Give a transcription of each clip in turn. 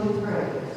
2023.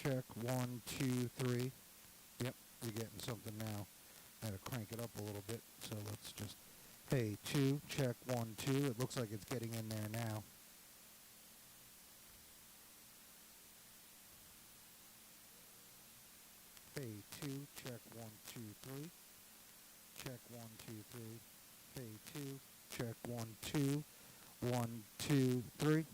check, 1, 2, 3. Yep, you're getting something now. I had to crank it up a little bit, so let's just, hey, 2, check, 1, 2. It looks like it's getting in there now. Hey, 2, check, 1, 2, 3. Check, 1, 2, 3. Hey, 2, check, 1, 2. 1, 2, 3.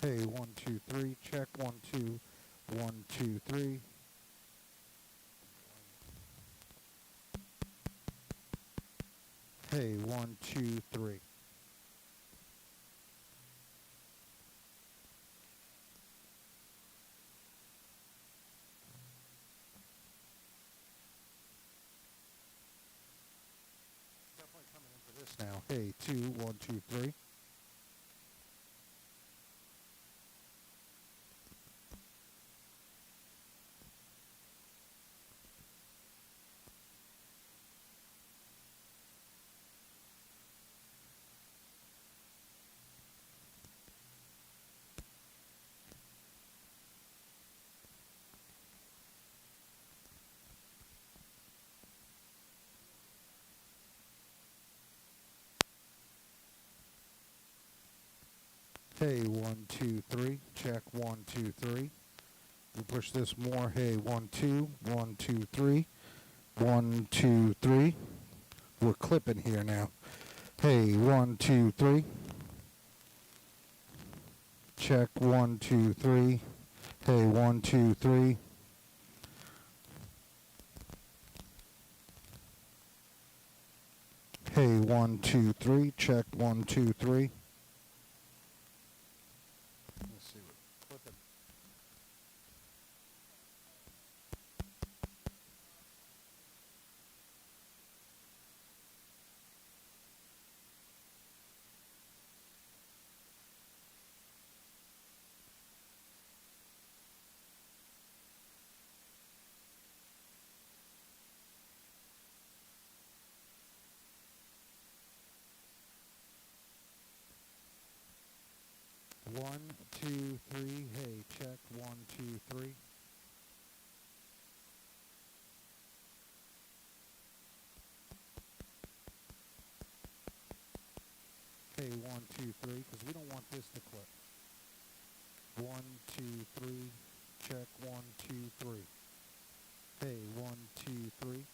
Hey, 1, 2, 3. Check, 1, 2. 1, 2, 3. Hey, 1, 2, 3. Definitely coming in for this now. Hey, 2, 1, 2, 3. Hey, 1, 2, 3. Check, 1, 2, 3. We push this more. Hey, 1, 2. 1, 2, 3. 1, 2, 3. We're clipping here now. Hey, 1, 2, 3. Check, 1, 2, 3. Hey, 1, 2, 3. Hey, 1, 2, 3. Check, 1, 2, 3. Let's see what clipping. One, two, three. Hey, check. 1, 2, 3. Hey, 1, 2, 3. Because we don't want this to clip. 1, 2, 3. Check. 1, 2, 3. Hey, 1, 2, 3.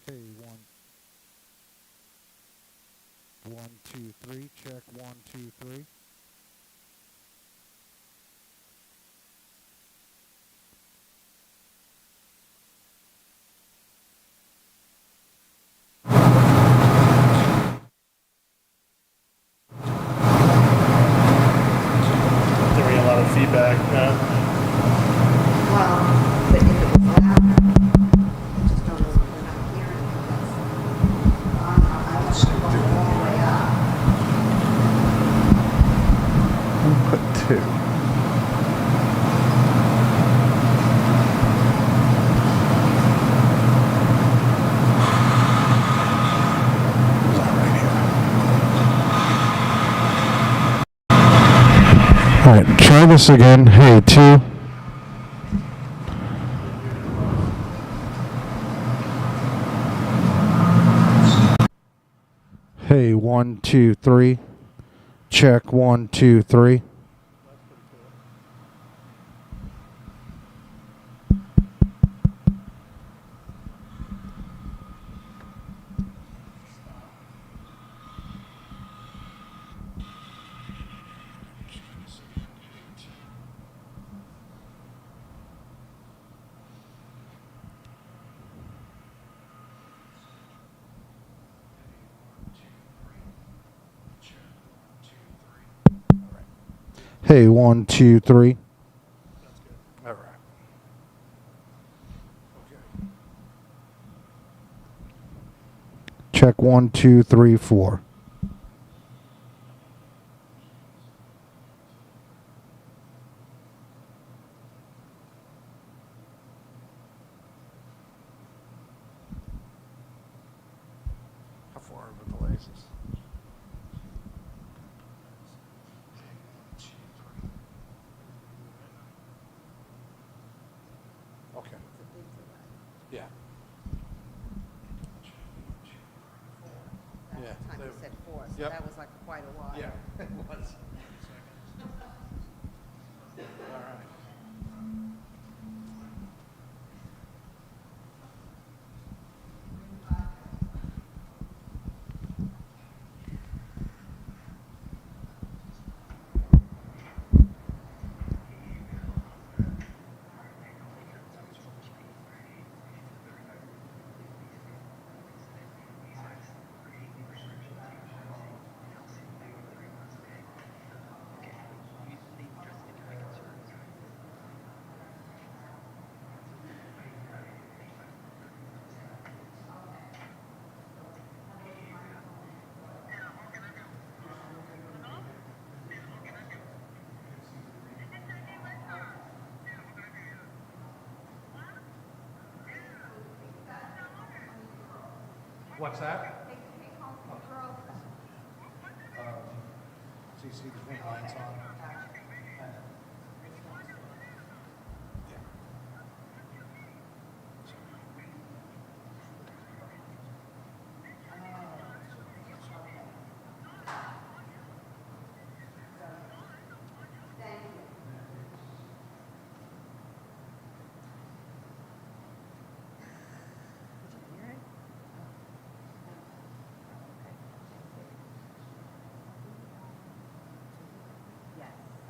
Hey, 1, 2, 3. Check. 1, 2, 3. There be a lot of feedback. Well, but if it was loud, I just don't know if we're not hearing it. I was going all the way up. Put 2. All right, try this again. Hey, 2. Hey, 1, 2, 3. Check. 1, 2, 3. Hey, 1, 2, 3. That's good. All right. Okay. Check. 1, 2, 3, 4. Yeah. That's Yeah, the time you they- said 4, so yep. that was like quite a while. Yeah, it was. All right. What's that? So you see the green lights on? Yeah. Did you hear it? Okay. Yes.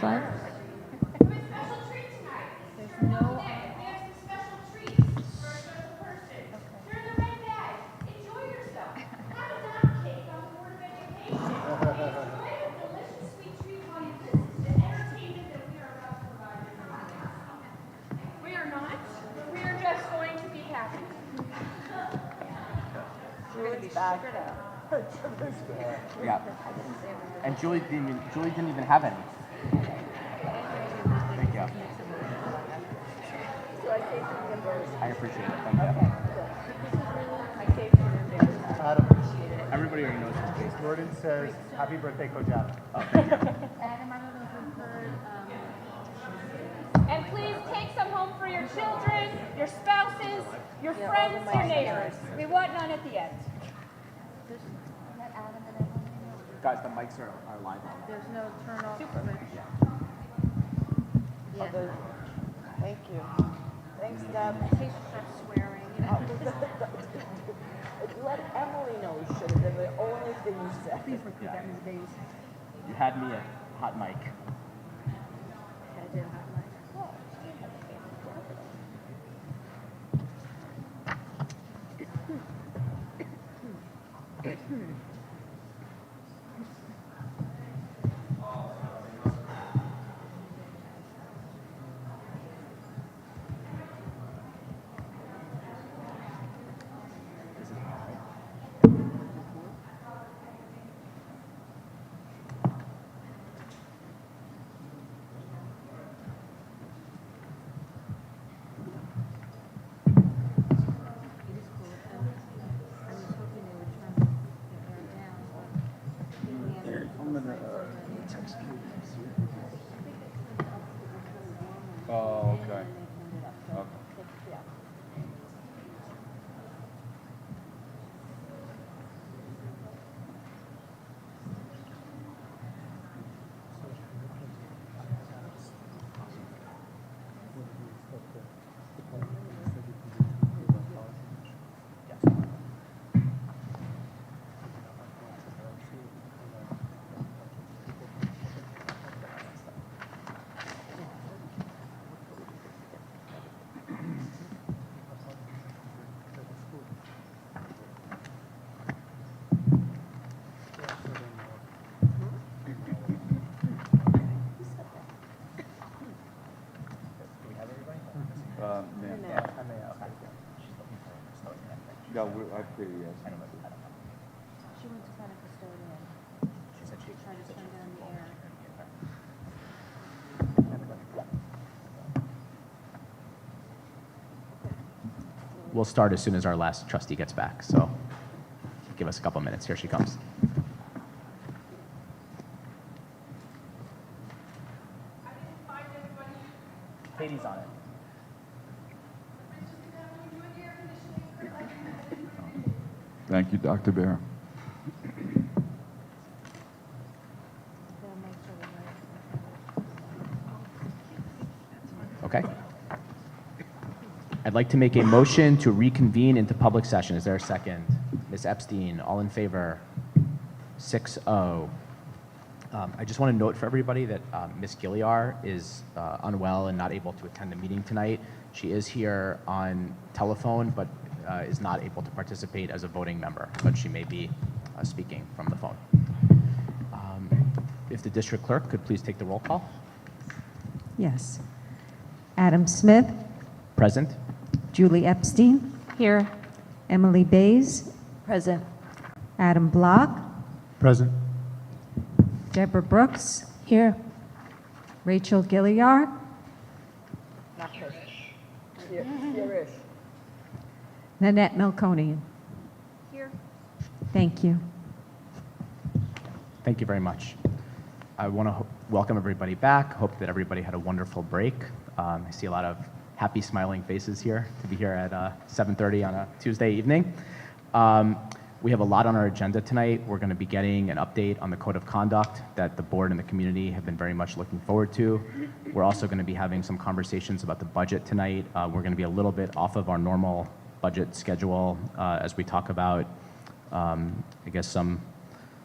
live? We have a special treat tonight. There's no. We have some special treats for a special person. They're in the red bag. Enjoy yourself. Have a nut cake on the Board of Education. Enjoy a delicious sweet treat while you listen to the entertainment that we are about to provide you. We are not. We are just going to be happy. Yeah. And Julie didn't even have any. Thank you. I appreciate it. Thank you. Adam, Everybody already knows his face. Jordan says, happy birthday, Coach Adam. Oh, thank you. And please take some home for your children, your spouses, your friends, your neighbors. We want none at the end. Guys, the mics are live. There's no turn off switch. Thank you. Thanks, Deb. In case you start swearing, you know. Let Emily know should have been the only thing you said. Please repeat that, Ms. Bays. You had me at hot mic. I did have my. Oh, okay. No, I figured yes. She went to find a custodian. She said she Tried to turn down the air. We'll start as soon as our last trustee gets back, so give us a couple minutes. Here she comes. Katie's on it. Thank you, Dr. Bear. Okay. I'd like to make a motion to reconvene into public session. Is there a second? Ms. Epstein, all in favor? 6-0. I just want to note for everybody that Ms. Gilliar is unwell and not able to attend the meeting tonight. She is here on telephone, but is not able to participate as a voting member, but she may be speaking from the phone. If the district clerk could please take the roll call. Yes. Adam Smith, Present. Julie Epstein, Here. Emily Bays, Present. Adam Block, Present. Deborah Brooks, Here. Rachel Gilliard, Here-ish. Nanette Melkonian. Here. Thank you. Thank you very much. I want to welcome everybody back. Hope that everybody had a wonderful break. I see a lot of happy, smiling faces here to be here at 7:30 on a Tuesday evening. We have a lot on our agenda tonight. We're going to be getting an update on the code of conduct that the board and the community have been very much looking forward to. We're also going to be having some conversations about the budget tonight. We're going to be a little bit off of our normal budget schedule as we talk about, I guess, some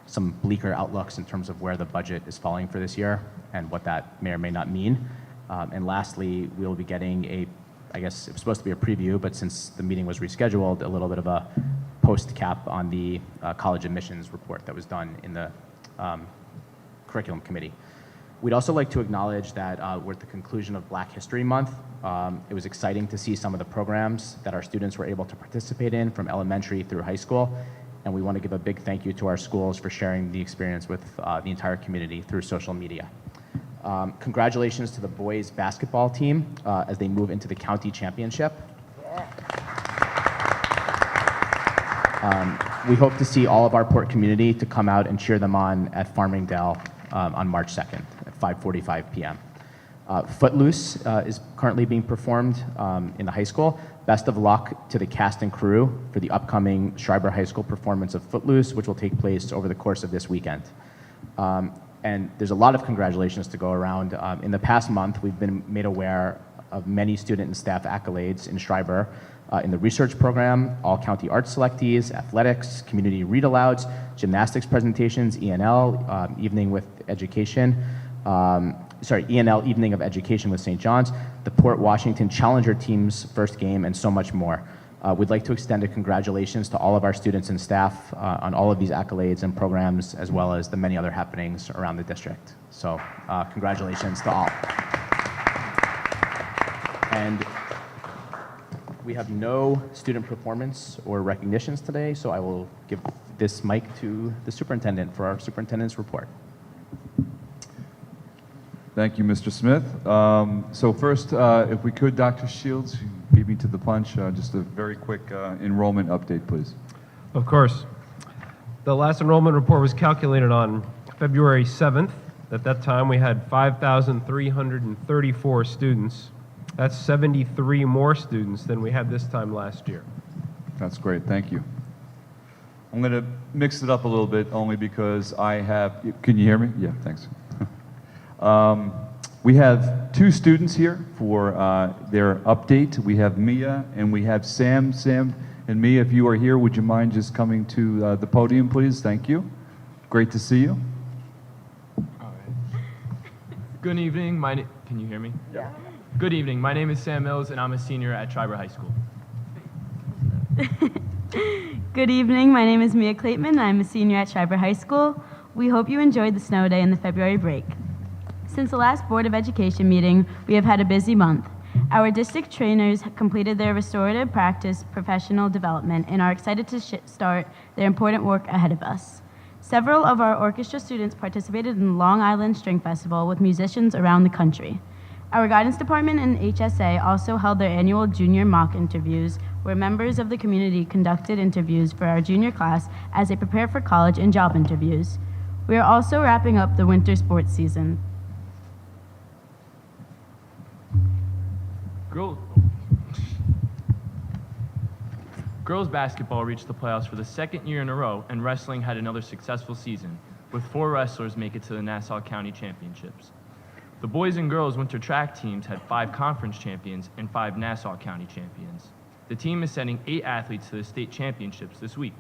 some bleaker outlooks in terms of where the budget is falling for this year and what that may or may not mean. And lastly, we'll be getting I guess it was supposed to be a preview, but since the meeting was rescheduled, a little bit of a post-cap on the college admissions report that was done in the curriculum committee. We'd also like to acknowledge that we're at the conclusion of Black History Month. It was exciting to see some of the programs that our students were able to participate in from elementary through high school. And we want to give a big thank you to our schools for sharing the experience with the entire community through social media. Congratulations to the boys basketball team as they move into the county championship. We hope to see all of our Port community to come out and cheer them on at Farmingdale on March 2nd at 5:45 p.m. Footloose is currently being performed in the high school. Best of luck to the cast and crew for the upcoming Schreiber High School performance of Footloose, which will take place over the course of this weekend. And there's a lot of congratulations to go around. In the past month, we've been made aware of many student and staff accolades in Schreiber in the research program, all county arts selectees, athletics, community read-alouds, gymnastics presentations, ENL, evening with education, ENL Evening of Education with St. John's, the Port Washington Challenger team's first game, and so much more. We'd like to extend a congratulations to all of our students and staff on all of these accolades and programs, as well as the many other happenings around the district. So congratulations to all. And we have no student performance or recognitions today, so I will give this mic to the superintendent for our superintendent's report. Thank you, Mr. Smith. So first, if we could, Dr. Shields, you beat me to the punch, just a very quick enrollment update, please. Of course. The last enrollment report was calculated on February 7th. At that time, we had 5,334 students. That's 73 more students than we had this time last year. That's great, thank you. I'm going to mix it up a little bit only because I have, can you hear me? Yeah, thanks. We have two students here for their update. We have Mia and we have Sam. Sam and Mia, if you are here, would you mind just coming to the podium, please? Thank you. Great to see you. All right. Good evening. Can you hear me? Yeah. Good evening. My name is Sam Mills, and I'm a senior at Schreiber High School. Good evening. My name is Mia Clateman. I'm a senior at Schreiber High School. We hope you enjoyed the snow day and the February break. Since the last Board of Education meeting, we have had a busy month. Our district trainers completed their restorative practice professional development and are excited to start their important work ahead of us. Several of our orchestra students participated in the Long Island String Festival with musicians around the country. Our guidance department and HSA also held their annual junior mock interviews, where members of the community conducted interviews for our junior class as they prepare for college and job interviews. We are also wrapping up the winter sports season. Girls basketball reached the playoffs for the second year in a row, and wrestling had another successful season, with 4 wrestlers make it to the Nassau County Championships. The boys and girls winter track teams had 5 conference champions and 5 Nassau County champions. The team is sending 8 athletes to the state championships this week.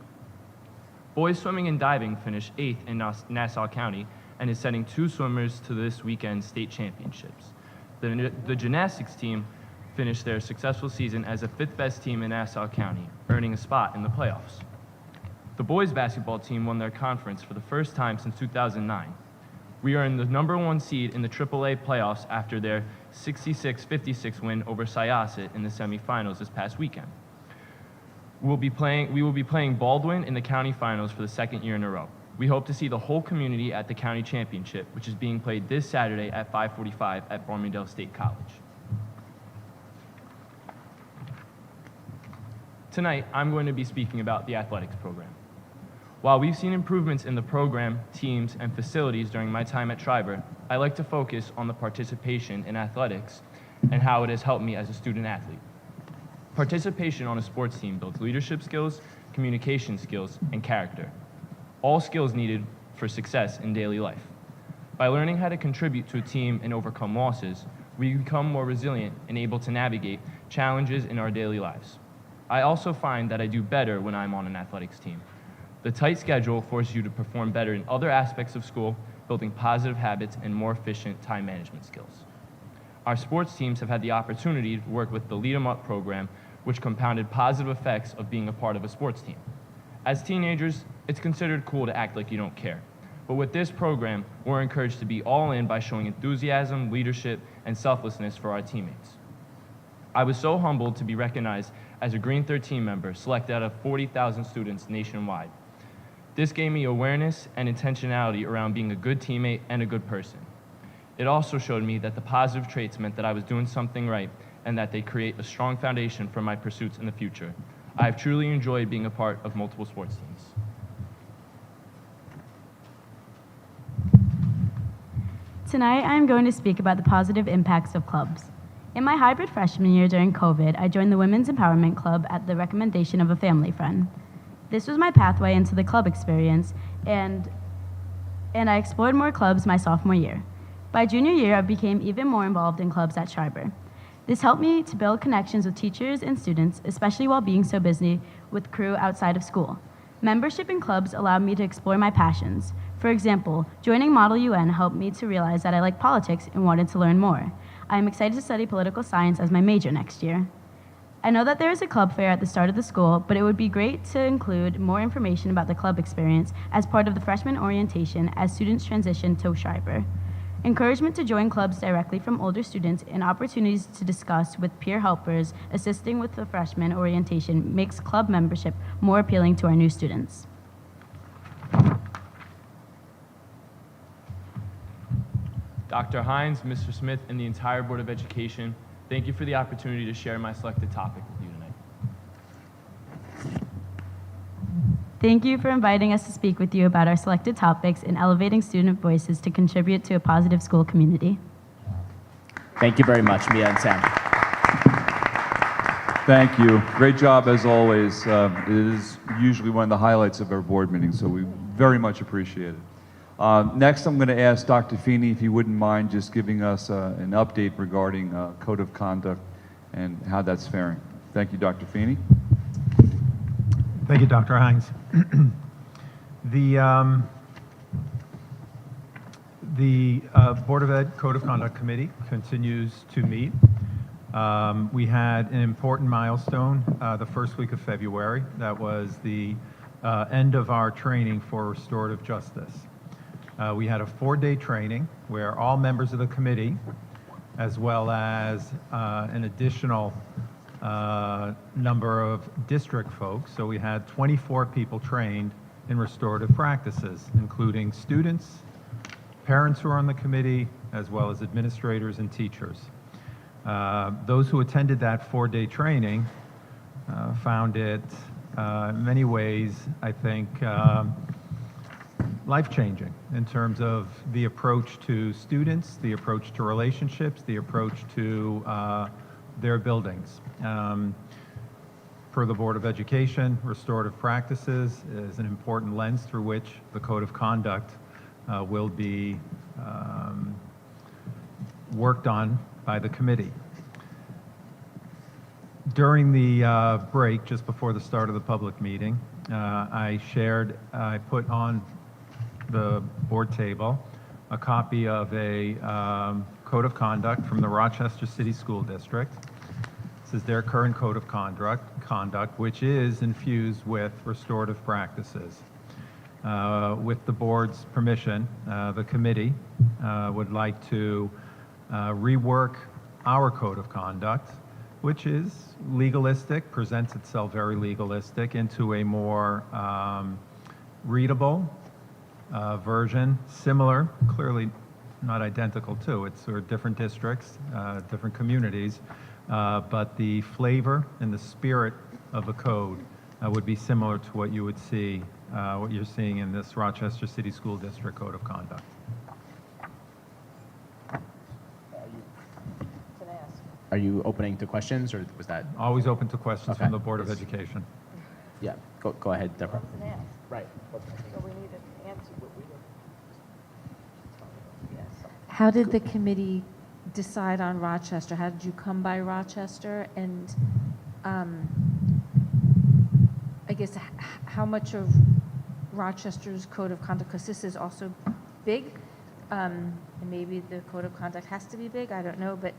Boys swimming and diving finished 8th in Nassau County and is sending 2 swimmers to this weekend's state championships. The gymnastics team finished their successful season as the 5th best team in Nassau County, earning a spot in the playoffs. The boys basketball team won their conference for the first time since 2009. We are in the #1 seed in the AAA playoffs after their 66-56 win over Syosset in the semifinals this past weekend. We will be playing Baldwin in the county finals for the 2nd year in a row. We hope to see the whole community at the county championship, which is being played this Saturday at 5:45 at Farmingdale State College. Tonight, I'm going to be speaking about the athletics program. While we've seen improvements in the program, teams, and facilities during my time at Schreiber, I like to focus on the participation in athletics and how it has helped me as a student athlete. Participation on a sports team builds leadership skills, communication skills, and character, all skills needed for success in daily life. By learning how to contribute to a team and overcome losses, we become more resilient and able to navigate challenges in our daily lives. I also find that I do better when I'm on an athletics team. The tight schedule forces you to perform better in other aspects of school, building positive habits and more efficient time management skills. Our sports teams have had the opportunity to work with the Lead 'em Up program, which compounded positive effects of being a part of a sports team. As teenagers, it's considered cool to act like you don't care. But with this program, we're encouraged to be all in by showing enthusiasm, leadership, and selflessness for our teammates. I was so humbled to be recognized as a Green 13 member selected out of 40,000 students nationwide. This gave me awareness and intentionality around being a good teammate and a good person. It also showed me that the positive traits meant that I was doing something right and that they create a strong foundation for my pursuits in the future. I have truly enjoyed being a part of multiple sports teams. Tonight, I'm going to speak about the positive impacts of clubs. In my hybrid freshman year during COVID, I joined the Women's Empowerment Club at the recommendation of a family friend. This was my pathway into the club experience, and I explored more clubs my sophomore year. By junior year, I became even more involved in clubs at Schreiber. This helped me to build connections with teachers and students, especially while being so busy with crew outside of school. Membership in clubs allowed me to explore my passions. For example, joining Model UN helped me to realize that I liked politics and wanted to learn more. I am excited to study political science as my major next year. I know that there is a club fair at the start of the school, but it would be great to include more information about the club experience as part of the freshman orientation as students transition to Schreiber. Encouragement to join clubs directly from older students and opportunities to discuss with peer helpers assisting with the freshman orientation makes club membership more appealing to our new students. Dr. Hines, Mr. Smith, and the entire Board of Education, thank you for the opportunity to share my selected topic with you tonight. Thank you for inviting us to speak with you about our selected topics and elevating student voices to contribute to a positive school community. Thank you very much, Mia and Sam. Thank you. Great job as always. It is usually one of the highlights of our board meeting, so we very much appreciate it. Next, I'm going to ask Dr. Feeney if he wouldn't mind just giving us an update regarding code of conduct and how that's faring. Thank you, Dr. Feeney. Thank you, Dr. Hines. The Board of Ed Code of Conduct Committee continues to meet. We had an important milestone the first week of February. That was the end of our training for restorative justice. We had a 4-day training where all members of the committee, as well as an additional number of district folks, so we had 24 people trained in restorative practices, including students, parents who are on the committee, as well as administrators and teachers. Those who attended that 4-day training found it, in many ways, I think, life-changing in terms of the approach to students, the approach to relationships, the approach to their buildings. Per the Board of Education, restorative practices is an important lens through which the Code of Conduct will be worked on by the committee. During the break, just before the start of the public meeting, I put on the board table a copy of a code of conduct from the Rochester City School District. This is their current code of conduct, which is infused with restorative practices. With the board's permission, the committee would like to rework our code of conduct, which is legalistic, presents itself very legalistic, into a more readable version, similar, clearly not identical to. It's sort of different districts, different communities, but the flavor and the spirit of the code would be similar to what you would see, what you're seeing in this Rochester City School District Code of Conduct. Are you opening to questions, or was that? Always open to questions Okay. from the Board of Yes. Education. Yeah, go ahead, Deborah. Right. So we need an answer. Yes. How did the committee decide on Rochester? How did you come by Rochester? And I guess how much of Rochester's code of conduct, because this is also big, and maybe the code of conduct has to be big, I don't know, but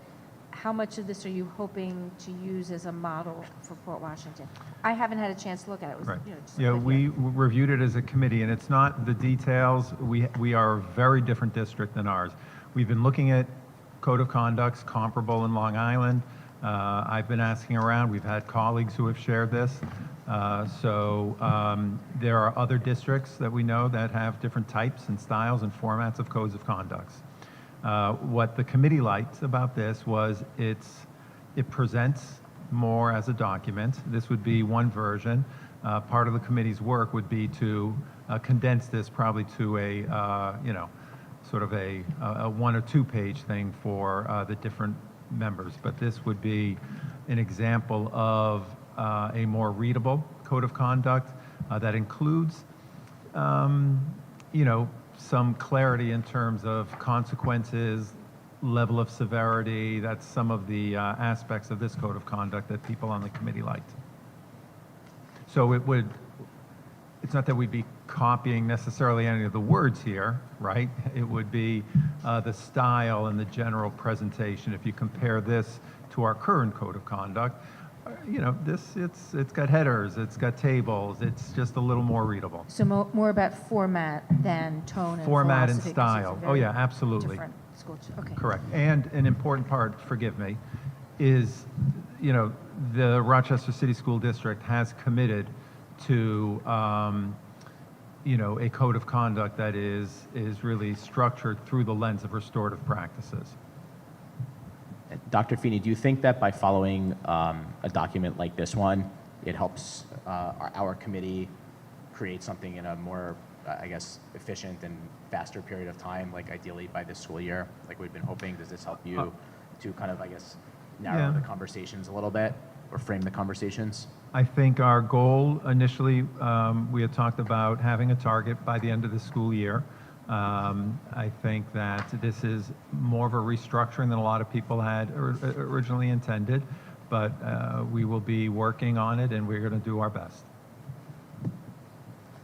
how much of this are you hoping to use as a model for Port Washington? I haven't had a chance to look at it. It was, Right. just Yeah, good we here. reviewed it as a committee, and it's not the details. We are a very different district than ours. We've been looking at code of conducts comparable in Long Island. I've been asking around. We've had colleagues who have shared this. There are other districts that we know that have different types and styles and formats of codes of conducts. What the committee liked about this was it presents more as a document. This would be one version. Part of the committee's work would be to condense this probably to a, sort of a 1 or 2 page thing for the different members. But this would be an example of a more readable code of conduct that includes, some clarity in terms of consequences, level of severity. That's some of the aspects of this code of conduct that people on the committee liked. So it's not that we'd be copying necessarily any of the words here, right? It would be the style and the general presentation. If you compare this to our current code of conduct, it's got headers, it's got tables, it's just a little more readable. So more about format than tone and Format and philosophy, 'cause it's a style. Oh, very yeah, absolutely. different school. Okay. Correct. And an important part, forgive me, is, the Rochester City School District has committed to, a code of conduct that is really structured through the lens of restorative practices. Dr. Feeney, do you think that by following a document like this one, it helps our committee create something in a more, efficient and faster period of time, like ideally by this school year, like we've been hoping? Does this help you to kind of, narrow Yeah. the conversations a little bit or frame the conversations? I think our goal initially, we had talked about having a target by the end of the school year. I think that this is more of a restructuring than a lot of people had originally intended, but we will be working on it and we're going to do our best.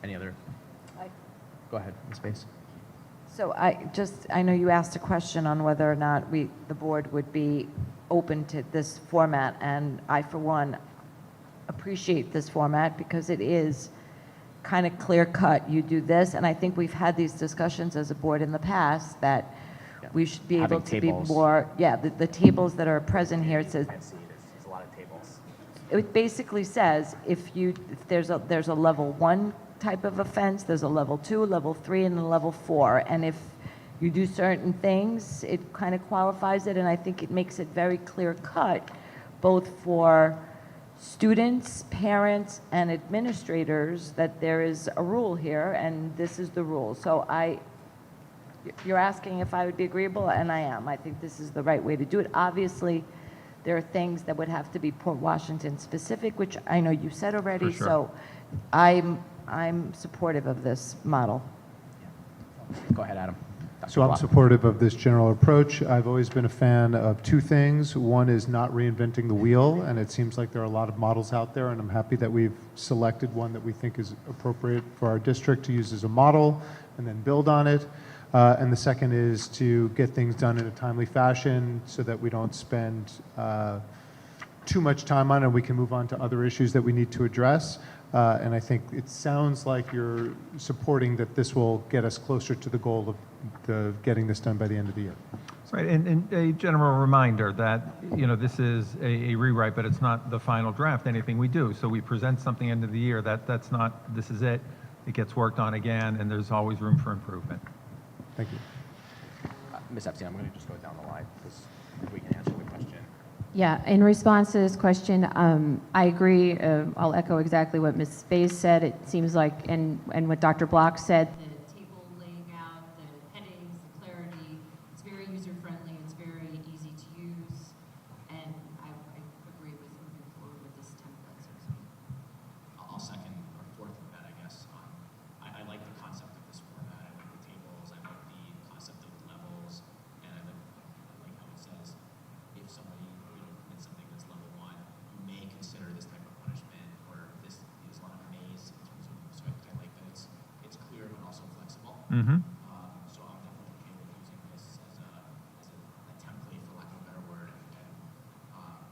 Any other? Go ahead, Ms. Bass. So I know you asked a question on whether or not the board would be open to this format, and I, for one, appreciate this format because it is kind of clear cut. You do this, and I think we've had these discussions as a board in the past that we should be Having able to tables. be more, the tables that are present here, it says, There's a lot of tables. it basically says if there's a level 1 type of offense, there's a level 2, level 3, and a level 4, and if you do certain things, it kind of qualifies it, and I think it makes it very clear cut, both for students, parents, and administrators, that there is a rule here, and this is the rule. So you're asking if I would be agreeable, and I am. I think this is the right way to do it. Obviously, there are things that would have to be Port Washington specific, which I know you said already. For sure. So I'm supportive of this model. Go ahead, Adam. Dr. So I'm Block. supportive of this general approach. I've always been a fan of 2 things. One is not reinventing the wheel, and it seems like there are a lot of models out there, and I'm happy that we've selected one that we think is appropriate for our district to use as a model and then build on it. And the second is to get things done in a timely fashion so that we don't spend too much time on it and we can move on to other issues that we need to address. And I think it sounds like you're supporting that this will get us closer to the goal of getting this done by the end of the year. Right, and a general reminder that, this is a rewrite, but it's not the final draft, anything we do. So we present something end of the year, that's not, this is it. It gets worked on again, and there's always room for improvement. Thank you. Ms. Epstein, I'm going to just go down the line because we can answer the question. Yeah, in response to this question, I agree. I'll echo exactly what Ms. Space said. It seems like, and what Dr. Block said, The table laying out, the headings, the clarity, it's very user-friendly, it's very easy to use, and I agree with moving forward with this template. I'll second or fourth with that, I guess. I like the concept of this format. I like the tables. I like the concept of levels, and I like how it says if somebody commits something that's level 1, you may consider this type of punishment, or this is a lot of maze in terms of. So I like that it's Mm-hmm. So I'm definitely okay with using this as a template, for lack of a better word, and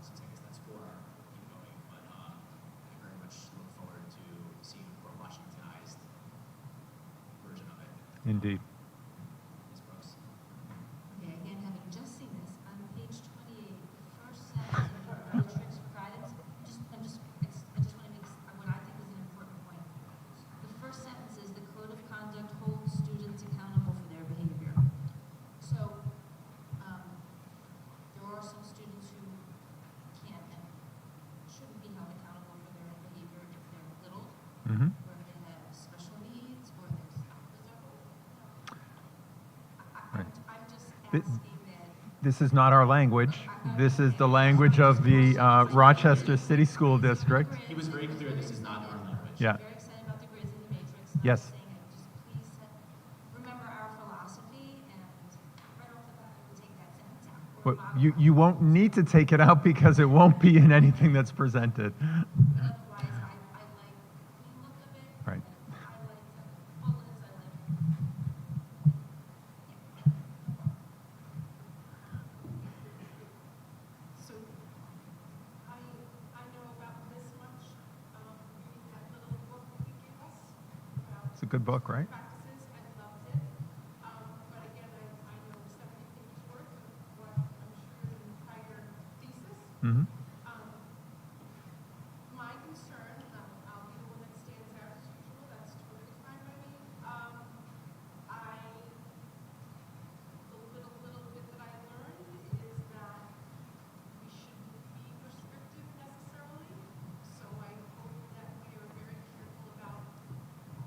since I guess that's for keep going, but I very much look forward to seeing a more Washingtonized version of it. Indeed. Ms. Brooks. Okay, again, having just seen this, on page 28, the first sentence of the matrix for guidance, I just want to make what I think is an important point. The first sentence is the code of conduct holds students accountable for their behavior. So, there are some students who can't and shouldn't be held accountable for their behavior if they're little, Mm-hmm. or if they have special needs, or there's Right. I'm just Th- asking that. This is not our language. This is the language of the Rochester City School District. He was very clear this is not our language. Yeah. Very excited about the grids in the matrix. And Yes. I'm saying, just please remember our philosophy, and right off the bat, I would take that sentence out. Or But modify you won't need to take it out because it won't be in anything that's presented. it. Otherwise, I like the clean look of it. Right. And I like the fullness. I like. So, I know about this much, reading that little book that you gave us about It's a good book, right? practices, I loved it. But again, I know 70 pages worth of what I'm sure is an entire thesis. Mm-hmm. My concern, I'll be the one that stands out as usual, that's totally fine by me. The little bit that I learned is that we shouldn't be prescriptive necessarily. So I hope that we are very careful about,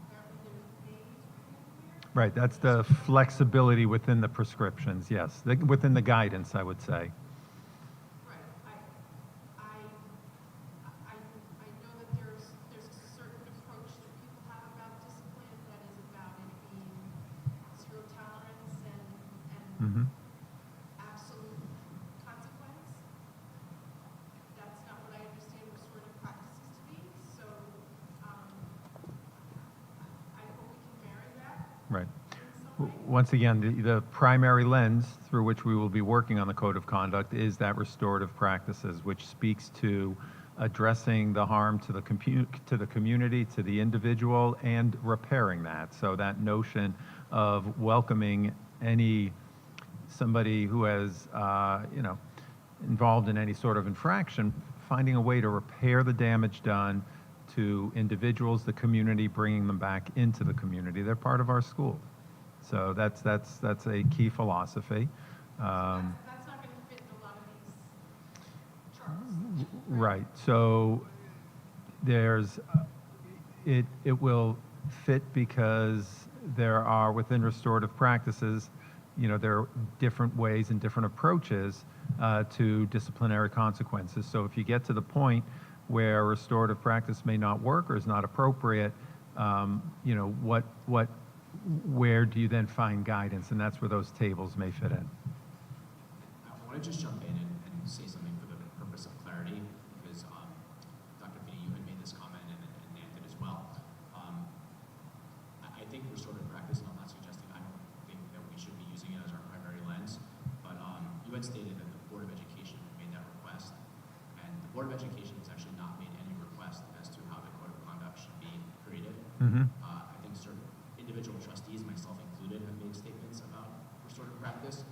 apparently there's days written here. Right, that's the flexibility within the prescriptions, yes. Within the guidance, I would say. Right, I know that there's a certain approach that people have about discipline that is about it being zero tolerance and Mm-hmm. absolute consequence. That's not what I understand restorative practices to be, so, I hope we can marry that Right. in some way. Once again, the primary lens through which we will be working on the code of conduct is that restorative practices, which speaks to addressing the harm to the community, to the individual, and repairing that. So that notion of welcoming somebody who has, involved in any sort of infraction, finding a way to repair the damage done to individuals, the community, bringing them back into the community. They're part of our school. So that's a key philosophy. That's not gonna fit in a lot of these charts. Right. So it will fit because there are, within restorative practices, there are different ways and different approaches to disciplinary consequences. So if you get to the point where restorative practice may not work or is not appropriate, where do you then find guidance? And that's where those tables may fit in. I want to just jump in and say something for the purpose of clarity, because Dr. Finney, you had made this comment, and Nan did as well. I think restorative practice, and I'm not suggesting I don't think that we should be using it as our primary lens, but you had stated that the Board of Education made that request, and the Board of Education has actually not made any request as to how the code of conduct should be created. Mm-hmm. I think certain individual trustees, myself included, have made statements about restorative practice,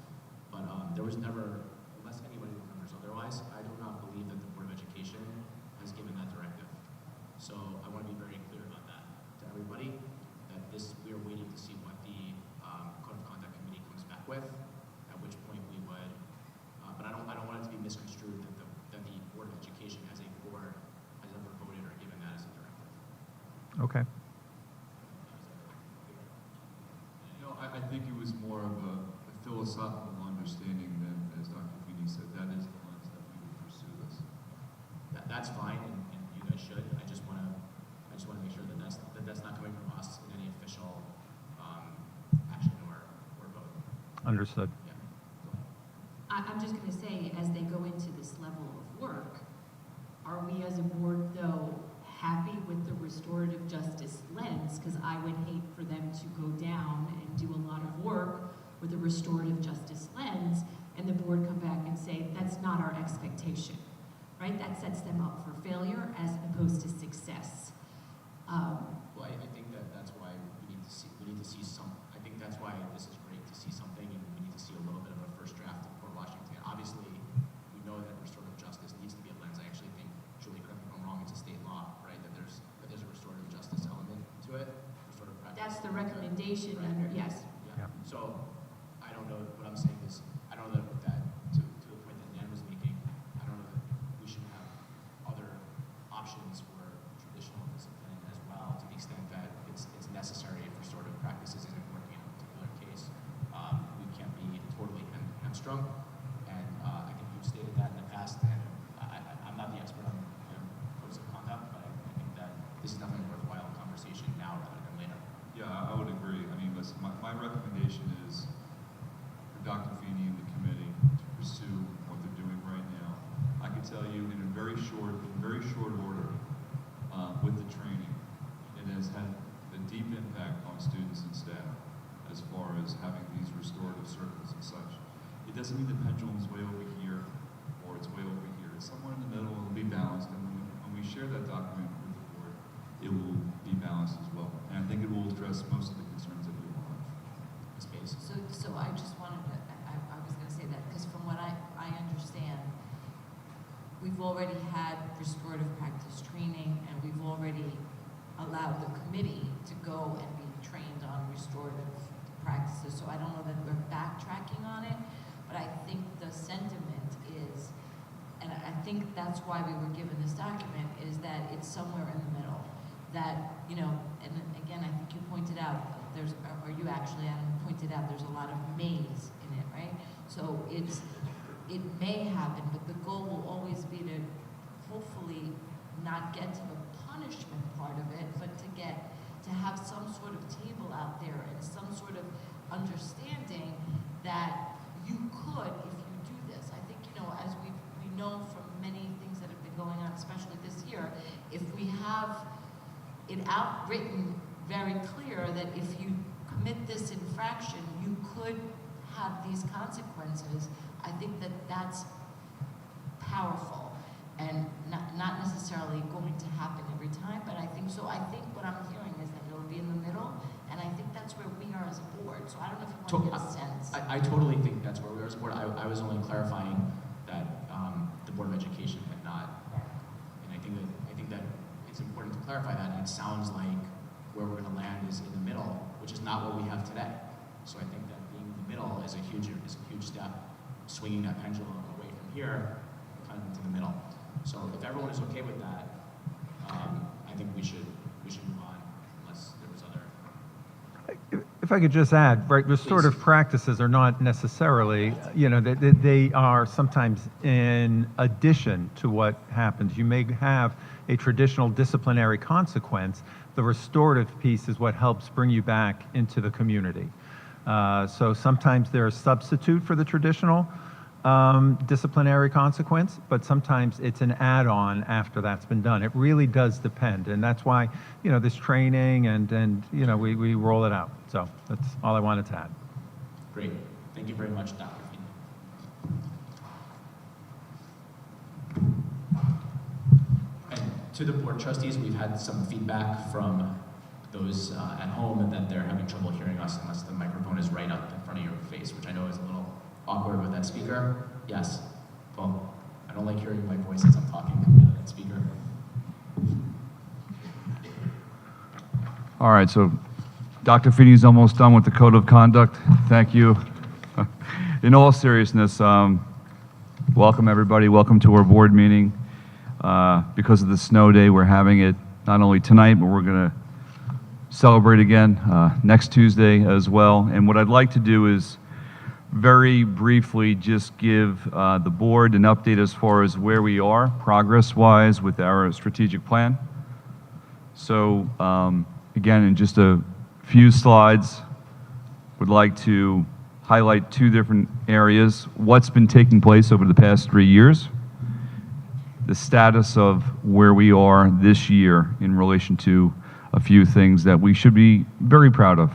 but there was never, unless anybody remembers otherwise, I do not believe that the Board of Education has given that directive. So I want to be very clear about that to everybody, that we are waiting to see what the Code of Conduct Committee comes back with, at which point we would, but I don't want it to be misconstrued that the Board of Education as a board has ever voted or given that as a directive. Okay. I think it was more of a philosophical understanding than, as Dr. Feeney said, that is the lens that we would pursue this. That's fine, and you guys should. I just want to make sure that that's not coming from us in any official action or vote. Understood. Yeah. I'm just going to say, as they go into this level of work, are we as a board, though, happy with the restorative justice lens, because I would hate for them to go down and do a lot of work with a restorative justice lens, and the board come back and say, that's not our expectation, right? That sets them up for failure as opposed to success. Well, I think that's why we need to see some, I think that's why this is great to see something, and we need to see a little bit of a first draft of Port Washington. Obviously, we know that restorative justice needs to be a lens. I actually think, Julie, correct me if I'm wrong, it's a state law, right, that there's a restorative justice element to it, restorative practice. That's the recommendation, Right. under, yes. Yeah. So, I don't know, what I'm saying is, I don't know that to the point that Nan was making, I don't know that we should have other options for traditional discipline as well, to the extent that it's necessary if restorative practices isn't working in a particular case. We can't be totally hamstrung, and I think you've stated that in the past, and I'm not the expert on codes of conduct, but I think that this is definitely a worthwhile conversation now rather than later. Yeah, I would agree. I mean, listen, my recommendation is for Dr. Feeney and the committee to pursue what they're doing right now. I can tell you in very short order, with the training, it has had a deep impact on students and staff as far as having these restorative circles and such. It doesn't mean the pendulum's way over here or it's way over here. It's somewhere in the middle. It'll be balanced, and when we share that document with the board, it will be balanced as well. And I think it will address most of the concerns that we will have. Space. So I just wanted to, I was going to say that, because from what I understand, we've already had restorative practice training, and we've already allowed the committee to go and be trained on restorative practices. So I don't know that we're backtracking on it, but I think the sentiment is, and I think that's why we were given this document, is that it's somewhere in the middle. That, you know, and again, I think you pointed out, or you actually, Adam, pointed out there's a lot of maze in it, right? So it may happen, but the goal will always be to hopefully not get to the punishment part of it, but to have some sort of table out there and some sort of understanding that you could, if you do this. I think, you know, as we know from many things that have been going on, especially this year, if we have it written very clear that if you commit this infraction, you could have these consequences, I think that that's powerful and not necessarily going to happen every time, but I think so. I think what I'm hearing is that it'll be in the middle, and I think that's where we are as a board. So I don't know if you want to get a sense. I totally think that's where we are as a board. I was only clarifying that the Board of Education had not, and I think that it's important to clarify that, and it sounds like where we're going to land is in the middle, which is not what we have today. So I think that being in the middle is a huge step, swinging that pendulum away from here, kind of into the middle. So if everyone is okay with that, I think we should move on, unless there was other. If I could just add, right, restorative practices are not necessarily, you know, they are sometimes in addition to what happens. You may have a traditional disciplinary consequence. The restorative piece is what helps bring you back into the community. So sometimes they're a substitute for the traditional disciplinary consequence, but sometimes it's an add-on after that's been done. It really does depend, and that's why, you know, this training and you know, we roll it out. So that's all I wanted to add. Great. Thank you very much, Dr. Feeney. And to the board trustees, we've had some feedback from those at home that they're having trouble hearing us unless the microphone is right up in front of your face, which I know is a little awkward with that speaker. Yes. Well, I don't like hearing my voice as I'm talking to that speaker. All right, so Dr. Feeney's almost done with the code of conduct. Thank you. In all seriousness, welcome everybody. Welcome to our board meeting. Because of the snow day, we're having it not only tonight, but we're going to celebrate again next Tuesday as well. And what I'd like to do is very briefly just give the board an update as far as where we are progress-wise with our strategic plan. So again, in just a few slides, would like to highlight two different areas. What's been taking place over the past 3 years, the status of where we are this year in relation to a few things that we should be very proud of.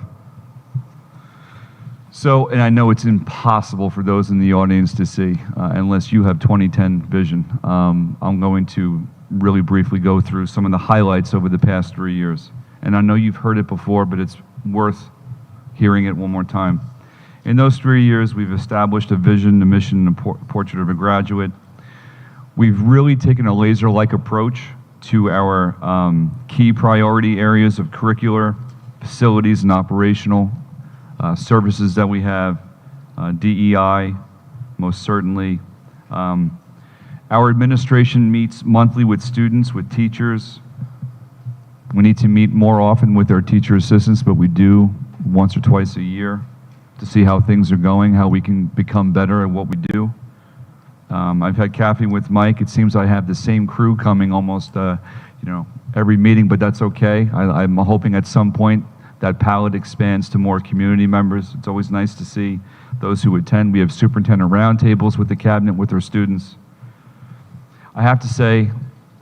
So, and I know it's impossible for those in the audience to see, unless you have 2010 vision. I'm going to really briefly go through some of the highlights over the past 3 years. And I know you've heard it before, but it's worth hearing it one more time. In those 3 years, we've established a vision, a mission, and a portrait of a graduate. We've really taken a laser-like approach to our key priority areas of curricular, facilities, and operational services that we have, DEI, most certainly. Our administration meets monthly with students, with teachers. We need to meet more often with our teacher assistants, but we do once or twice a year to see how things are going, how we can become better at what we do. I've had coffee with Mike. It seems I have the same crew coming almost, every meeting, but that's okay. I'm hoping at some point that palette expands to more community members. It's always nice to see those who attend. We have superintendent roundtables with the cabinet, with our students. I have to say,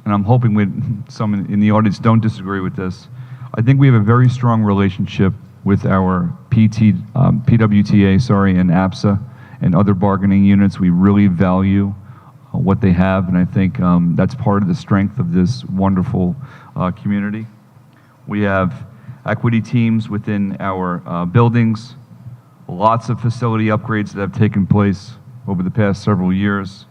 and I'm hoping some in the audience don't disagree with this, I think we have a very strong relationship with our PWTA, and APSA and other bargaining units. We really value what they have, and I think that's part of the strength of this wonderful community. We have equity teams within our buildings, lots of facility upgrades that have taken place over the past several years.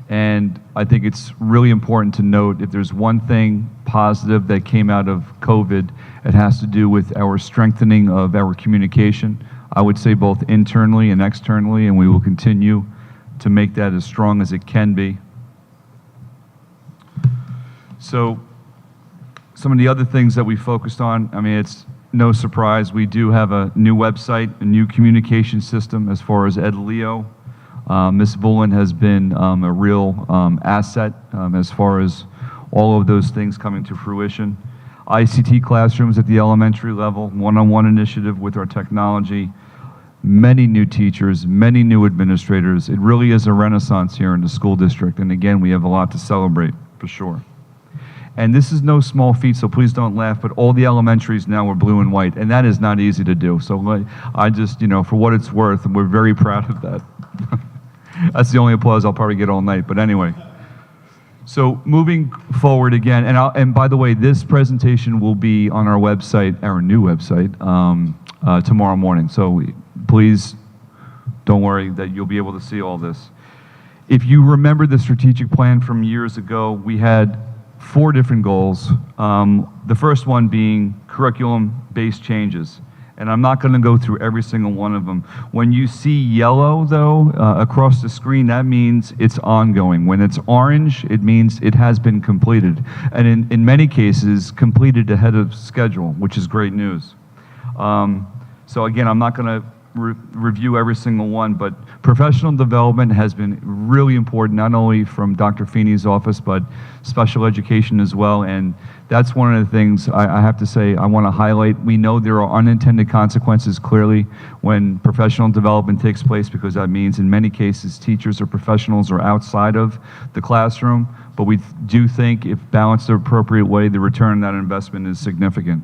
And I think it's really important to note, if there's one thing positive that came out of COVID, it has to do with our strengthening of our communication. I would say both internally and externally, and we will continue to make that as strong as it can be. So some of the other things that we focused on, I mean, it's no surprise, we do have a new website, a new communication system as far as Ed Leo. Ms. Bullen has been a real asset as far as all of those things coming to fruition. ICT classrooms at the elementary level, one-on-one initiative with our technology, many new teachers, many new administrators. It really is a renaissance here in the school district, and again, we have a lot to celebrate, for sure. And this is no small feat, so please don't laugh, but all the elementaries now are blue and white, and that is not easy to do. So I just, for what it's worth, we're very proud of that. That's the only applause I'll probably get all night, but anyway. So moving forward again, and by the way, this presentation will be on our website, our new website, tomorrow morning. So please don't worry that you'll be able to see all this. If you remember the strategic plan from years ago, we had 4 different goals. The first one being curriculum-based changes. And I'm not going to go through every single one of them. When you see yellow, though, across the screen, that means it's ongoing. When it's orange, it means it has been completed. And in many cases, completed ahead of schedule, which is great news. So again, I'm not going to review every single one, but professional development has been really important, not only from Dr. Feeney's office, but special education as well. And that's one of the things I have to say I want to highlight. We know there are unintended consequences, clearly, when professional development takes place, because that means in many cases teachers or professionals are outside of the classroom. But we do think, if balanced the appropriate way, the return on that investment is significant.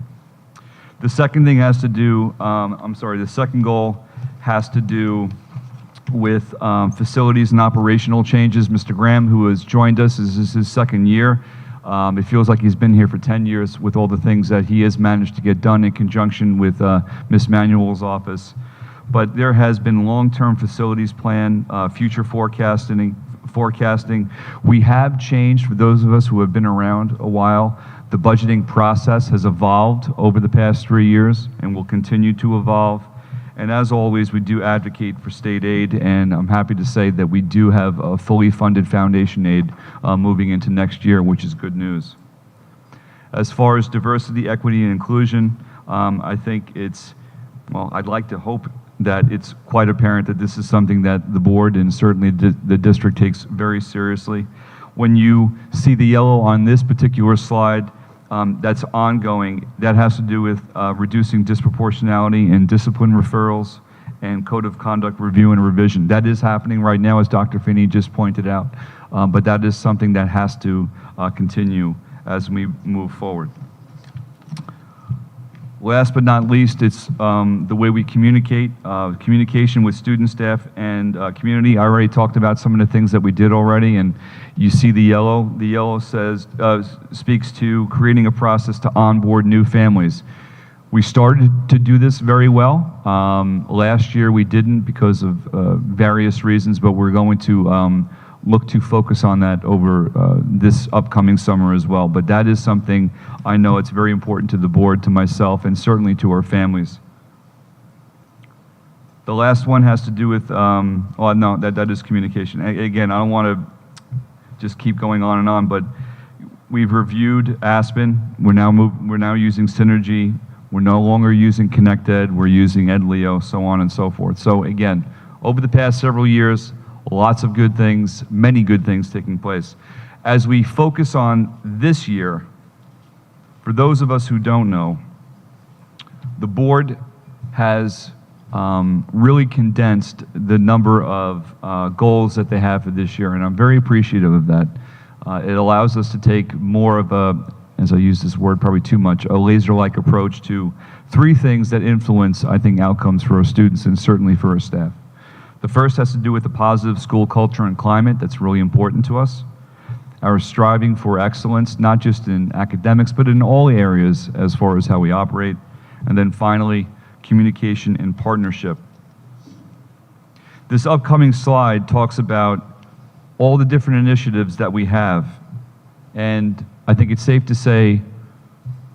The second thing has to do, the second goal has to do with facilities and operational changes. Mr. Graham, who has joined us, this is his second year. It feels like he's been here for 10 years with all the things that he has managed to get done in conjunction with Ms. Manuel's office. But there has been long-term facilities plan, future forecasting. We have changed, for those of us who have been around a while. The budgeting process has evolved over the past 3 years and will continue to evolve. And as always, we do advocate for state aid, and I'm happy to say that we do have a fully funded foundation aid moving into next year, which is good news. As far as diversity, equity, and inclusion, I think I'd like to hope that it's quite apparent that this is something that the board and certainly the district takes very seriously. When you see the yellow on this particular slide, that's ongoing. That has to do with reducing disproportionality in discipline referrals and code of conduct review and revision. That is happening right now, as Dr. Finney just pointed out. but that is something that has to continue as we move forward. Last but not least, it's the way we communicate, communication with student, staff, and community. I already talked about some of the things that we did already, and you see the yellow. The yellow says, speaks to creating a process to onboard new families. We started to do this very well. Last year we didn't because of various reasons, but we're going to look to focus on that over this upcoming summer as well. But that is something I know it's very important to the board, to myself, and certainly to our families. The last one has to do with, oh no, that is communication. Again, I don't want to just keep going on, but we've reviewed Aspen. We're now using Synergy. We're no longer using ConnectEd. We're using EdLeo, so on and so forth. So again, over the past several years, lots of good things, many good things taking place. As we focus on this year, for those of us who don't know, the board has really condensed the number of goals that they have for this year, and I'm very appreciative of that. It allows us to take more of a, as I use this word probably too much, a laser-like approach to 3 things that influence, I think, outcomes for our students and certainly for our staff. The first has to do with the positive school culture and climate. That's really important to us. Our striving for excellence, not just in academics, but in all areas as far as how we operate. And then finally, communication and partnership. This upcoming slide talks about all the different initiatives that we have. And I think it's safe to say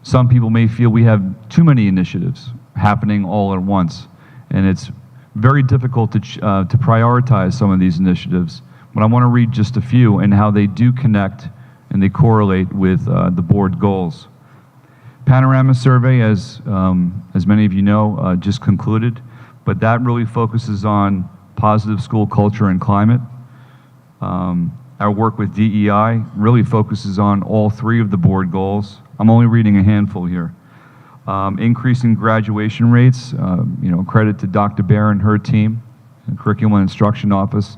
some people may feel we have too many initiatives happening all at once. And it's very difficult to prioritize some of these initiatives, but I want to read just a few and how they do connect and they correlate with the board goals. Panorama survey, as many of you know, just concluded, but that really focuses on positive school culture and climate. Our work with DEI really focuses on all 3 of the board goals. I'm only reading a handful here. Increasing graduation rates, credit to Dr. Bear and her team, the Curriculum and Instruction Office.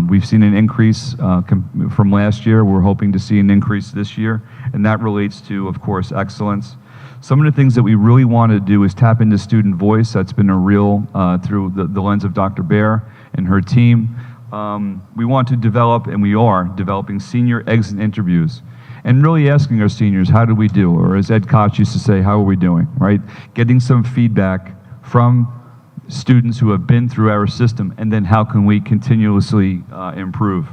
We've seen an increase from last year. We're hoping to see an increase this year, and that relates to, of course, excellence. Some of the things that we really want to do is tap into student voice. That's been a real, through the lens of Dr. Bear and her team. We want to develop, and we are developing, senior exit interviews. And really asking our seniors, how do we do? Or as Ed Koch used to say, how are we doing, right? Getting some feedback from students who have been through our system, and then how can we continuously improve.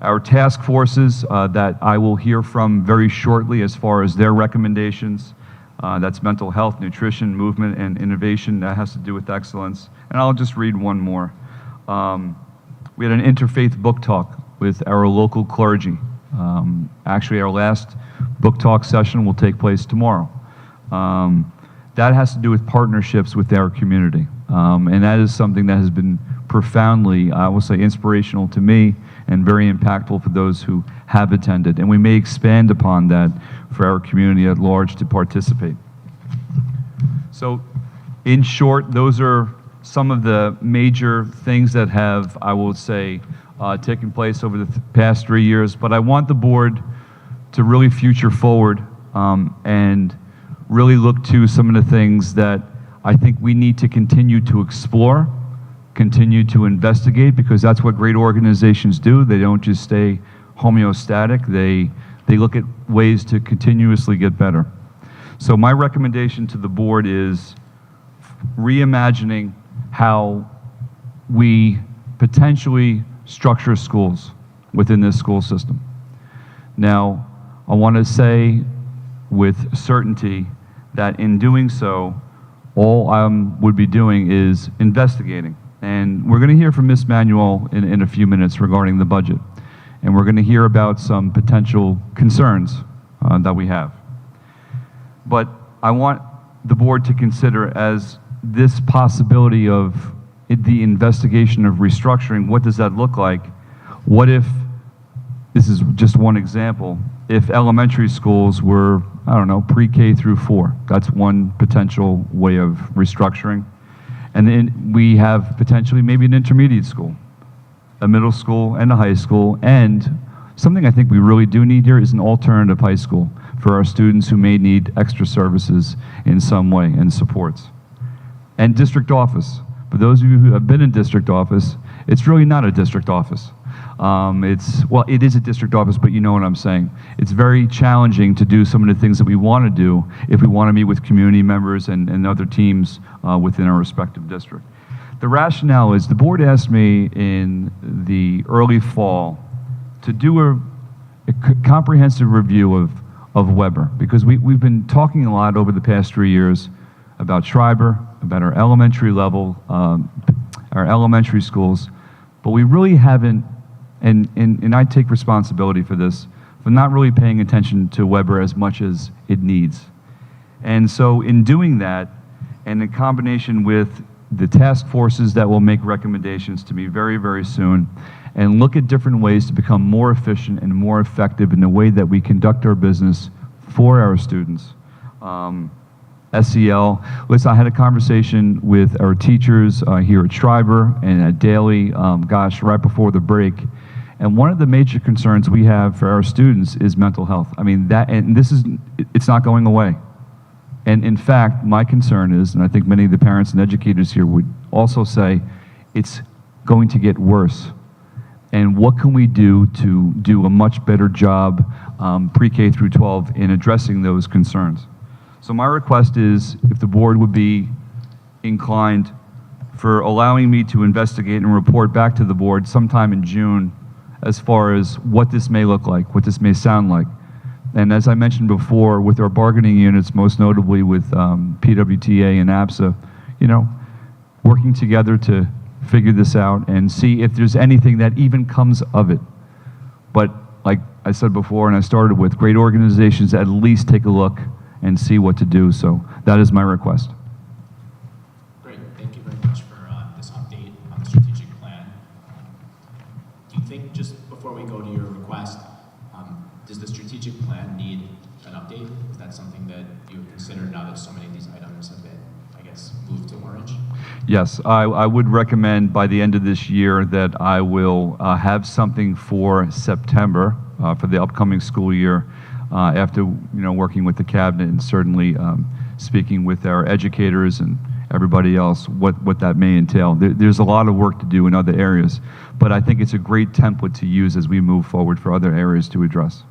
Our task forces that I will hear from very shortly as far as their recommendations, that's mental health, nutrition, movement, and innovation. That has to do with excellence. And I'll just read one more. We had an interfaith book talk with our local clergy. Actually, our last book talk session will take place tomorrow. That has to do with partnerships with our community. And that is something that has been profoundly, I will say, inspirational to me and very impactful for those who have attended. And we may expand upon that for our community at large to participate. So, in short, those are some of the major things that have, I will say, taken place over the past 3 years, but I want the board to really future forward and really look to some of the things that I think we need to continue to explore, continue to investigate, because that's what great organizations do. They don't just stay homeostatic. They look at ways to continuously get better. So my recommendation to the board is reimagining how we potentially structure schools within this school system. Now, I want to say with certainty that in doing so, all I would be doing is investigating. And we're going to hear from Ms. Manuel in a few minutes regarding the budget. And we're going to hear about some potential concerns that we have. But I want the board to consider, as this possibility of the investigation of restructuring, what does that look like? What if, this is just one example, if elementary schools were, I don't know, pre-K through 4? That's one potential way of restructuring. And then we have potentially maybe an intermediate school. a middle school and a high school, and something I think we really do need here is an alternative high school for our students who may need extra services in some way and supports. And district office. For those of you who have been in district office, it's really not a district office. Well, it is a district office, but you know what I'm saying. It's very challenging to do some of the things that we want to do if we want to meet with community members and other teams within our respective district. The rationale is the board asked me in the early fall to do a comprehensive review of Weber, because we've been talking a lot over the past 3 years about Schreiber, about our elementary level, our elementary schools, but we really haven't, and I take responsibility for this, for not really paying attention to Weber as much as it needs. And so in doing that, and in combination with the task forces that will make recommendations to me very, very soon, and look at different ways to become more efficient and more effective in the way that we conduct our business for our students. SEL. Listen, I had a conversation with our teachers here at Schreiber and at Daly, right before the break. And one of the major concerns we have for our students is mental health. I mean, it's not going away. And in fact, my concern is, and I think many of the parents and educators here would also say, it's going to get worse. And what can we do to do a much better job pre-K through 12 in addressing those concerns? So my request is if the board would be inclined for allowing me to investigate and report back to the board sometime in June as far as what this may look like, what this may sound like. And as I mentioned before, with our bargaining units, most notably with PWTA and APSA, you know, working together to figure this out and see if there's anything that even comes of it. But like I said before, and I started with, great organizations at least take a look and see what to do. So that is my request. Great, thank you very much for this update on the strategic plan. Do you think, just before we go to your request, does the strategic plan need an update? Is that something that you would consider now that so many of these items have been, I guess, moved to orange? Yes, I would recommend by the end of this year that I will have something for September for the upcoming school year, after working with the cabinet and certainly speaking with our educators and everybody else, what that may entail. There's a lot of work to do in other areas, but I think it's a great template to use as we move forward for other areas to address.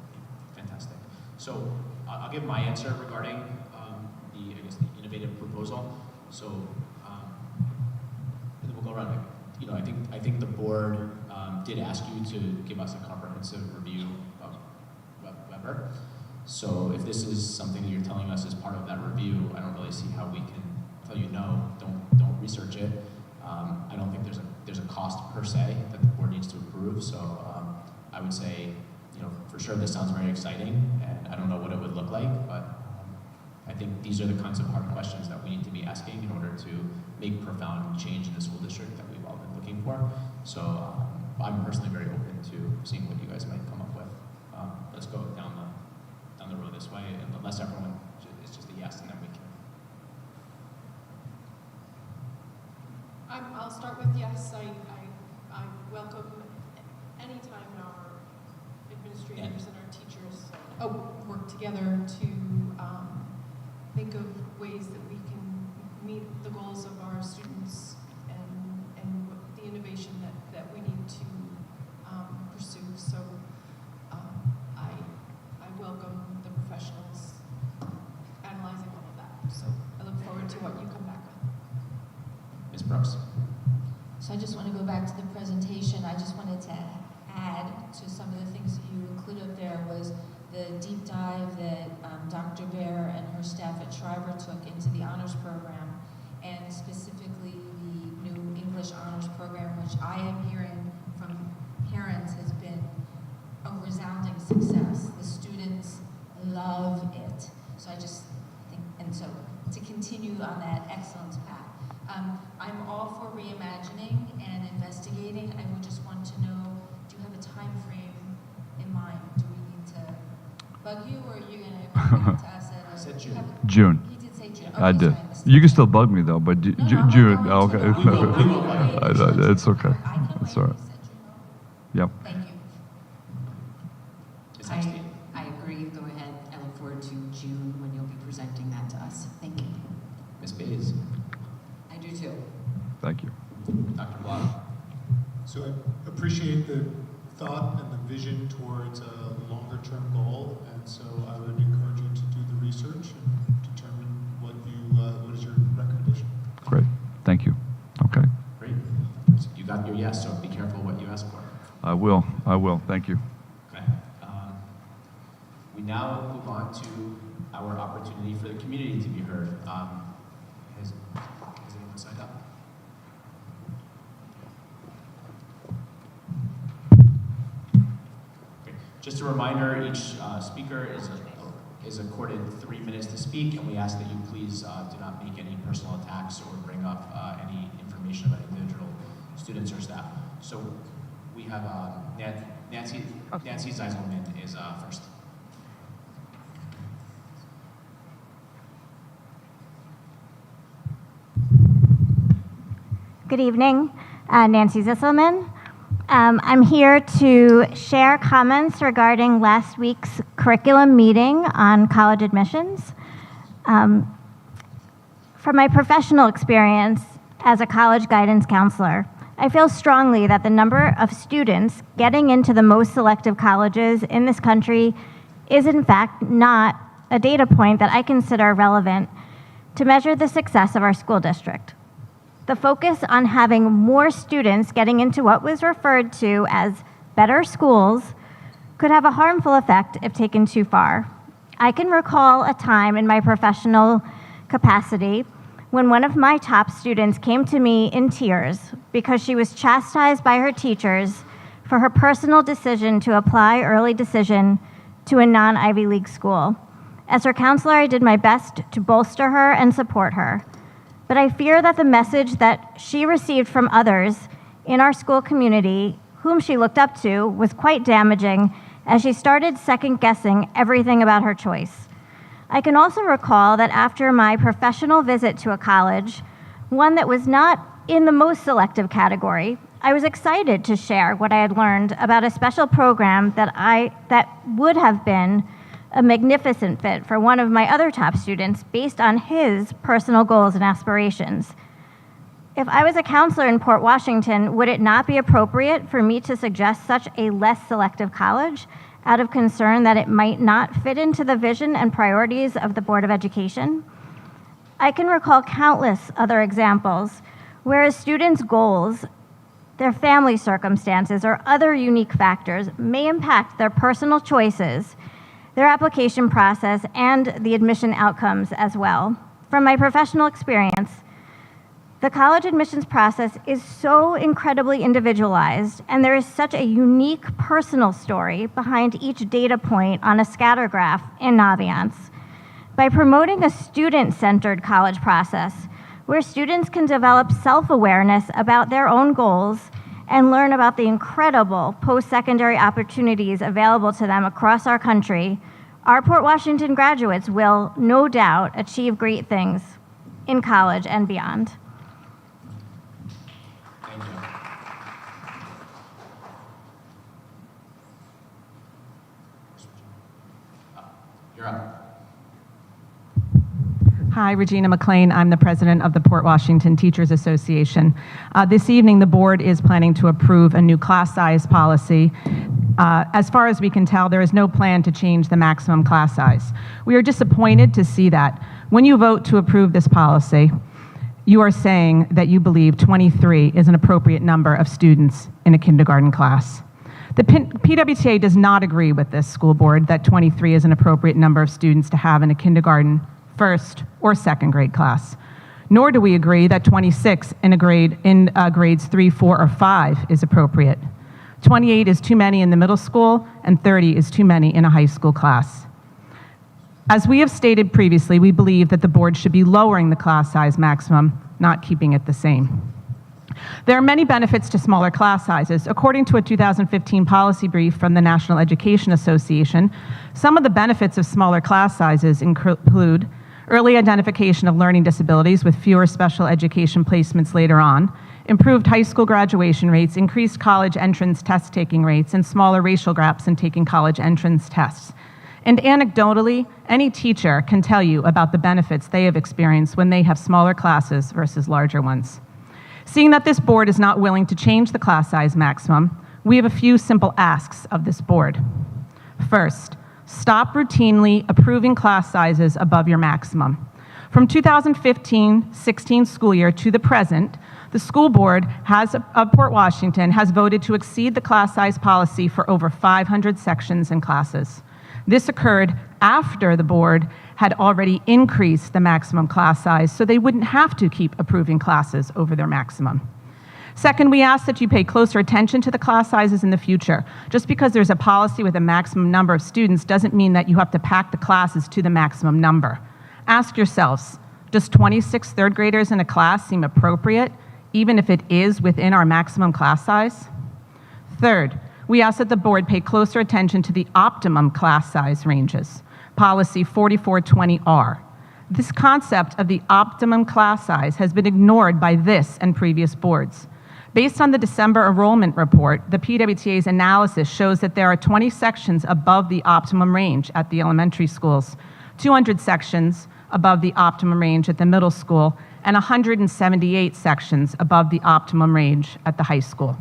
Fantastic. So I'll give my answer regarding the innovative proposal. So and then we'll go around. I think the board did ask you to give us a comprehensive review of Weber. So if this is something that you're telling us as part of that review, I don't really see how we can tell you no, don't research it. I don't think there's a cost per se that the board needs to approve. So I would say, for sure this sounds very exciting, and I don't know what it would look like, but I think these are the kinds of hard questions that we need to be asking in order to make profound change in the school district that we've all been looking for. So I'm personally very open to seeing what you guys might come up with. Let's go down the road this way, and unless everyone is just a yes, and then we can. I'll start with yes. I welcome any time our administrators and our teachers work together to think of ways that we can meet the goals of our students and the innovation that we need to pursue. So I welcome the professionals analyzing all of that. So I look forward to what you come back with. Ms. Brooks. So I just want to go back to the presentation. I just wanted to add to some of the things that you included there was the deep dive that Dr. Bear and her staff at Schreiber took into the honors program, and specifically the new English honors program, which I am hearing from parents has been a resounding success. The students love it. So I just think, and so to continue on that excellence path. I'm all for reimagining and investigating. I would just want to know, do you have a time frame in mind? Do we need to bug you, or are you going to come back to us at I said June. June. He did say June. Okay, I did. sorry, I missed You it. can still bug me though, but June. Oh, okay. We will. It's okay. I can It's wait. all right. You said June. Yep. Thank you. Ms. Epstein? I agree. Go ahead. I look forward to June when you'll be presenting that to us. Thank you. Ms. Bays? I do too. Thank you. Dr. Block? So I appreciate the thought and the vision towards a longer-term goal, and so I would encourage you to do the research and determine what is your recommendation. Great. Thank you. Okay. Great. You got your yes, so be careful what you ask for. I will. Thank you. Okay. We now move on to our opportunity for the community to be heard. Has anyone signed up? Okay. Just a reminder, each speaker is accorded 3 minutes to speak, and we ask that you please do not make any personal attacks or bring up any information about individual students or staff. So we have Nancy Zeiselman is first. Good evening, Nancy Zisselman. I'm here to share comments regarding last week's curriculum meeting on college admissions. From my professional experience as a college guidance counselor, I feel strongly that the number of students getting into the most selective colleges in this country is in fact not a data point that I consider relevant to measure the success of our school district. The focus on having more students getting into what was referred to as better schools could have a harmful effect if taken too far. I can recall a time in my professional capacity when one of my top students came to me in tears because she was chastised by her teachers for her personal decision to apply early decision to a non-Ivy League school. As her counselor, I did my best to bolster her and support her. But I fear that the message that she received from others in our school community, whom she looked up to, was quite damaging as she started second-guessing everything about her choice. I can also recall that after my professional visit to a college, one that was not in the most selective category, I was excited to share what I had learned about a special program that would have been a magnificent fit for one of my other top students based on his personal goals and aspirations. If I was a counselor in Port Washington, would it not be appropriate for me to suggest such a less selective college out of concern that it might not fit into the vision and priorities of the Board of Education? I can recall countless other examples where a student's goals, their family circumstances, or other unique factors may impact their personal choices, their application process, and the admission outcomes as well. From my professional experience, the college admissions process is so incredibly individualized, and there is such a unique personal story behind each data point on a scatter graph in Naviance. By promoting a student-centered college process, where students can develop self-awareness about their own goals and learn about the incredible post-secondary opportunities available to them across our country, our Port Washington graduates will, no doubt, achieve great things in college and beyond. Thank you. You're up. Hi, Regina McLean. I'm the president of the Port Washington Teachers Association. This evening, the board is planning to approve a new class size policy. As far as we can tell, there is no plan to change the maximum class size. We are disappointed to see that. When you vote to approve this policy, you are saying that you believe 23 is an appropriate number of students in a kindergarten class. The PWTA does not agree with this school board that 23 is an appropriate number of students to have in a kindergarten, first, or second grade class. Nor do we agree that 26 in grades 3, 4, or 5 is appropriate. 28 is too many in the middle school, and 30 is too many in a high school class. As we have stated previously, we believe that the board should be lowering the class size maximum, not keeping it the same. There are many benefits to smaller class sizes. According to a 2015 policy brief from the National Education Association, some of the benefits of smaller class sizes include early identification of learning disabilities with fewer special education placements later on, improved high school graduation rates, increased college entrance test taking rates, and smaller racial gaps in taking college entrance tests. And anecdotally, any teacher can tell you about the benefits they have experienced when they have smaller classes versus larger ones. Seeing that this board is not willing to change the class size maximum, we have a few simple asks of this board. First, stop routinely approving class sizes above your maximum. From 2015-16 school year to the present, the school board of Port Washington has voted to exceed the class size policy for over 500 sections and classes. This occurred after the board had already increased the maximum class size, so they wouldn't have to keep approving classes over their maximum. Second, we ask that you pay closer attention to the class sizes in the future. Just because there's a policy with a maximum number of students doesn't mean that you have to pack the classes to the maximum number. Ask yourselves, does 26 third graders in a class seem appropriate, even if it is within our maximum class size? Third, we ask that the board pay closer attention to the optimum class size ranges, policy 4420R. This concept of the optimum class size has been ignored by this and previous boards. Based on the December enrollment report, the PWTA's analysis shows that there are 20 sections above the optimum range at the elementary schools, 200 sections above the optimum range at the middle school, and 178 sections above the optimum range at the high school.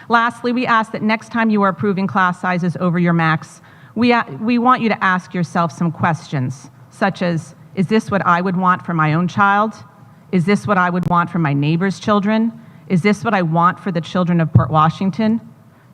Lastly, we ask that next time you are approving class sizes over your max, we want you to ask yourself some questions, such as, is this what I would want for my own child? Is this what I would want for my neighbor's children? Is this what I want for the children of Port Washington?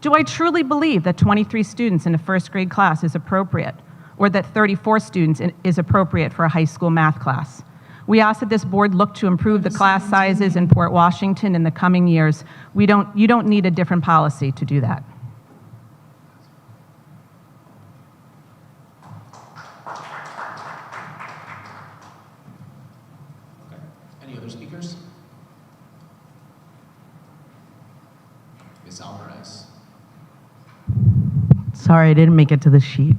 Do I truly believe that 23 students in a first grade class is appropriate, or that 34 students is appropriate for a high school math class? We ask that this board look to improve the class sizes in Port Washington in the coming years. You don't need a different policy to do that. Okay. Any other speakers? Ms. Alvarez. Sorry, I didn't make it to the sheet.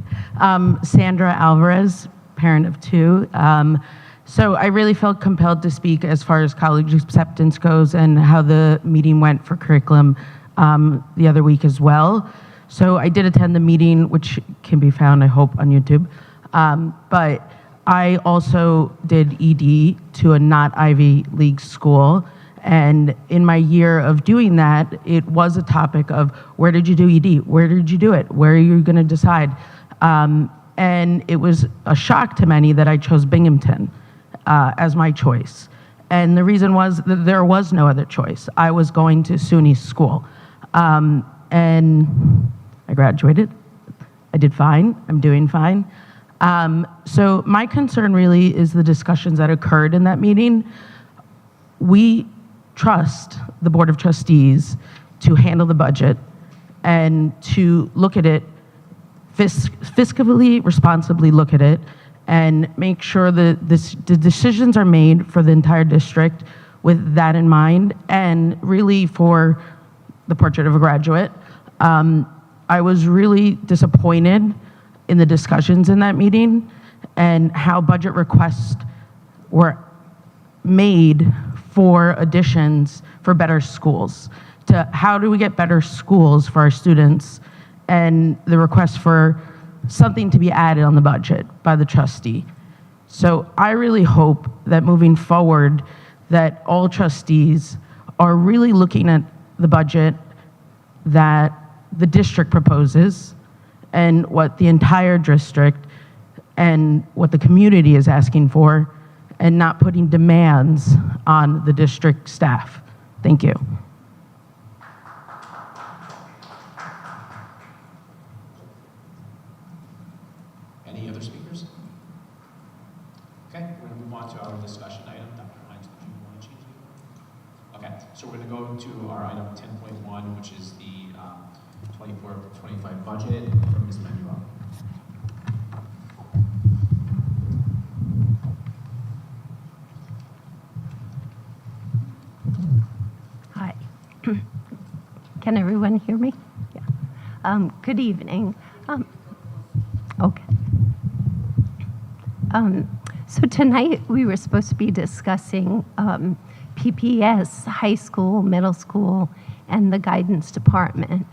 Sandra Alvarez, parent of two. So I really felt compelled to speak as far as college acceptance goes and how the meeting went for curriculum the other week as well. So I did attend the meeting, which can be found, I hope, on YouTube. But I also did ED to a not Ivy League school. And in my year of doing that, it was a topic of where did you do ED? Where did you do it? Where are you going to decide? And it was a shock to many that I chose Binghamton as my choice. And the reason was that there was no other choice. I was going to SUNY school. And I graduated. I did fine. I'm doing fine. So my concern really is the discussions that occurred in that meeting. We trust the Board of Trustees to handle the budget and to look at it, fiscally responsibly look at it, and make sure that the decisions are made for the entire district with that in mind, and really for the portrait of a graduate. I was really disappointed in the discussions in that meeting and how budget requests were made for additions for better schools, to how do we get better schools for our students, and the request for something to be added on the budget by the trustee. So I really hope that moving forward that all trustees are really looking at the budget that the district proposes and what the entire district and what the community is asking for, and not putting demands on the district staff. Thank you. Any other speakers? Okay, we're going to move on to our discussion item. Dr. Hines, would you want to change it? Okay, so we're going to go to our item 10.1, which is the 24-25 budget from Ms. Manuel. Hi. Can everyone hear me? Yeah. Good evening. Okay. So tonight we were supposed to be discussing PPS, high school, middle school, and the guidance department.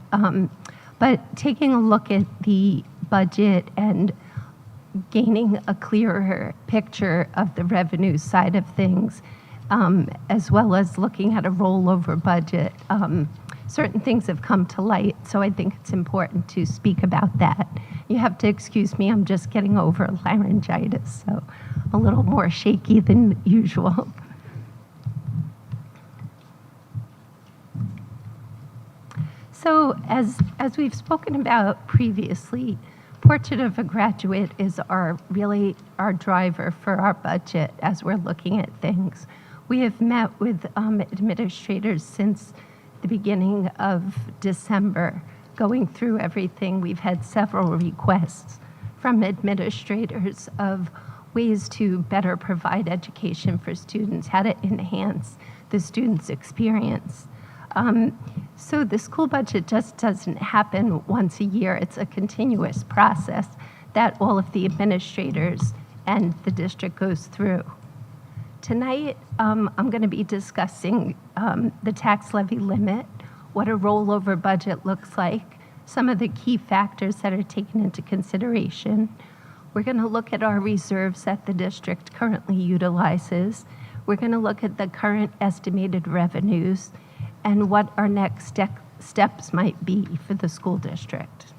But taking a look at the budget and gaining a clearer picture of the revenue side of things, as well as looking at a rollover budget, certain things have come to light, so I think it's important to speak about that. You have to excuse me, I'm just getting over laryngitis, so a little more shaky than usual. So as we've spoken about previously, Portrait of a Graduate is really our driver for our budget as we're looking at things. We have met with administrators since the beginning of December, going through everything. We've had several requests from administrators of ways to better provide education for students, how to enhance the student's experience. So the school budget just doesn't happen once a year. It's a continuous process that all of the administrators and the district goes through. Tonight, I'm going to be discussing the tax levy limit, what a rollover budget looks like, some of the key factors that are taken into consideration. We're going to look at our reserves that the district currently utilizes. We're going to look at the current estimated revenues and what our next steps might be for the school district.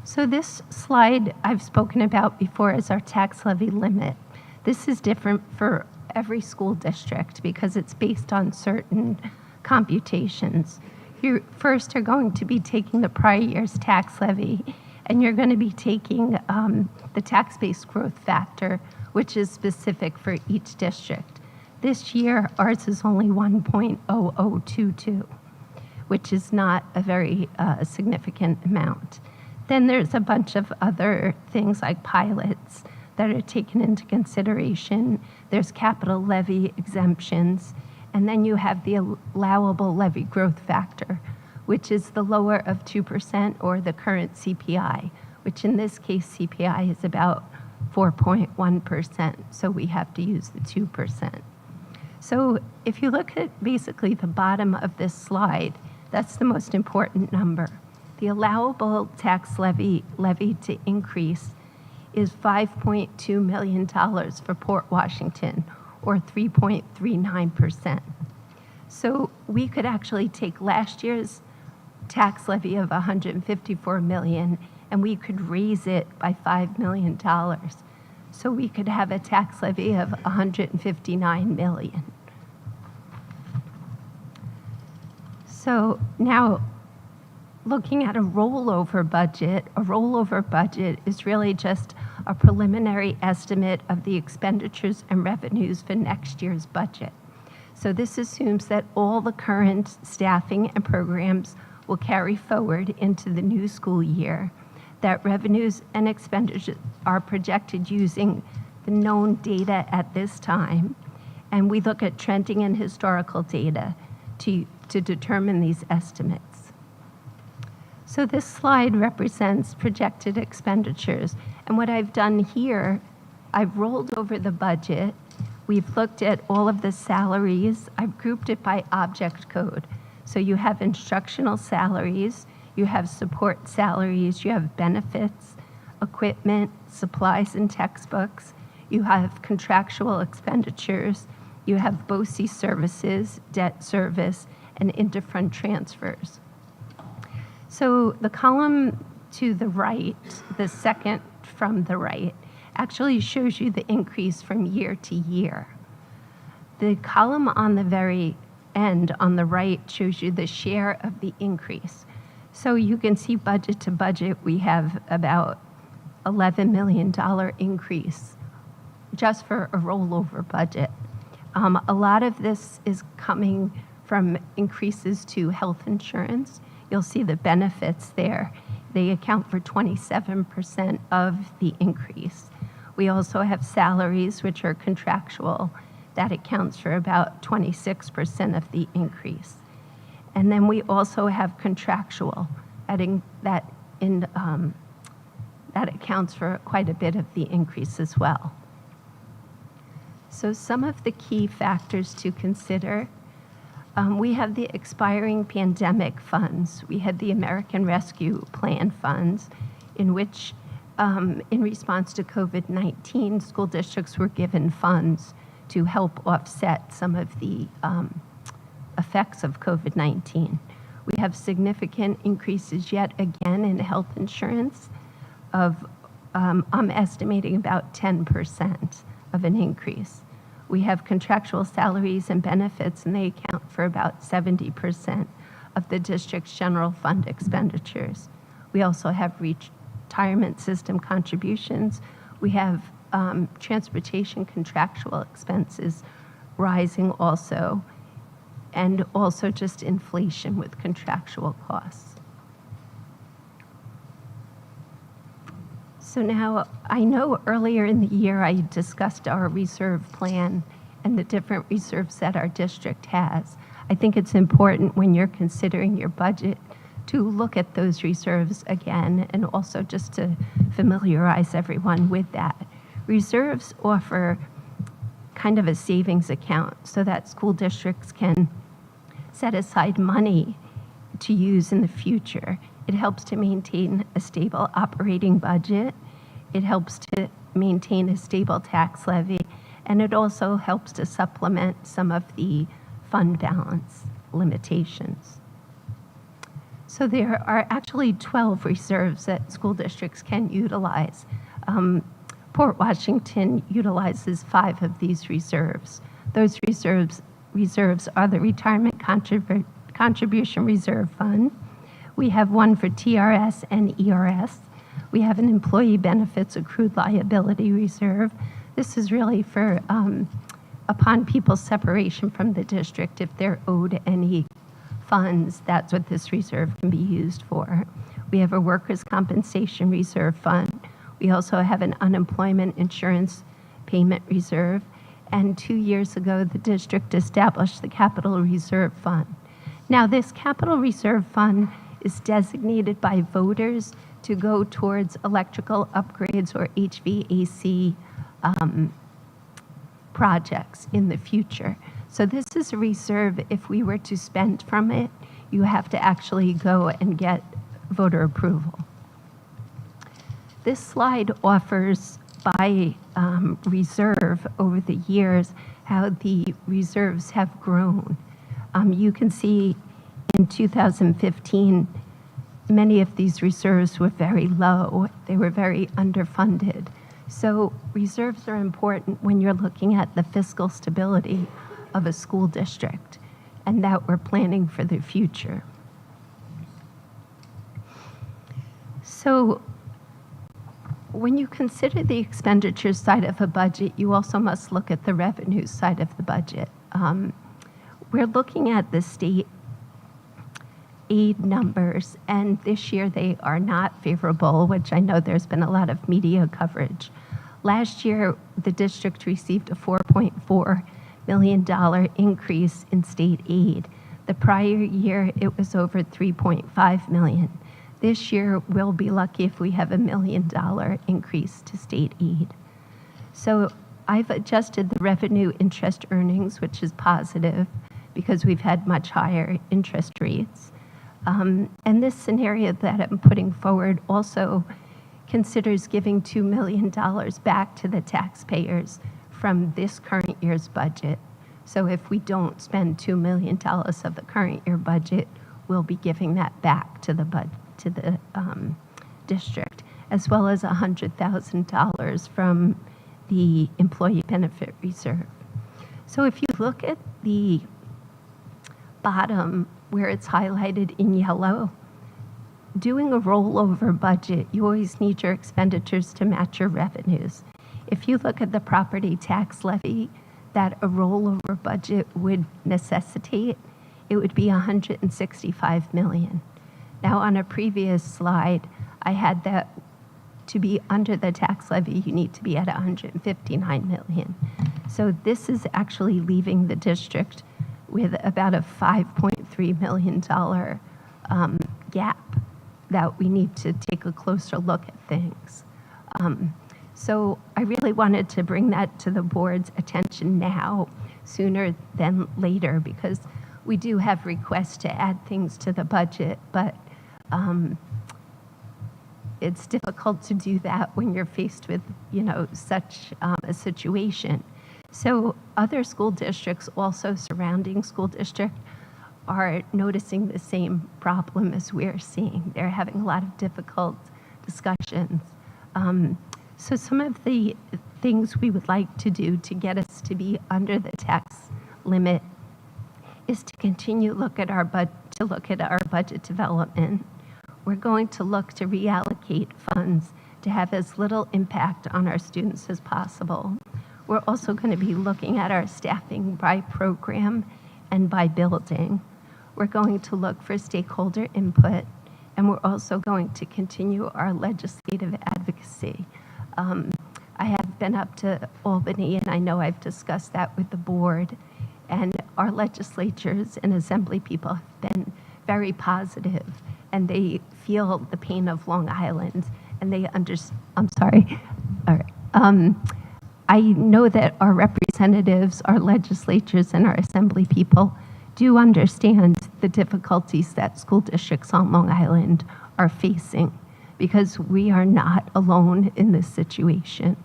So this slide I've spoken about before is our tax levy limit. This is different for every school district because it's based on certain computations. You first are going to be taking the prior year's tax levy, and you're going to be taking the tax-based growth factor, which is specific for each district. This year, ours is only 1.0022, which is not a very significant amount. Then there's a bunch of other things like pilots that are taken into consideration. There's capital levy exemptions, and then you have the allowable levy growth factor, which is the lower of 2% or the current CPI, which in this case CPI is about 4.1%, so we have to use the 2%. So if you look at basically the bottom of this slide, that's the most important number. The allowable tax levy to increase is $5.2 million for Port Washington, or 3.39%. So we could actually take last year's tax levy of $154 million, and we could raise it by $5 million. So we could have a tax levy of $159 million. So now, looking at a rollover budget is really just a preliminary estimate of the expenditures and revenues for next year's budget. So this assumes that all the current staffing and programs will carry forward into the new school year, that revenues and expenditures are projected using the known data at this time, and we look at trending and historical data to determine these estimates. So this slide represents projected expenditures, and what I've done here, I've rolled over the budget. We've looked at all of the salaries. I've grouped it by object code. So you have instructional salaries, you have support salaries, you have benefits, equipment, supplies and textbooks, you have contractual expenditures, you have BOCE services, debt service, and interfund transfers. So the column to the right, the second from the right, actually shows you the increase from year to year. The column on the very end on the right shows you the share of the increase. So you can see budget to budget, we have about $11 million increase just for a rollover budget. A lot of this is coming from increases to health insurance. You'll see the benefits there. They account for 27% of the increase. We also have salaries, which are contractual. That accounts for about 26% of the increase. And then we also have contractual, that accounts for quite a bit of the increase as well. So some of the key factors to consider, we have the expiring pandemic funds. We had the American Rescue Plan funds in which, in response to COVID-19, school districts were given funds to help offset some of the effects of COVID-19. We have significant increases yet again in health insurance of, I'm estimating about 10% of an increase. We have contractual salaries and benefits, and they account for about 70% of the district's general fund expenditures. We also have retirement system contributions. We have transportation contractual expenses rising also, and also just inflation with contractual costs. So now, I know earlier in the year I discussed our reserve plan and the different reserves that our district has. I think it's important when you're considering your budget to look at those reserves again, and also just to familiarize everyone with that. Reserves offer kind of a savings account so that school districts can set aside money to use in the future. It helps to maintain a stable operating budget. It helps to maintain a stable tax levy, and it also helps to supplement some of the fund balance limitations. So there are actually 12 reserves that school districts can utilize. Port Washington utilizes 5 of these reserves. Those reserves are the Retirement Contribution Reserve Fund. We have one for TRS and ERS. We have an Employee Benefits Accrued Liability Reserve. This is really for upon people's separation from the district, if they're owed any funds, that's what this reserve can be used for. We have a Workers' Compensation Reserve Fund. We also have an Unemployment Insurance Payment Reserve. And 2 years ago, the district established the Capital Reserve Fund. Now, this Capital Reserve Fund is designated by voters to go towards electrical upgrades or HVAC projects in the future. So this is a reserve. If we were to spend from it, you have to actually go and get voter approval. This slide offers by reserve over the years how the reserves have grown. You can see in 2015, many of these reserves were very low. They were very underfunded. So reserves are important when you're looking at the fiscal stability of a school district and that we're planning for the future. So when you consider the expenditure side of a budget, you also must look at the revenue side of the budget. We're looking at the state aid numbers, and this year they are not favorable, which I know there's been a lot of media coverage. Last year, the district received a $4.4 million increase in state aid. The prior year, it was over $3.5 million. This year, we'll be lucky if we have $1 million increase to state aid. So I've adjusted the revenue interest earnings, which is positive because we've had much higher interest rates. And this scenario that I'm putting forward also considers giving $2 million back to the taxpayers from this current year's budget. So if we don't spend $2 million of the current year budget, we'll be giving that back to the district, as well as $100,000 from the Employee Benefit Reserve. So if you look at the bottom where it's highlighted in yellow, doing a rollover budget, you always need your expenditures to match your revenues. If you look at the property tax levy that a rollover budget would necessitate, it would be $165 million. Now, on a previous slide, I had that to be under the tax levy, you need to be at $159 million. So this is actually leaving the district with about a $5.3 million gap that we need to take a closer look at things. So I really wanted to bring that to the board's attention now, sooner than later, because we do have requests to add things to the budget, but it's difficult to do that when you're faced with, such a situation. So other school districts, also surrounding school district, are noticing the same problem as we're seeing. They're having a lot of difficult discussions. So some of the things we would like to do to get us to be under the tax limit is to continue to look at our budget development. We're going to look to reallocate funds to have as little impact on our students as possible. We're also going to be looking at our staffing by program and by building. We're going to look for stakeholder input, and we're also going to continue our legislative advocacy. I have been up to Albany, and I know I've discussed that with the board, and our legislatures and assembly people have been very positive, and they feel the pain of Long Island, and they understand. I'm sorry. All right. I know that our representatives, our legislatures, and our assembly people do understand the difficulties that school districts on Long Island are facing, because we are not alone in this situation.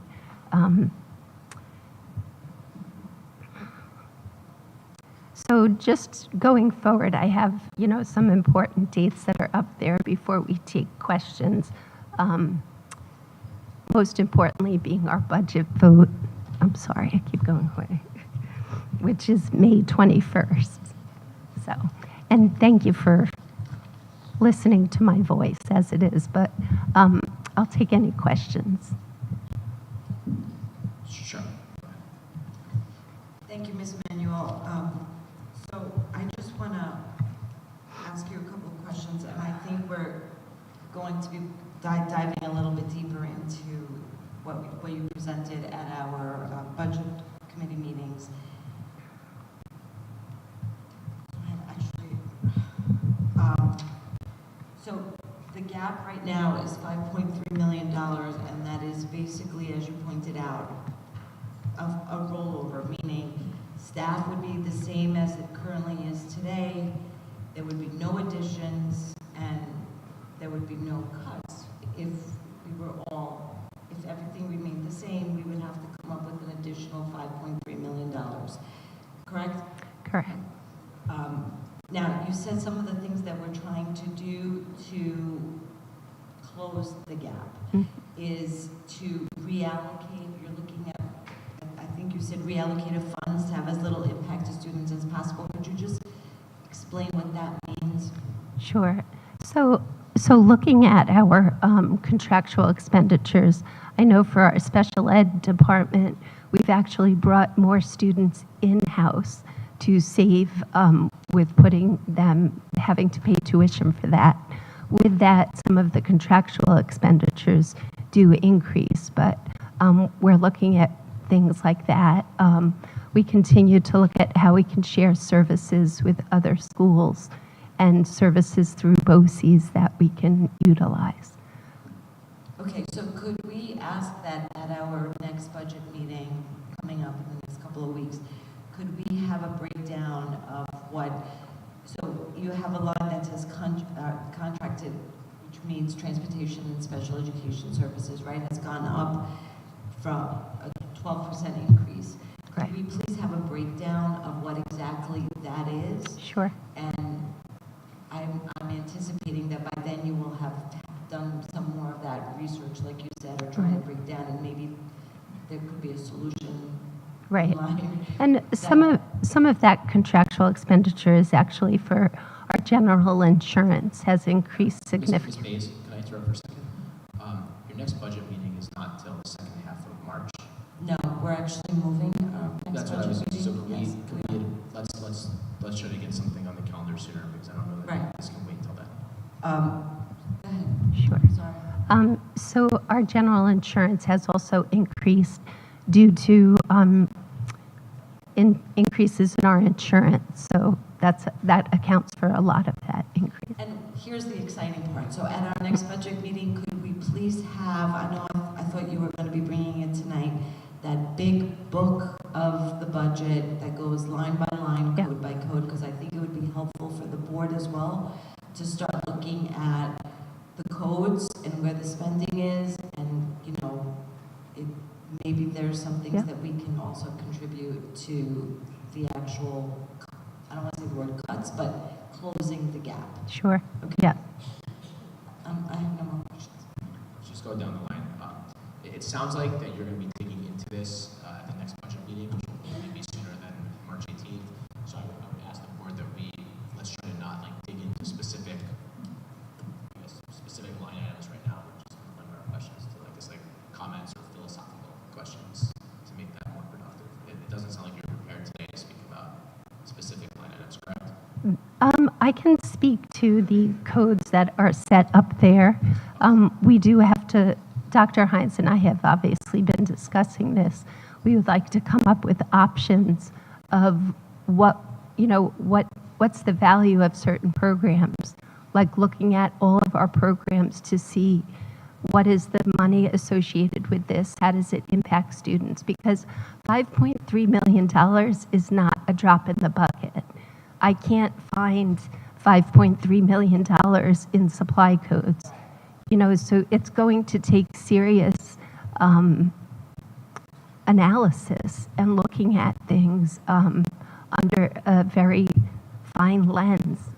So just going forward, I have, some important dates that are up there before we take questions. Most importantly being our budget vote. I'm sorry, I keep going away. Which is May 21st. So, and thank you for listening to my voice as it is, but I'll take any questions. Sure. Thank you, Ms. Manuel. So I just want to ask you a couple of questions, and I think we're going to be diving a little bit deeper into what you presented at our budget committee meetings. So the gap right now is $5.3 million, and that is basically, as you pointed out, a rollover, meaning staff would be the same as it currently is today. There would be no additions, and there would be no cuts. If everything remained the same, we would have to come up with an additional $5.3 million. Correct? Correct. Now, you said some of the things that we're trying to do to close the gap is to reallocate. You're looking at, I think you said reallocated funds to have as little impact to students as possible. Could you just explain what that means? Sure. So looking at our contractual expenditures, I know for our special ed department, we've actually brought more students in-house to save with putting them, having to pay tuition for that. With that, some of the contractual expenditures do increase, but we're looking at things like that. We continue to look at how we can share services with other schools and services through BOCES that we can utilize. Okay, so could we ask that at our next budget meeting coming up in the next couple of weeks, could we have a breakdown of what, so you have a line that says contracted, which means transportation and special education services, right, has gone up from a 12% increase. Could we please have a breakdown of what exactly that is? Sure. And I'm anticipating that by then you will have done some more of that research, like you said, or trying to break down, and maybe there could be a solution. Right. And some of that contractual expenditure is actually for our general insurance has increased significantly. Ms. Bays, can I interrupt for a second? Your next budget meeting is not till the second half of March. No, we're actually moving. That's what I was saying. So let's try to get something on the calendar sooner, because I don't know that this can wait until then. Go ahead. Sure. Sorry. So our general insurance has also increased due to increases in our insurance. So that accounts for a lot of that increase. And here's the exciting part. So at our next budget meeting, could we please have, I know I thought you were going to be bringing to start looking at the codes and where the spending is, and, you know, maybe there's some things Yeah. that we can also contribute to the actual, I don't want to say the word cuts, but closing the gap. Sure. Okay. Yeah. I have no more questions. Just go down the line. It sounds like that you're going to be digging into this at the next budget meeting, which will maybe be sooner than March 18th. So I would ask the board that let's try to not like dig into specific line items right now. We're just limit our questions to like this, like comments or philosophical questions to make that more productive. It doesn't sound like you're prepared today to speak about specific line items, correct? I can speak to the codes that are set up there. We do have to, Dr. Hines and I have obviously been discussing this. We would like to come up with options of what's the value of certain programs, like looking at all of our programs to see what is the money associated with this, how does it impact students, because $5.3 million is not a drop in the bucket. I can't find $5.3 million in supply codes. So it's going to take serious analysis and looking at things under a very fine lens.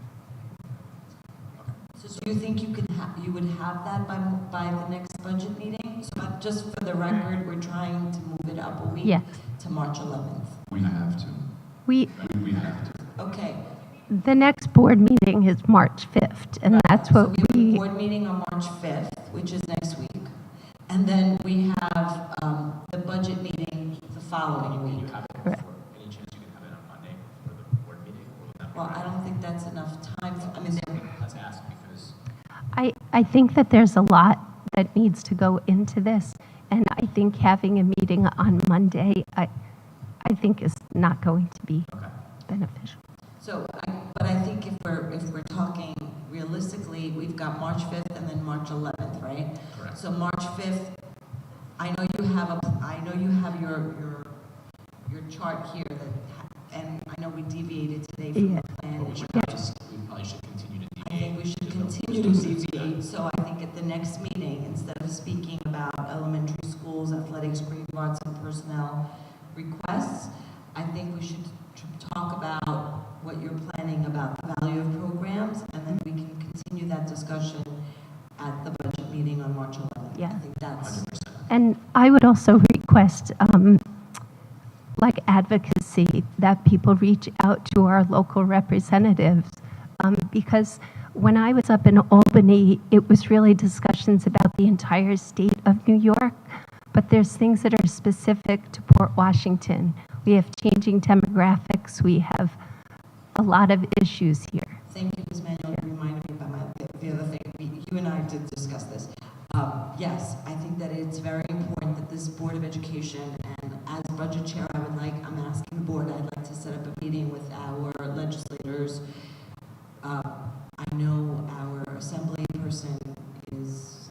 So do you think you would have that by the next budget meeting? So just for the record, we're trying to move it up a week Yes. to March 11th. We have to. We have to. Okay. The next board meeting is March 5th, and that's what So we have a board meeting on March 5th, which is next week. And then we have the budget meeting the following week. Correct. Any chance you can have it on Monday for the board meeting? Or would that be Well, I don't think that's enough time. Let's ask because I think that there's a lot that needs to go into this, and I think having a meeting on Monday, I think is not going to be beneficial. So, but I think if we're talking realistically, we've got March 5th and then March 11th, right? Correct. So March 5th, I know you have your chart here and I know we deviated today from the plan. we probably should continue to deviate. I think we should continue to deviate. So I think at the next meeting, instead of speaking about elementary schools, athletics, green arts, and personnel requests, I think we should talk about what you're planning about the value of programs, and then we can continue that discussion at the budget meeting on March 11th. Yeah. I think that's 100%. And I would also request, like advocacy, that people reach out to our local representatives, because when I was up in Albany, it was really discussions about the entire state of New York, but there's things that are specific to Port Washington. We have changing demographics. We have a lot of issues here. Thank you, Ms. Manuel. You reminded me about the other thing. You and I did discuss this. Yes, I think that it's very important that this Board of Education, and as budget chair, I'm asking the board, I'd like to set up a meeting with our legislators. I know our assembly person is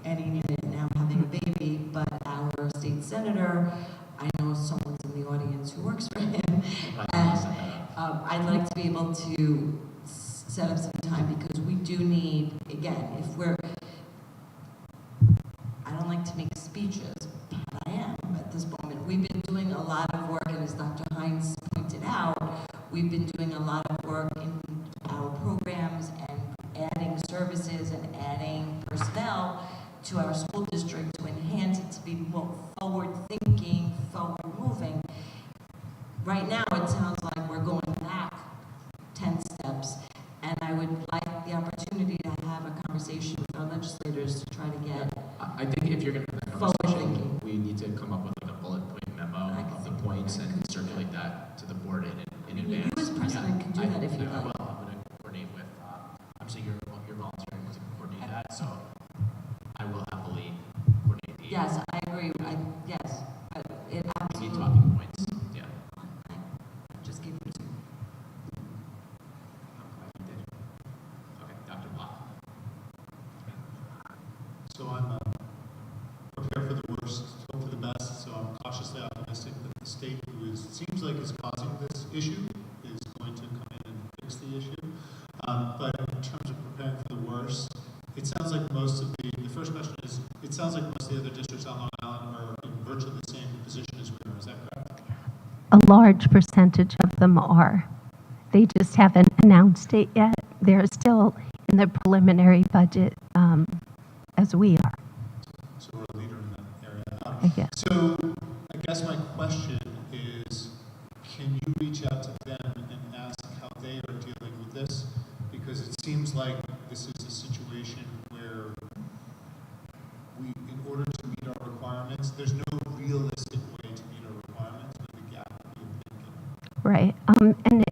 any minute now having a baby, but our state senator, I know someone's in the audience who works for him. And I'd like to be able to set up some time because we do need, again, I don't like to make speeches, but I am at this moment. We've been doing a lot of work, and as Dr. Hines pointed out, we've been doing a lot of work in our programs and adding services and adding personnel to our school district to enhance it to be more forward-thinking, forward-moving. Right now, it sounds like we're going back 10 steps, and I would like the opportunity to have a conversation with our legislators to try to get I think if you're going to have that conversation, we need to come up with like a bullet point memo of the points and circulate that to the board in advance. You as president can do that if you like. Well, I'm going to coordinate with, obviously you're volunteering to coordinate that, so I will happily coordinate the. Yes, I agree. Yes, but it We need absolutely. talking points, yeah. virtually the same position as we are. Is that correct? A large percentage of them are. They just haven't announced it yet. They're still in the preliminary budget as we are. So we're a leader in that area. I guess. So I guess my question is, can you reach out to them and ask how they are dealing with this? Because it seems like this is a situation where we, in order to meet our requirements, there's no realistic way to meet our requirements with the gap that we've been given. Right.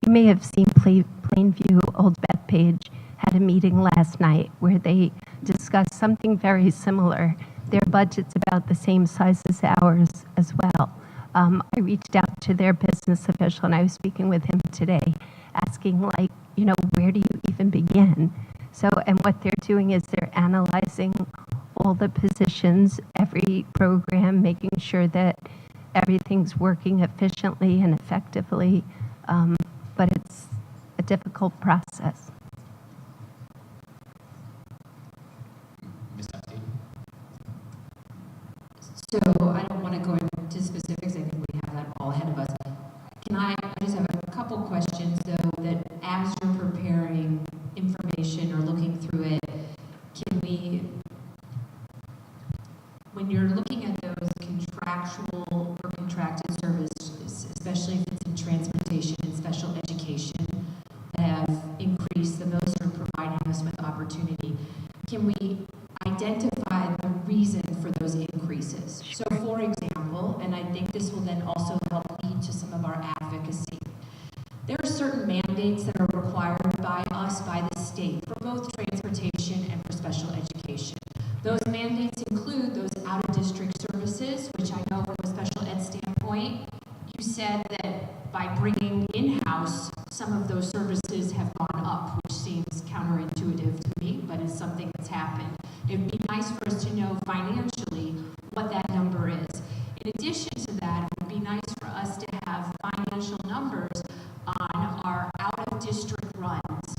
You may have seen Plainview Old Bethpage had a meeting last night where they discussed something very similar. Their budget's about the same size as ours as well. I reached out to their business official, and I was speaking with him today, asking, like, you know, where do you even begin? So, and what they're doing is they're analyzing all the positions, every program, making sure that everything's working efficiently and effectively, but it's a difficult process. Ms. Epstein? So I don't want to go into specifics. I think we have that all ahead of us. I just have a couple questions, though, that as you're preparing information or looking through it, when you're looking at those contractual or contracted services, especially if it's in transportation and special education that have increased the most or providing us with opportunity, can we identify the reason for those increases? So, for example, and I think this will then also help lead to some of our advocacy, there are certain mandates that are required by us, by the state, for both transportation and for special education. Those mandates include those out-of-district services, which I know from a special ed standpoint, you said that by bringing in-house, some of those services have gone up, which seems counterintuitive to me, but it's something that's happened. It'd be nice for us to know financially what that number is. In addition to that, it would be nice for us to have financial numbers on our out-of-district runs.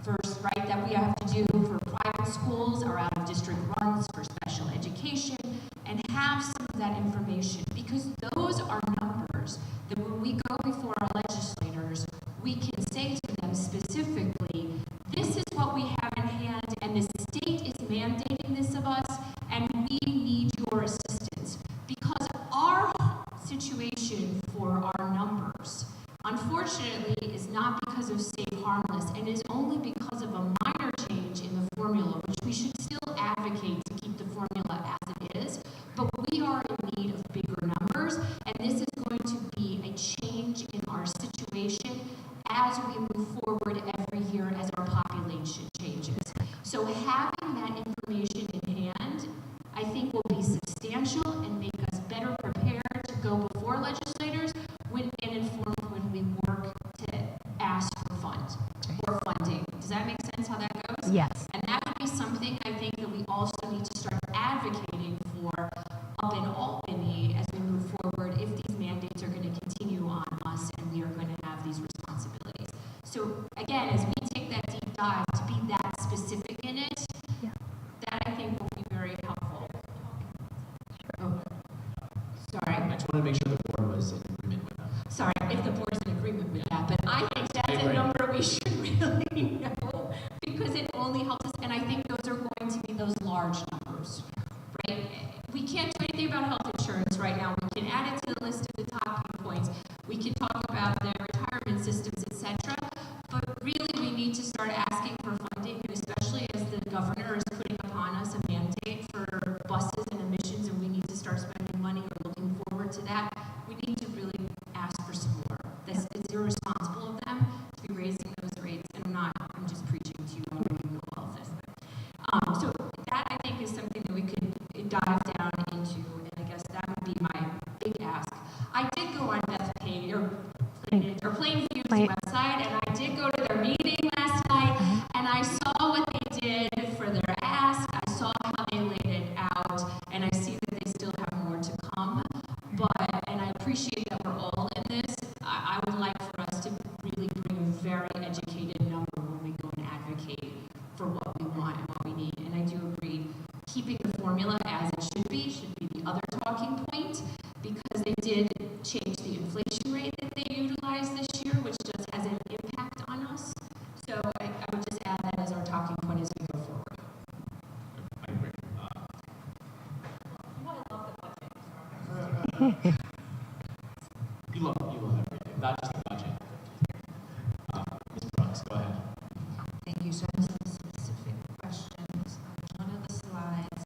First, right, that we have to do for private schools, our out-of-district runs for special education, and have some of that information, because those are numbers that when we go before our legislators, we can say to them specifically, this is what we have in hand, and the state is mandating this of us, and we need your assistance. Because our situation for our numbers, unfortunately, is not because of Save Harmless, and is only because of a minor change in the formula, which we should still advocate to keep the formula as it is, but we are in need of bigger numbers, and this is going to be a change in our situation as we move forward every year as our population changes. So having that information in hand, I think, will be substantial and make us better prepared to go before legislators and informed when we work to ask for funds or funding. Does that make sense how that goes? Yes. And that would be something I think that we also need to start advocating for up in Albany as we move forward, if these mandates are going to continue on us and we are going to have these responsibilities. So again, as we take that deep dive to be that specific in it, that I think will be very helpful. Oh, sorry. I just wanted to make sure the board was in agreement with that. Sorry, if the board's in agreement with that, but I think that's a number we should really know, because it only helps us, and I think those are going to be those large numbers, right? We can't do anything about health insurance right now. We can add it to the list of the talking points. We can talk about the retirement systems, etc. But really, we need to start asking for funding, and especially as the governor is putting upon us a mandate for buses and emissions, and we need to start spending money or looking forward to that. We need to really ask for some more. This is irresponsible of them to be raising those rates, and I'm just preaching to you. I already know all of this. So that, I think, is something that we could dive down into, and I guess that would be my big ask. I did go on Bethpage or Plainview's website, and I did go to their meeting last night, and I saw what they did for their ask. I saw how they laid it out, and I see that they still have more to come. But change the inflation rate that they utilized this year, which just has an impact on us. So I would just add that as our talking point as we go forward. I agree. You love everything, not just the budget. Ms. Brooks, go ahead. Thank you. So I have some specific questions. On one of the slides,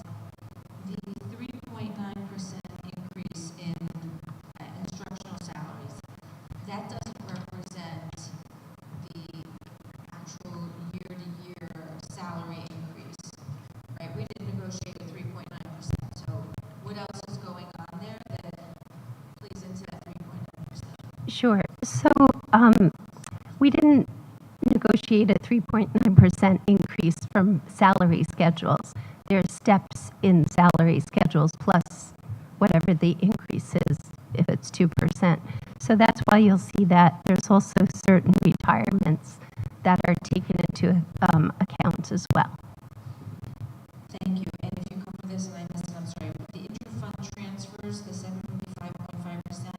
the 3.9% increase in instructional salaries, that doesn't represent the actual year-to-year salary increase, right? We did negotiate a 3.9%. So what else is going on there that plays into that 3.9%? Sure. So we didn't negotiate a 3.9% increase from salary schedules. There's steps in salary schedules plus whatever the increase is, if it's 2%. So that's why you'll see that there's also certain retirements that are taken into account as well. Thank you. And if you cover this and I missed it, I'm sorry. The interfund transfers, the 75.5%,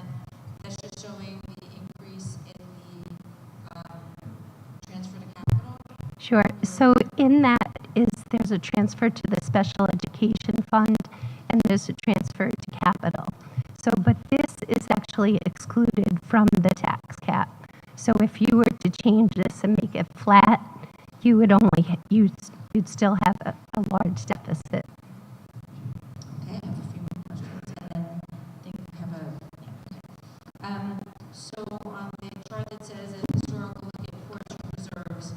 that's just showing the increase in the transfer to capital? Sure. So in that there's a transfer to the special education fund and there's a transfer to capital. So, but this is actually excluded from the tax cap. So if you were to change this and make it flat, you would you'd still have a large deficit. Okay, I have a few more questions, and then I think we have so on the chart that says that historical portion reserves,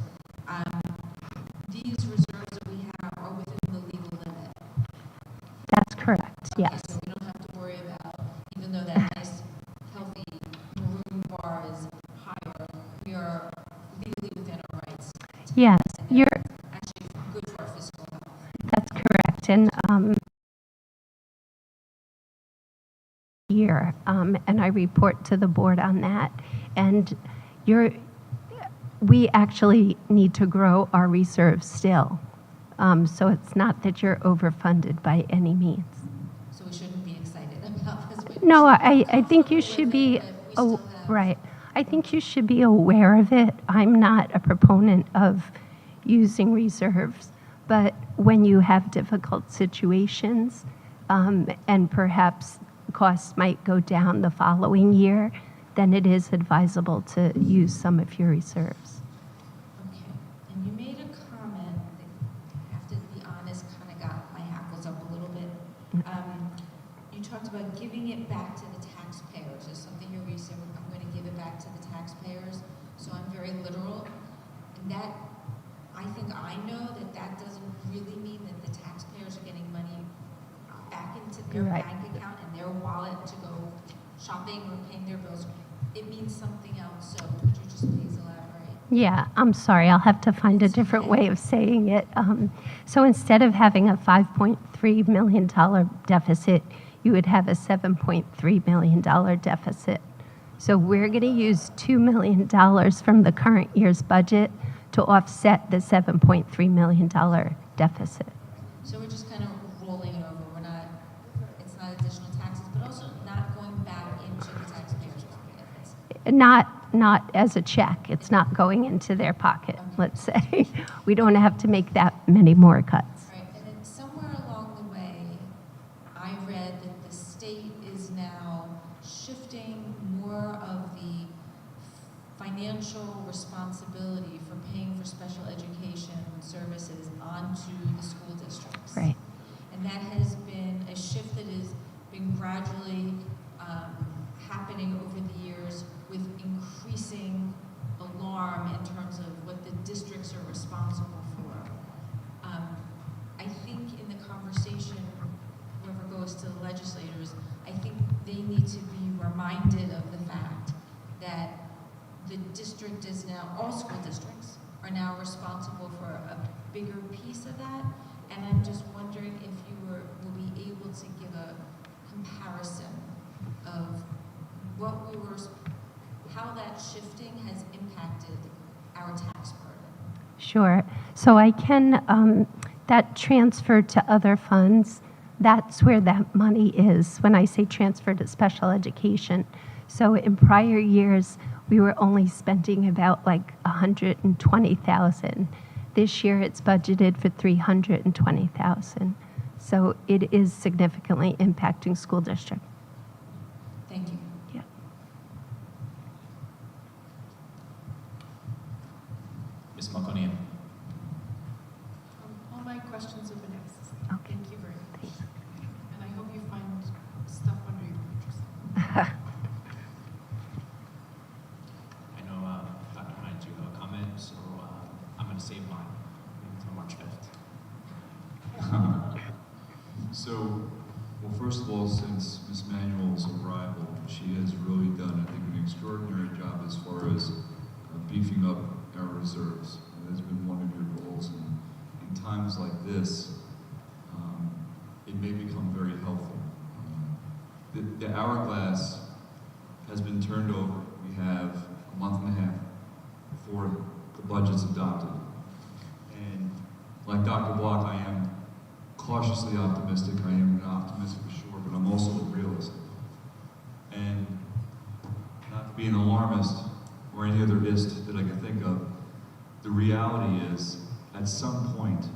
these reserves that we have are within the legal limit. That's correct, Okay, yes. so we don't have to worry about, even though that nice, healthy maroon bar is higher, we are legally within our rights. Yes, And that's actually good for our fiscal health. that's correct. And year, and I report to the board on that. And we actually need to grow our reserves still. So it's not that you're overfunded by any means. So we shouldn't be excited about this. No, I think you should be, right. I think you should be aware of it. I'm not a proponent of using reserves, but when you have difficult situations and perhaps costs might go down the following year, then it is advisable to use some of your reserves. Okay, and you made a comment that, I have to be honest, kind of got my hackles up a little bit. You talked about giving it back to the taxpayers. There's something here where you said, I'm going to give it back to the taxpayers, so I'm very literal. And that, I think I know that that doesn't really mean that the taxpayers are getting money back into their Right. bank account and their wallet to go shopping or paying their bills. It means something else, so could you just please elaborate? Yeah, I'm sorry, I'll have to find a different way of saying it. So instead of having a $5.3 million deficit, you would have a $7.3 million deficit. So we're going to use $2 million from the current year's budget to offset the $7.3 million deficit. So we're just kind of rolling it over. It's not additional taxes, but also not going back into the taxpayers' pocket. Not as a check. It's not going into their pocket, Okay. let's say. We don't have to make that many more cuts. Right, and then somewhere along the way, I read that the state is now shifting more of the financial responsibility for paying for special education services onto the school districts. Right. And that has been a shift that has been gradually happening over the years with increasing alarm in terms of what the districts are responsible for. I think in the conversation, whoever goes to the legislators, I think they need to be reminded of the fact that the district is now, all school districts are now responsible for a bigger piece of that. And I'm just wondering if you will be able to give a comparison of what we were, how that shifting has impacted our tax burden. Sure. So I can, that transfer to other funds that's where that money is when I say transfer to special education. So in prior years, we were only spending about like 120,000. This year it's budgeted for 320,000. So it is significantly impacting school district. Thank you. Yeah. Ms. Malconian. All my questions have been asked. Okay. Thank you very much. And I hope you find stuff under your mattress. I know Dr. Hines, you have a comment, so I'm going to save mine until March 5th. So, well, first of all, since Ms. Manuel's arrival, she has really done, I think, an extraordinary job as far as beefing up our reserves. That has been one of your goals, and in times like this, it may become very helpful. The hourglass has been turned over. We have a month and a half before the budget's adopted. And like Dr. Block, I am cautiously optimistic. I am an optimist for sure, but I'm also a realist. And not to be an alarmist or any other ist that I can think of, the reality is, at some point,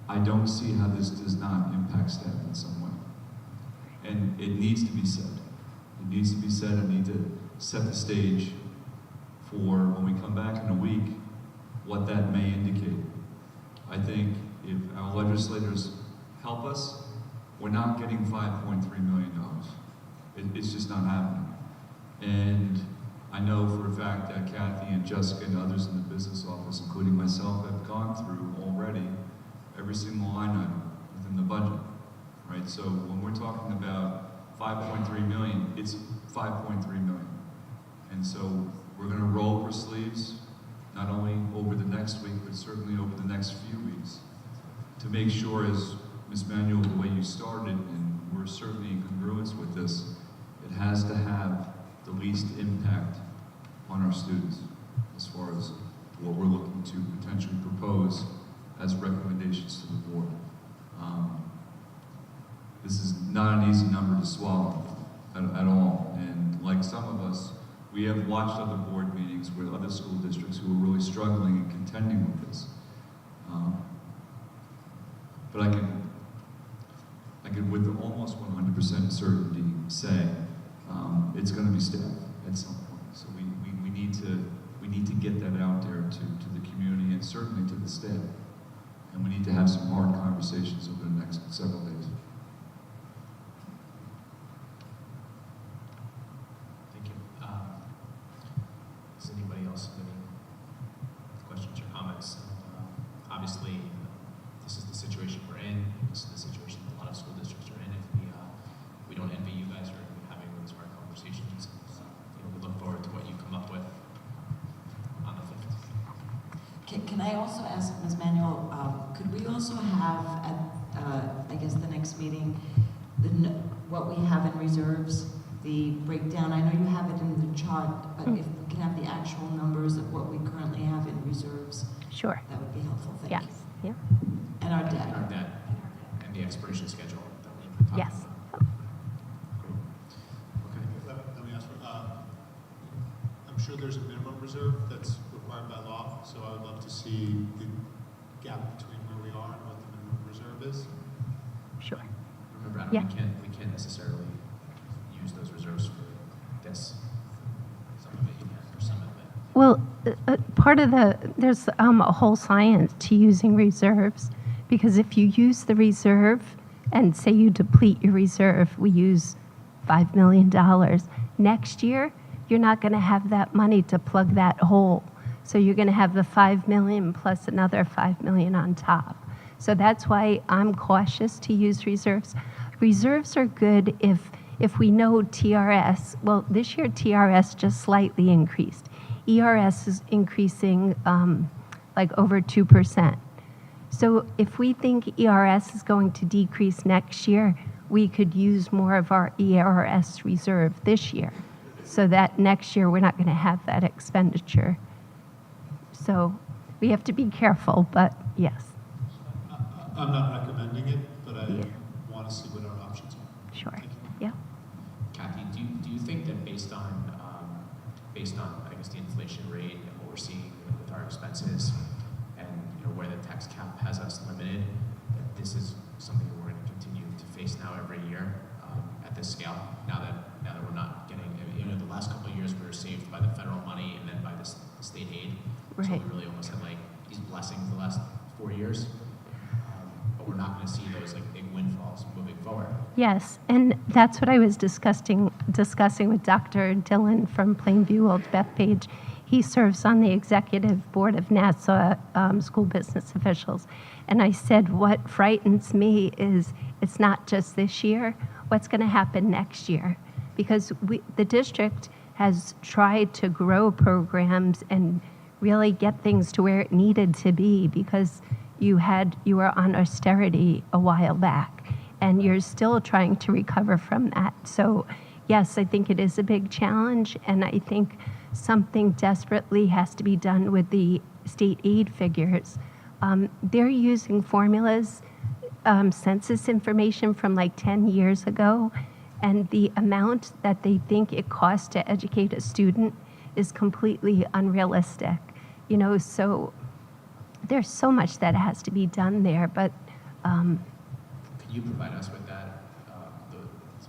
I don't see how this does not impact staff in some way. And it needs to be said. It needs to be said. I need to set the stage for when we come back in a week, what that may indicate. I think if our legislators help us, we're not getting $5.3 million. It's just not happening. And I know for a fact that Kathy and Jessica and others in the business office, including myself, have gone through already every single line item within the budget, right? So when we're talking about 5.3 million, it's 5.3 million. And so we're gonna roll up our sleeves, not only over the next week, but certainly over the next few weeks, to make sure, as Ms. Manuel, the way you started, and we're certainly in congruence with this, it has to have the least impact on our students as far as what we're looking to potentially propose as recommendations to the board. This is not an easy number to swallow at all. And like some of us, we have watched other board meetings with other school districts who are really struggling and contending with this. But I can with almost 100% certainty say it's going to be staff at some point. So we need to get that out there to the community and certainly to the staff. And we need to have some hard conversations over the next several days. Thank you. Does anybody else have any questions or comments? Obviously, this is the situation we're in. This is the situation that a lot of school districts are in. If we don't envy you guys for having those hard conversations. We look forward to what you come up with on the 5th. Can I also ask Ms. Manuel, could we also have at, I guess, the next meeting, what we have in reserves, the breakdown? I know you have it in the chart, but if we can have the actual numbers of what we currently have in reserves, Sure. that would be helpful. Thank Yes. you. Yeah. And our debt. Our debt and the expiration schedule that we talked Yes. about. Okay. Let me ask, I'm sure there's a minimum reserve that's required by law, so I would love to see the gap between where we are and what the minimum reserve is. Sure. Remember, Adam, Yeah. we can't necessarily use those reserves for this. Some of it you can, or some of it. Well, part of there's a whole science to using reserves, because if you use the reserve and say you deplete your reserve, we use $5 million. Next year, you're not going to have that money to plug that hole. So you're going to have the 5 million plus another 5 million on top. So that's why I'm cautious to use reserves. Reserves are good if we know TRS. Well, this year TRS just slightly increased. ERS is increasing like over 2%. So if we think ERS is going to decrease next year, we could use more of our ERS reserve this year, so that next year we're not going to have that expenditure. So we have to be careful, but yes. I'm not recommending it, but I want to see what our based on I guess the inflation rate and what we're seeing with our expenses, and where the tax cap has us limited, that this is something that we're going to continue to face now every year at this scale. Now that we're not getting, the last couple of years we were saved by the federal money and then by the state aid. So Right. we really almost had like these blessings the last 4 years. But we're not going to see those like big windfalls moving forward. Yes, and that's what I was discussing with Dr. Dillon from Plainview Old Bethpage. He serves on the executive board of Nassau School Business Officials. And I said, what frightens me is it's not just this year, what's going to happen next year? Because the district has tried to grow programs and really get things to where it needed to be, because you were on austerity a while back, and you're still trying to recover from that. So yes, I think it is a big challenge, and I think something desperately has to be done with the state aid figures. They're using formulas, census information from like 10 years ago, and the amount that they think it costs to educate a student is completely unrealistic. So there's so much that has to be done there, but Could you provide us with that, the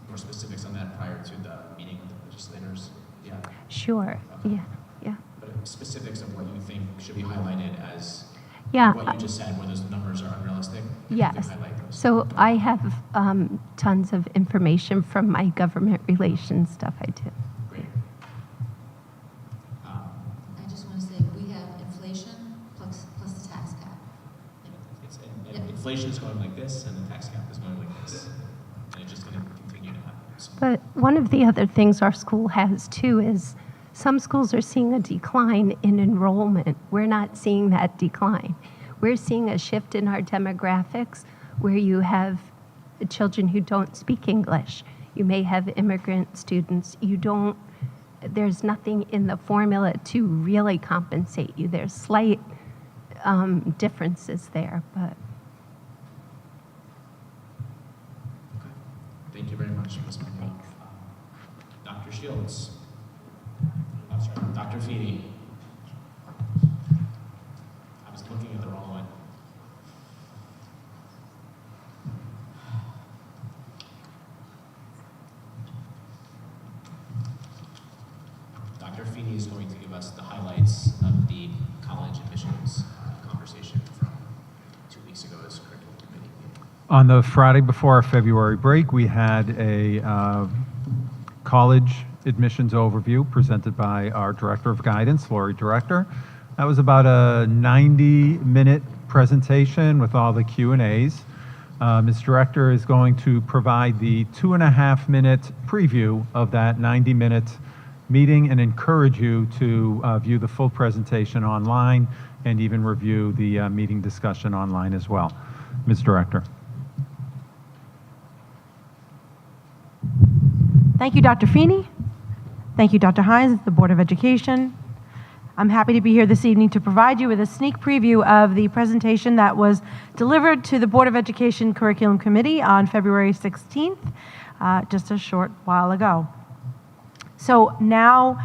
more specifics on that prior to the meeting with the legislators? Yeah. sure, Okay. yeah. But specifics of what you think should be highlighted as Yeah, what you just said, where those numbers are unrealistic. If you could Yes. highlight those. So I have tons of information from my government relations stuff I do. Great. I just want to say, we have inflation plus the tax cap. And inflation is going like this, and the tax cap is going like this, and it's just going to continue to happen. So, But one of the other things our school has too is some schools are seeing a decline in enrollment. We're not seeing that decline. We're seeing a shift in our demographics where you have children who don't speak English. You may have immigrant students. There's nothing in the formula to really compensate you. There's slight differences there, but. thank you very much, Ms. Monroe. Dr. Shields. I'm sorry, Dr. Feeney. I was looking at the wrong one. Dr. Feeney is going to give us the highlights of the college admissions conversation from 2 weeks ago's curriculum committee meeting. On the Friday before our February break, we had a college admissions overview presented by our Director of Guidance, Lori Director. That was about a 90-minute presentation with all the Q&As. Ms. Director is going to provide the 2.5-minute preview of that 90-minute meeting and encourage you to view the full presentation online and even review the meeting discussion online as well. Ms. Director. Thank you, Dr. Feeney. Thank you, Dr. Hines, the Board of Education. I'm happy to be here this evening to provide you with a sneak preview of the presentation that was delivered to the Board of Education Curriculum Committee on February 16th, just a short while ago. So now,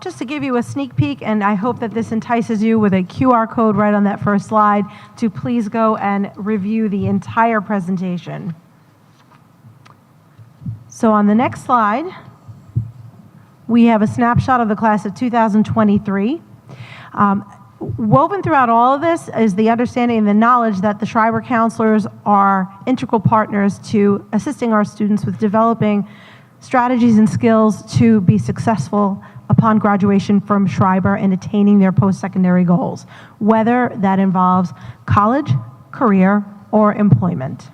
just to give you a sneak peek, and I hope that this entices you with a QR code right on that first slide, to please go and review the entire presentation. So on the next slide, we have a snapshot of the class of 2023. Woven throughout all of this is the understanding and the knowledge that the Schreiber counselors are integral partners to assisting our students with developing strategies and skills to be successful upon graduation from Schreiber and attaining their post-secondary goals, whether that involves college, career, or employment.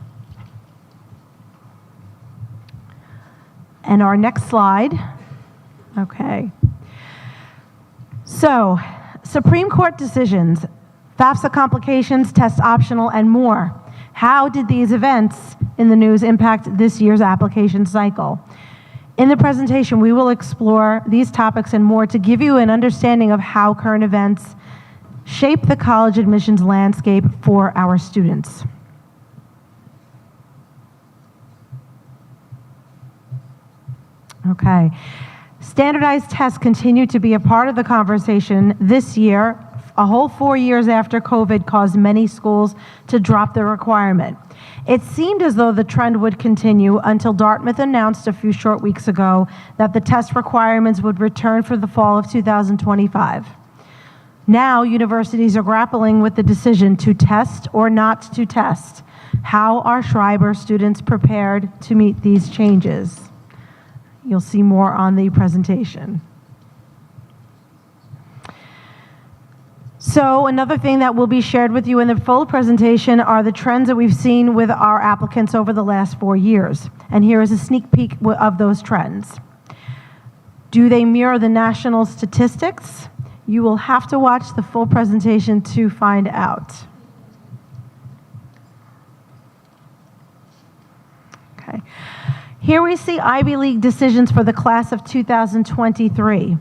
And our next slide. Okay. So, Supreme Court decisions, FAFSA complications, test optional, and more. How did these events in the news impact this year's application cycle? In the presentation, we will explore these topics and more to give you an understanding of how current events shape the college admissions landscape for our students. Okay. Standardized tests continue to be a part of the conversation this year. A whole 4 years after COVID caused many schools to drop the requirement. It seemed as though the trend would continue until Dartmouth announced a few short weeks ago that the test requirements would return for the fall of 2025. Now, universities are grappling with the decision to test or not to test. How are Schreiber students prepared to meet these changes? You'll see more on the presentation. So another thing that will be shared with you in the full presentation are the trends that we've seen with our applicants over the last 4 years. And here is a sneak peek of those trends. Do they mirror the national statistics? You will have to watch the full presentation to find out. Okay. Here we see Ivy League decisions for the class of 2023.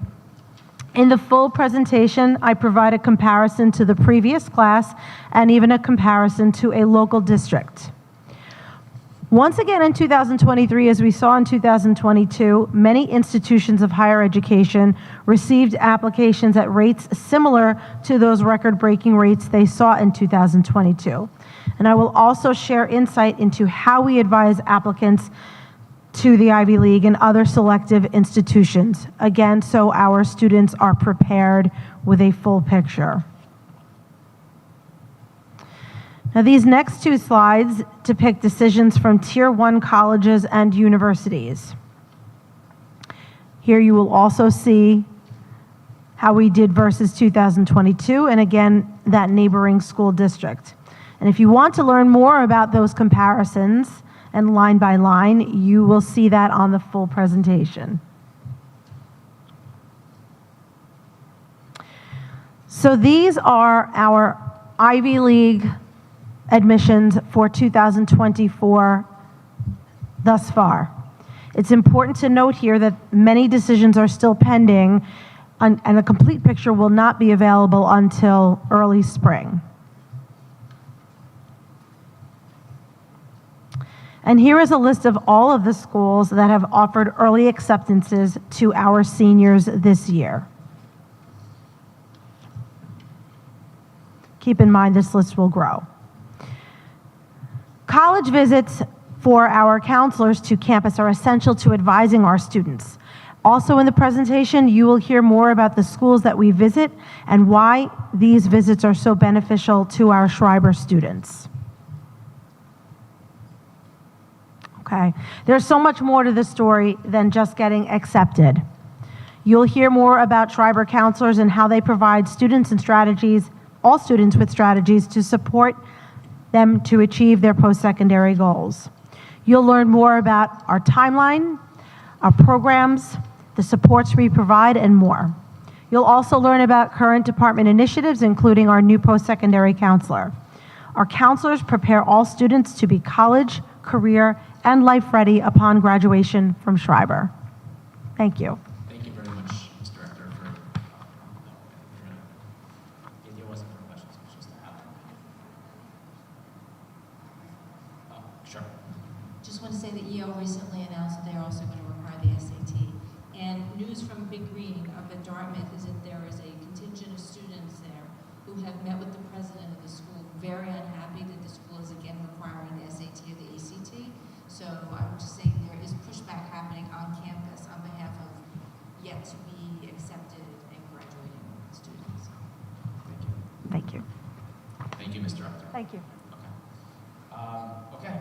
In the full presentation, I provide a comparison to the previous class and even a comparison to a local district. Once again in 2023, as we saw in 2022, many institutions of higher education received applications at rates similar to those record-breaking rates they saw in 2022. And I will also share insight into how we advise applicants to the Ivy League and other selective institutions, again, so our students are prepared with a full picture. Now, these next two slides depict decisions from Tier 1 colleges and universities. Here you will also see how we did versus 2022, and again, that neighboring school district. And if you want to learn more about those comparisons, and line by line, you will see that on the full presentation. So these are our Ivy League admissions for 2024 thus far. It's important to note here that many decisions are still pending, and a complete picture will not be available until early spring. And here is a list of all of the schools that have offered early acceptances to our seniors this year. Keep in mind this list will grow. College visits for our counselors to campus are essential to advising our students. Also in the presentation, you will hear more about the schools that we visit and why these visits are so beneficial to our Schreiber students. Okay. There's so much more to the story than just getting accepted. You'll hear more about Schreiber counselors and how they provide students and strategies, all students with strategies to support them to achieve their post-secondary goals. You'll learn more about our timeline, our programs, the supports we provide, and more. You'll also learn about current department initiatives, including our new post-secondary counselor. Our counselors prepare all students to be college, career, and life-ready upon graduation from Schreiber. Thank you. Thank you very much, Ms. Director, for the idea wasn't for questions, it was just to have them. Sure. Just want to say that Yale recently announced that they're also going to require the SAT. And news from Big Green up at Dartmouth is that there is a contingent of students there who have met with the president of the school, very unhappy that the school is again requiring the SAT or the ACT. So I would just say there is pushback happening on campus on behalf of yet to be accepted and graduating students. Thank Thank you. you. Thank you, Ms. Director. Thank you. Okay.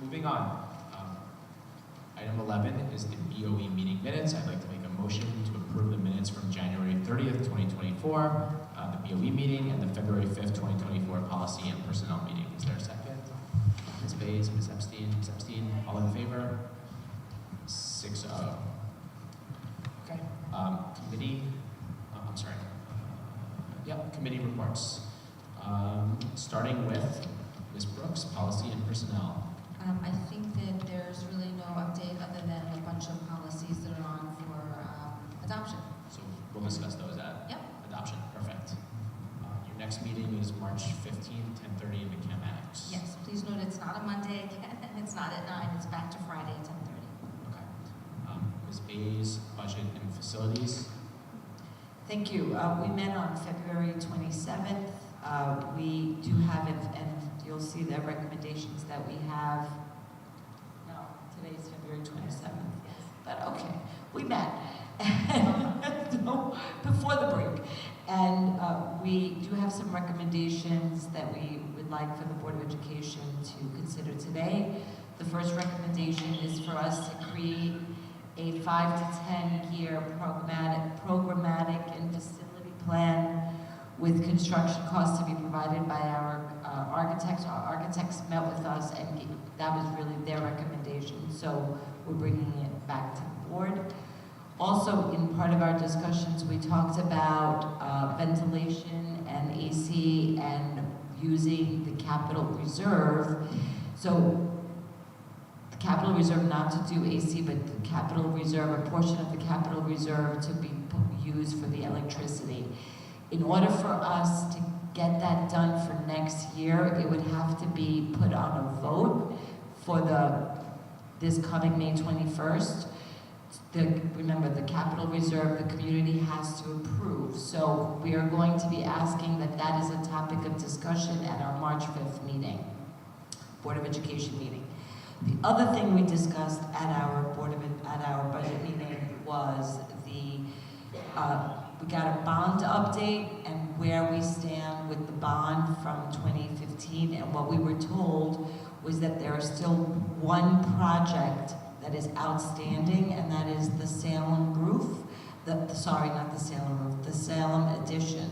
Moving on. Item 11 is the BOE meeting minutes. I'd like to make a motion to approve the minutes from January 30th, 2024, the BOE meeting, and the February 5th, 2024 policy and personnel meeting. Is there a second? Ms. Bays, Ms. Epstein, all in favor? 6-0. Okay. Committee reports. Starting with Ms. Brooks, policy and personnel. I think that there's really no update other than a bunch of policies that are on for adoption. So we'll discuss those at adoption. Perfect. Your next meeting is March 15th, 10:30 in the Chem Annex. Yes, please note it's not a Monday again, and it's not at 9, it's back to Friday at 10:30. Okay. Ms. A's, budget, and facilities. Thank you. We met on February 27th. We do have, and you'll see the recommendations that we have. No, today's February 27th. But okay, we met before the break. And we do have some recommendations that we would like for the Board of Education to consider today. The first recommendation is for us to create a 5 to 10 year programmatic and facility plan with construction costs to be provided by our architects. Our architects met with us, and that was really their recommendation. So we're bringing it back to the board. Also, in part of our discussions, we talked about ventilation and AC and using the capital reserve. So the capital reserve not to do AC, but the capital reserve, a portion of the capital reserve to be used for the electricity. In order for us to get that done for next year, it would have to be put on a vote for this coming May 21st. Remember, the capital reserve, the community has to approve. So we are going to be asking that is a topic of discussion at our March 5th meeting, Board of Education meeting. The other thing we discussed at our budget meeting was we got a bond update and where we stand with the bond from 2015. And what we were told was that there is still one project that is outstanding, and that is the Salem roof. Sorry, not the Salem roof, the Salem addition.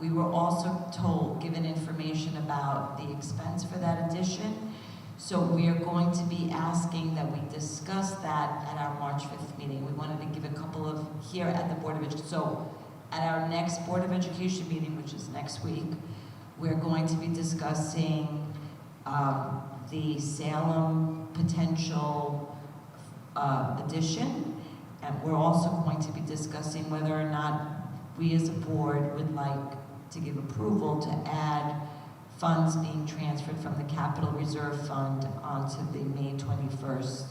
We were also given information about the expense for that addition. So we are going to be asking that we discuss that at our March 5th meeting. We wanted to give a couple of, here at the Board of Education. So at our next Board of Education meeting, which is next week, we're going to be discussing the Salem potential addition. And we're also going to be discussing whether or not we as a board would like to give approval to add funds being transferred from the Capital Reserve Fund onto the May 21st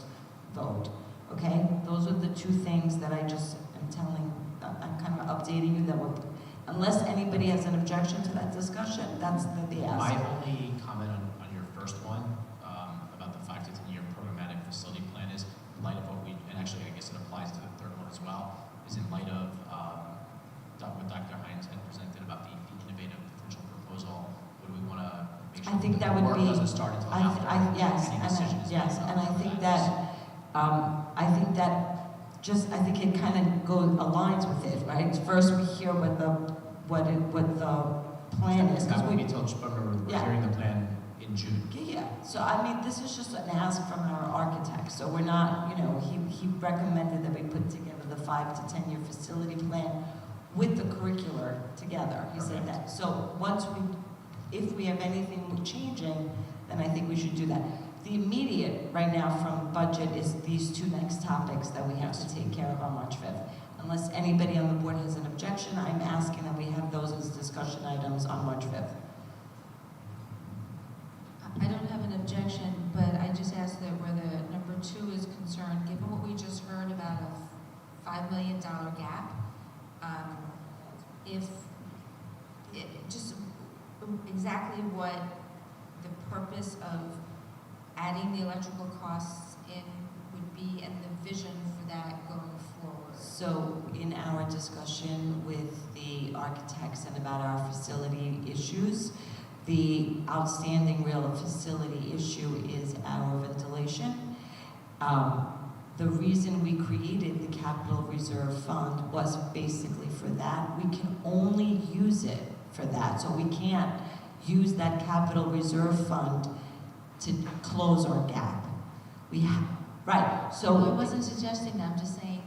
vote. Okay? Those are the two things that I just am telling, I'm kind of updating you that unless anybody has an objection to that discussion, that's the ask. My only comment on your first one about the 5 to 10 year programmatic facility plan is in light of what and actually I guess it applies to the third one as well, is in light of what Dr. Hines had presented about the innovative potential proposal. Would we want to make sure I think that would work be, doesn't start until after any decision is made? and I think that it kind of aligns with it, right? First we hear what the plan is. It's not going to be until, remember, we're hearing the plan in June. Yeah, so I mean, this is just an ask from our architect. So we're not, he recommended that we put together the 5 to 10 year facility plan with the curricular together. He said that. So if we have anything changing, then I think we should do that. The immediate right now from budget is these two next topics that we have to take care of on March 5th. Unless anybody on the board has an objection, I'm asking that we have those as discussion items on March 5th. I don't have an objection, but I just ask that where the number 2 is concerned, given what we just heard about a $5 million gap, just exactly what the purpose of adding the electrical costs in would be and the vision for that going forward. So in our discussion with the architects and about our facility issues, the outstanding real facility issue is our ventilation. The reason we created the Capital Reserve Fund was basically for that. We can only use it for that. So we can't use that Capital Reserve Fund to close our gap. Right, so. I wasn't suggesting that, I'm just saying.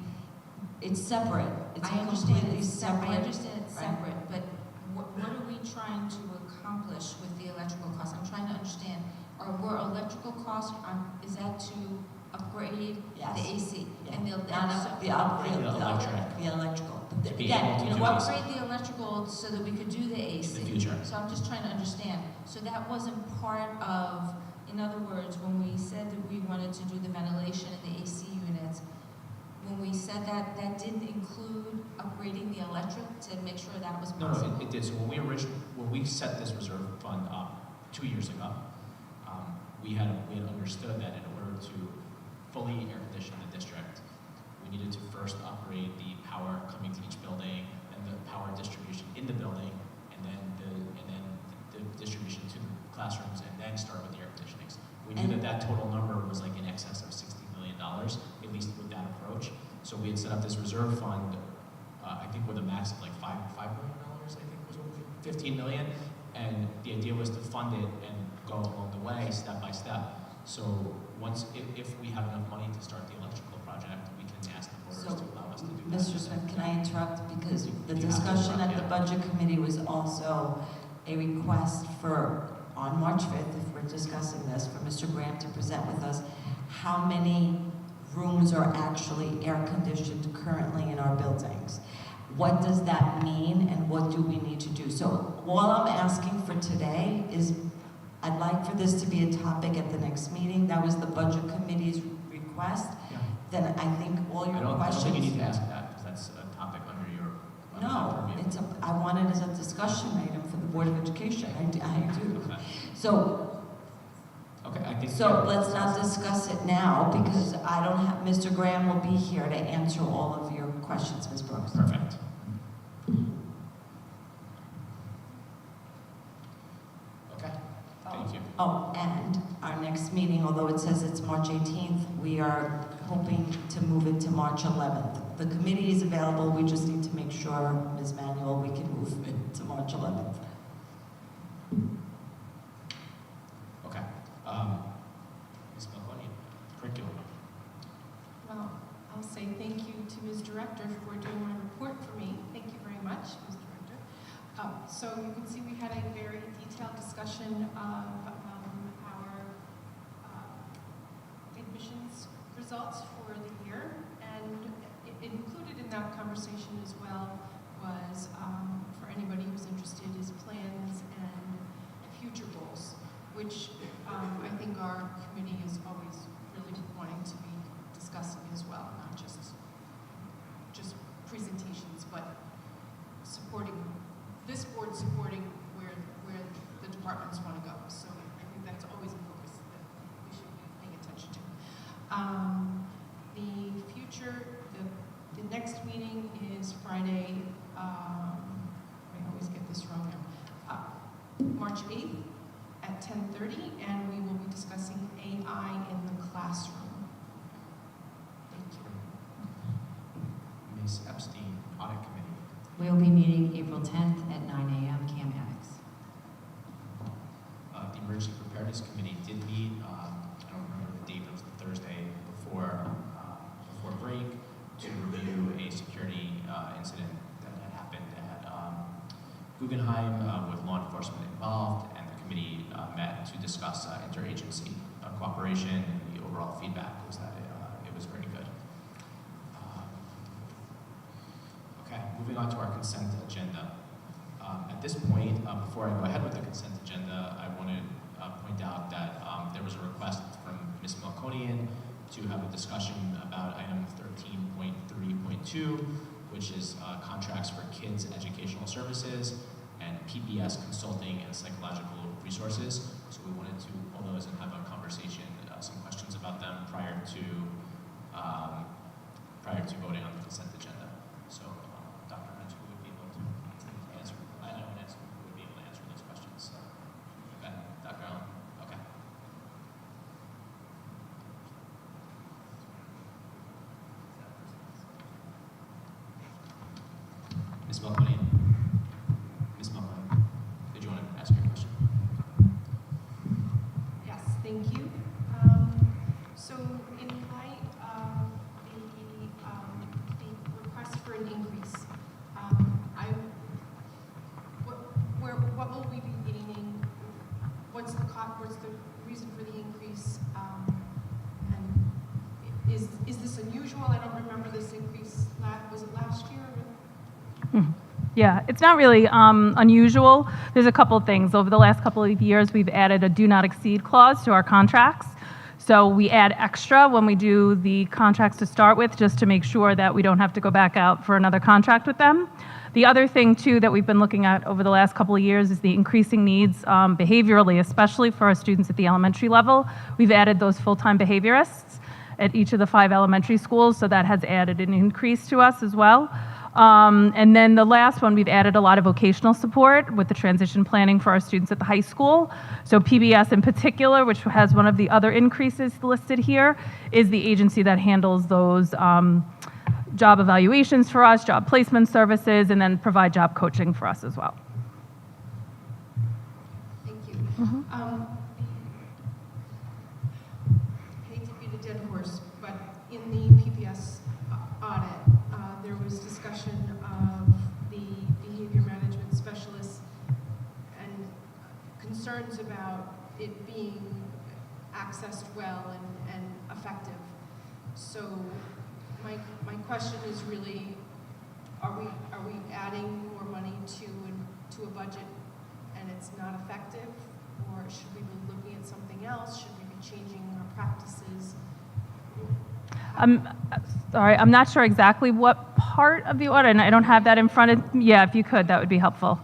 It's separate. It's I understand completely separate. I understand it's right? separate, but what are we trying to accomplish with the electrical costs? I'm trying to understand. Were electrical costs, is that to upgrade the AC? Yeah. And The electrical. Upgrade the electrical so that we could do the AC. In the future. So I'm just trying to understand. So that wasn't part of, in other words, when we said that we wanted to do the ventilation and the AC units, said that that didn't include upgrading the electric to make sure that was No, possible? it did. So when we set this reserve fund up 2 years ago, we had understood that in order to fully air condition the district, we needed to first upgrade the power coming to each building and the power distribution in the building, and then the distribution to the classrooms, and then start with the air conditionings. We knew that that total number was like in excess of $60 million, at least with that approach. So we had set up this reserve fund, I think with a max of like $5 million, I think was what, 15 million. And the idea was to fund it and go along the way, step by step. So if we have enough money to start the electrical project, we can ask the voters to allow us to do that. Mr. Smith, can I interrupt? Because the discussion at the Budget Committee was also a request for, on March 5th, if we're discussing this, for Mr. Graham to present with us how many rooms are actually air conditioned currently in our buildings. What does that mean, and what do we need to do? So all I'm asking for today is, I'd like for this to be a topic at the next meeting. That was the Budget Committee's request. Yeah. Then I think all your I don't questions. think you need to ask that, because that's a topic under your No, purview. I want it as a discussion item for the Board of Education. I do. Okay. So, Okay, I think. so let's not discuss it now, because I don't have, Mr. Graham will be here to answer all of your questions, Ms. Brooks. Perfect. Okay, thank you. Oh, and our next meeting, although it says it's March 18th, we are hoping to move it to March 11th. The committee is available, we just need to make sure, Ms. Manuel, we can move it to March 11th. Okay. Ms. Maloney, curriculum. Well, I'll say thank you to Ms. Director for doing my report for me. Thank you very much, Ms. Director. So you can see we had a very detailed discussion of our admissions results for the year, and included in that conversation as well was, for anybody who's interested, is plans and future goals, which I think our committee is always really wanting to be discussing as well, not just presentations, but supporting, this board supporting where the departments want to go. So I think that's always a focus that we should be paying attention to. The future, the next meeting is Friday, I always get this wrong now, March 8th at 10:30, and we will be discussing AI in the classroom. Thank you. Ms. Epstein, Audit Committee. We'll be meeting April 10th at 9 a.m. CAM Annex. The Emergency Preparedness Committee did meet, I don't remember the date, but it was the Thursday before break, to review a security incident that had happened at Guggenheim with law enforcement involved, and the committee met to discuss interagency cooperation, and the overall feedback was that it was very good. Okay, moving on to our consent agenda. At this point, before I go ahead with the consent agenda, I want to point out that there was a request from Ms. Melkonian to have a discussion about item 13.3.2, which is contracts for kids' educational services and PBS consulting and psychological resources. So we wanted to pull those and have a conversation, some questions about them prior to voting on the consent agenda. So Dr. Mitchell would be able to answer. I know Nancy would be able to answer those questions. So, okay, Dr. Allen. Okay. Ms. Melkonian. Ms. Melkonian, did you want to ask your question? Yes, thank you. So in light of the request for an increase, what will we be gaining? What's the reason for the increase? And is this unusual? I don't remember this increase. Was it last year? Yeah, it's not really unusual. There's a couple of things. Over the last couple of years, we've added a do not exceed clause to our contracts. So we add extra when we do the contracts to start with, just to make sure that we don't have to go back out for another contract with them. The other thing, too, that we've been looking at over the last couple of years is the increasing needs behaviorally, especially for our students at the elementary level. We've added those full-time behaviorists at each of the 5 elementary schools, so that has added an increase to us as well. And then the last one, we've added a lot of vocational support with the transition planning for our students at the high school. So PBS in particular, which has one of the other increases listed here, is the agency that handles those job evaluations for us, job placement services, and then provide job coaching for us as well. Thank you. Hate to beat a dead horse, but in the PPS audit, there was discussion of the behavior management specialists and concerns about it being accessed well and effective. So my question is really, are we adding more money to a budget and it's not effective, or should we be looking at something else? Should we be changing our practices? Sorry, I'm not sure exactly what part of the audit, and I don't have that in front of me. Yeah, if you could, that would be helpful.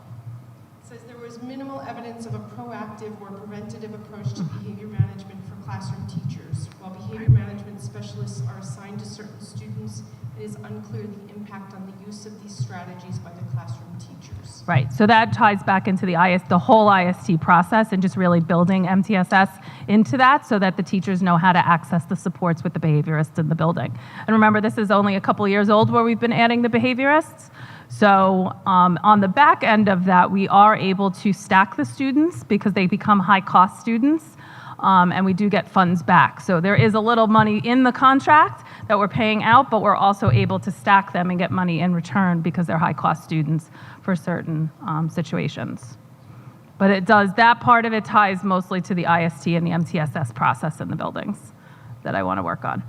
It says there was minimal evidence of a proactive or preventative approach to behavior management for classroom teachers. While behavior management specialists are assigned to certain students, it is unclear the impact on the use of these strategies by the classroom teachers. Right, so that ties back into the whole IST process and just really building MTSS into that so that the teachers know how to access the supports with the behaviorists in the building. And remember, this is only a couple years old where we've been adding the behaviorists. So on the back end of that, we are able to stack the students because they become high-cost students. And we do get funds back. So there is a little money in the contract that we're paying out, but we're also able to stack them and get money in return because they're high-cost students for certain situations. But that part of it ties mostly to the IST and the MTSS process in the buildings that I want to work on.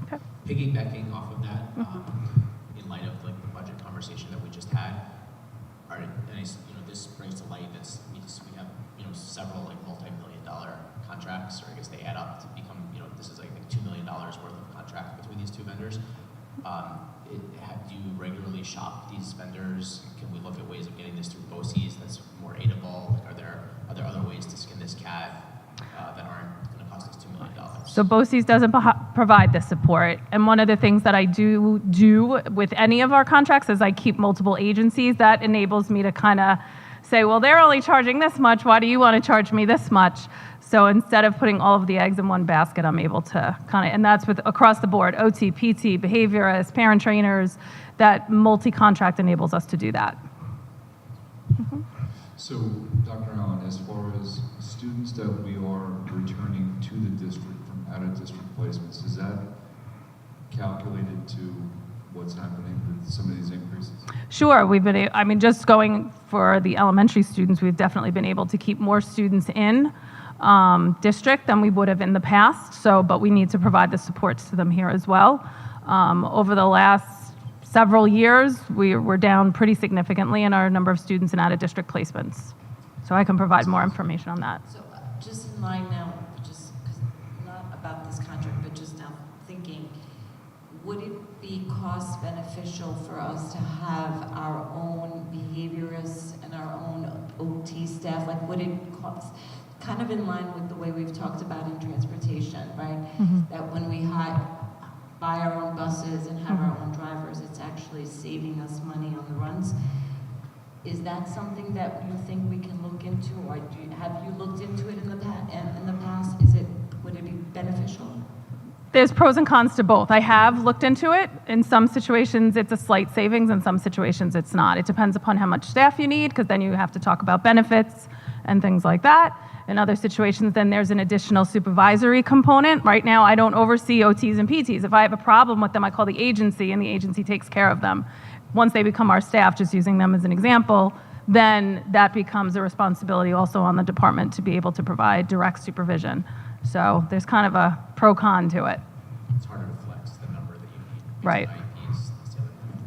Okay. Piggybacking off of that, in light of like the budget conversation that we just had, this brings to light that we have several like multi-million-dollar contracts, or I guess they add up to become this is I think $2 million worth of contract between these two vendors. Do you regularly shop these vendors? Can we look at ways of getting this through BOCES that's more aidable? Like, are there other ways to skin this cat that aren't going to cost us $2 million? So BOCES doesn't provide the support. And one of the things that I do with any of our contracts is I keep multiple agencies. That enables me to kind of say, well, they're only charging this much. Why do you want to charge me this much? So instead of putting all of the eggs in one basket, I'm able to and that's with across the board, OT, PT, behaviorists, parent trainers, that multi-contract enables us to do that. So, Dr. Allen, as far as students that we are returning to the district from out-of-district placements, is that calculated to what's happening with some of these increases? Sure, just going for the elementary students, we've definitely been able to keep more students in district than we would have in the past. But we need to provide the supports to them here as well. Over the last several years, we're down pretty significantly in our number of students in out-of-district placements. So I can provide more information on that. So just in line now, just because not about this contract, but just now thinking, would it be cost beneficial for us to have our own behaviorists and our own OT staff? Like, would it cost, kind of in line with the way we've talked about in transportation, right? That when we buy our own buses and have our own drivers, it's actually saving us money on the runs. Is that something that you think we can look into, or have you looked into it in the past? Would it be beneficial? There's pros and cons to both. I have looked into it. In some situations, it's a slight savings. In some situations, it's not. It depends upon how much staff you need, because then you have to talk about benefits and things like that. In other situations, then there's an additional supervisory component. Right now, I don't oversee OTs and PTs. If I have a problem with them, I call the agency, and the agency takes care of them. Once they become our staff, just using them as an example, then that becomes a responsibility also on the department to be able to provide direct supervision. So there's kind of a pro-con to it. It's harder to flex the number that you need. Right.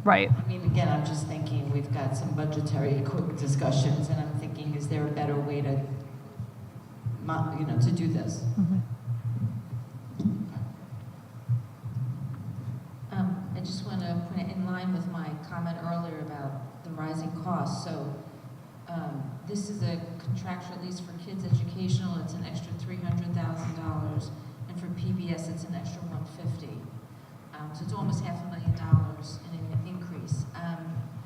Right. I mean, again, I'm just thinking we've got some budgetary quick discussions, and I'm thinking, is there a better way to do this? just want to put it in line with my comment earlier about the rising costs. So this is a contractual lease for kids educational. It's an extra $300,000, and for PBS, it's an extra $150,000. So it's almost $500,000 in an increase,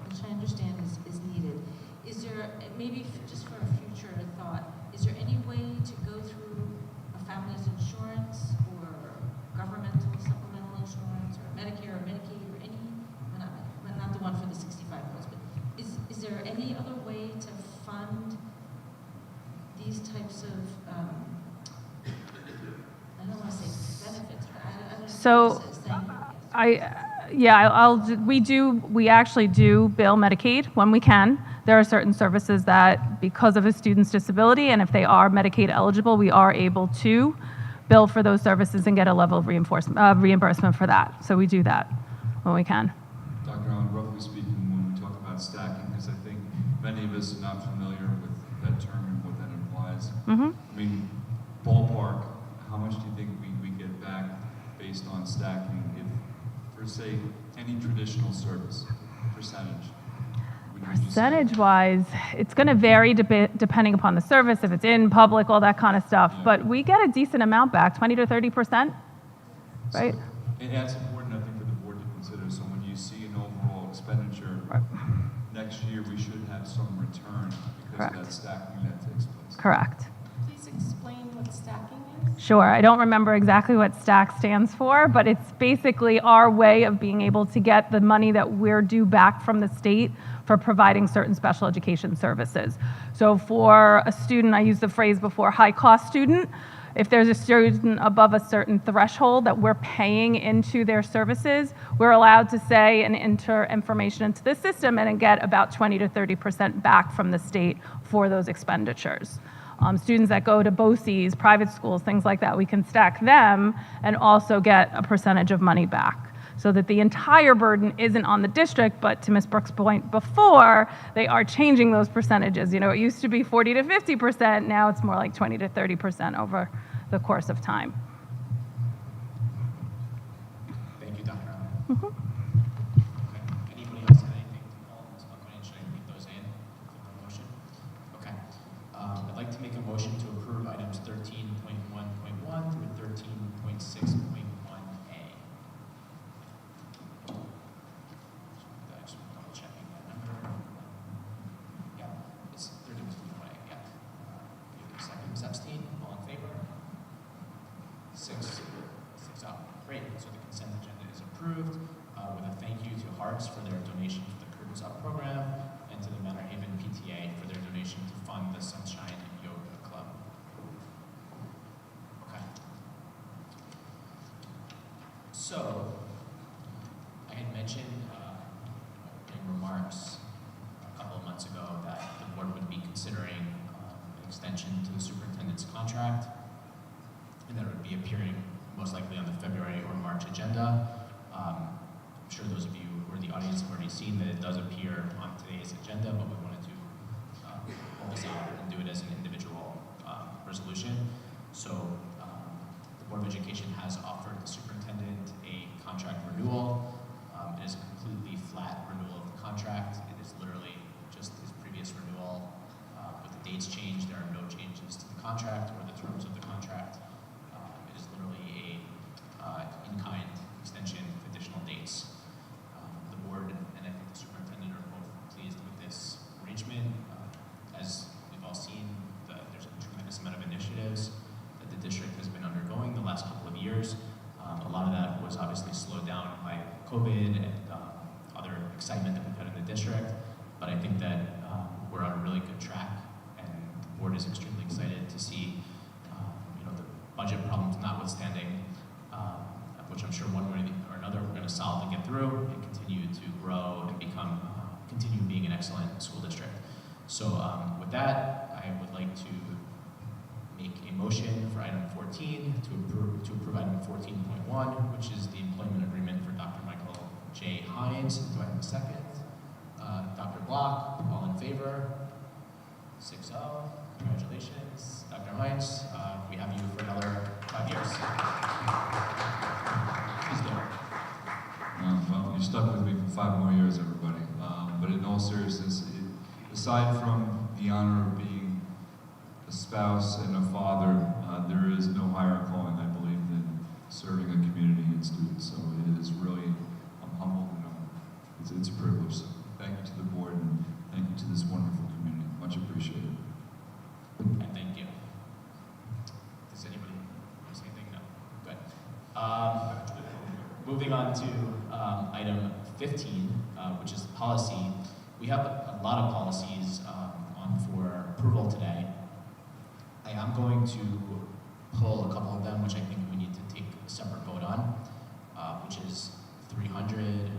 which I understand is needed. Is there, maybe just for a future thought, is there any way to go through a family's insurance or governmental supplemental insurance or Medicare or Medicaid or any, well, not the one for the 65-year-olds, but is there any other way to fund these types of, I don't want to say benefits, but I don't know So, what this is. Thank you. We actually do bill Medicaid when we can. There are certain services that, because of a student's disability, and if they are Medicaid eligible, we are able to bill for those services and get a level of reimbursement for that. So we do that when we can. Dr. Allen, roughly speaking, when we talk about stacking, because I think many of us are not familiar with that term and what that implies. I mean, ballpark, how much do you think we get back based on stacking if, for say, any traditional service, percentage? Percentage-wise, it's going to vary depending upon the service, if it's in public, all that kind of stuff. Yeah. But we get a decent amount back, 20 to 30%, right? And that's important, I think, for the board to consider. So when you see an overall expenditure, next year we should have some return because of that stacking that takes place. Correct. Please explain what stacking is. Sure. I don't remember exactly what STACK stands for, but it's basically our way of being able to get the money that we're due back from the state for providing certain special education services. So for a student, I used the phrase before, high-cost student, if there's a student above a certain threshold that we're paying into their services, we're allowed to say and enter information into the system and get about 20 to 30% back from the state for those expenditures. Students that go to BOCES, private schools, things like that, we can stack them and also get a percentage of money back, so that the entire burden isn't on the district, but to Ms. Brooks' point before, they are changing those percentages. You know, it used to be 40 to 50%, now it's more like 20 to 30% over the course of time. Thank you, Dr. Allen. Okay. Anybody else have anything to follow this up? Should I leave those in for the motion? Okay. I'd like to make a motion to approve items 13.1.1 through 13.6.1A. Just double checking that number. Yeah, it's 13.1A. Yeah. Give it a second. Ms. Epstein, all in favor? Six up. Great. So the consent agenda is approved with a thank you to Hearts for their donation to the Curtains Up program and to the Manor Haven PTA for their donation to fund the Sunshine Yoga Club. Okay. So I had mentioned in remarks a couple of months ago that the board would be considering an extension to the superintendent's contract, and that it would be appearing most likely on the February or March agenda. I'm sure those of you who are in the audience have already seen that it does appear on today's agenda, but we wanted to pull this out and do it as an individual resolution. So the Board of Education has offered the superintendent a contract renewal. It is a completely flat renewal of the contract. It is literally just his previous renewal. With the dates changed, there are no changes to the contract or the terms of the contract. It is literally a in-kind extension with additional dates. The board and I think the superintendent are both pleased with this arrangement. As we've all seen, there's a tremendous amount of initiatives that the district has been undergoing the last couple of years. A lot of that was obviously slowed down by COVID and other excitement that we've had in the district. But I think that we're on a really good track, and the board is extremely excited to see the budget problems notwithstanding, which I'm sure one way or another we're going to solve and get through and continue to grow and continue being an excellent school district. So with that, I would like to make a motion for item 14 to approve item 14.1, which is the employment agreement for Dr. Michael J. Hines. Do I have a second? Dr. Block, all in favor? 6-0. Congratulations, Dr. Hines. We have you for another 5 years. Please do. Well, You stuck with me for 5 more years, everybody. But in all seriousness, aside from the honor of being a spouse and a father, there is no higher calling, I believe, than serving a community and students. So it is really, I'm humbled and it's a privilege. So thank you to the board and thank you to this wonderful community. Much appreciated. And thank you. Does anybody want to say anything? No. Good. Moving on to item 15, which is policy. We have a lot of policies on for approval today. I am going to pull a couple of them, which I think we need to take a separate vote on, which is 300,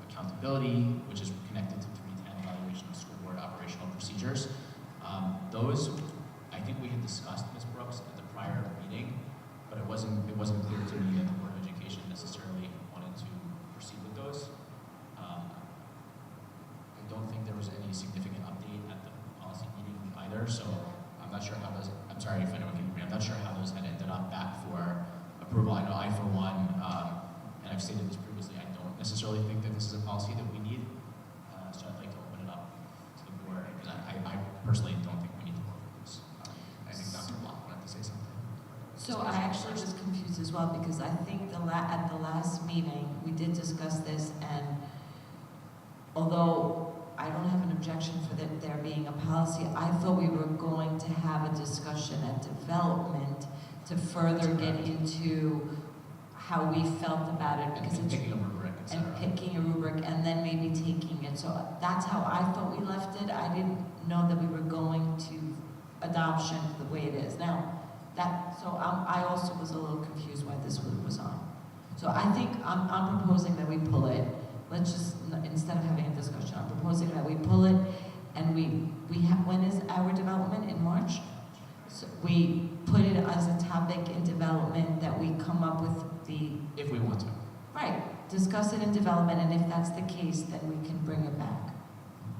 accountability, which is connected to 310, evaluation of school board operational procedures. Those, I think we had discussed, Ms. Brooks, at the prior meeting, but it wasn't clear to me that the Board of Education necessarily wanted to proceed with those. I don't think there was any significant update at the policy meeting either, so I'm not sure how those, I'm sorry if anyone can agree, I'm not sure how those had ended up back for approval. I know I, for one, and I've stated this previously, I don't necessarily think that this is a policy that we need, so I'd like to open it up to the board, because I personally don't think we need to vote for this. I think Dr. Block wanted to say something. So I actually was confused as well, because I think at the last meeting, we did discuss this, and although I don't have an objection for there being a policy, I thought we were going to have a discussion at development to further get into how we felt about it, because it's picking a rubric, picking a rubric, and then maybe taking it. So that's how I thought we left it. I didn't know that we were going to adoption the way it is now. I also was a little confused why this was on. So I think I'm proposing that we pull it. Let's just, instead of having a discussion, I'm proposing that we pull it, and we have, when is our development? In March? So we put it as a topic in development, that we come up with the... If we want to. Right, discuss it in development, and if that's the case, then we can bring it back.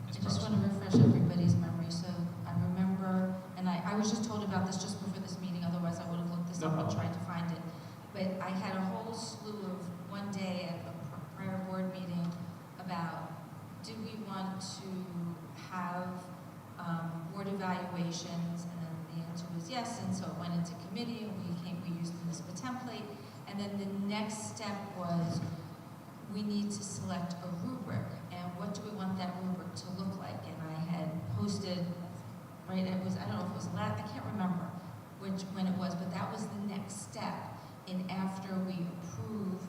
I just want to refresh everybody's memory. So I remember, and I was just told about this just before this meeting, otherwise I would have looked this up and tried to find it. But I had a whole slew of one day at a prior board meeting about, do we want to have board evaluations? And then the answer was yes, and so it went into committee, and we used the NISPA template. And then the next step was, we need to select a rubric, and what do we want that rubric to look like? And I had posted, right, it was, I don't know if it was last, I can't remember when it was, but that was the next step. And after we approve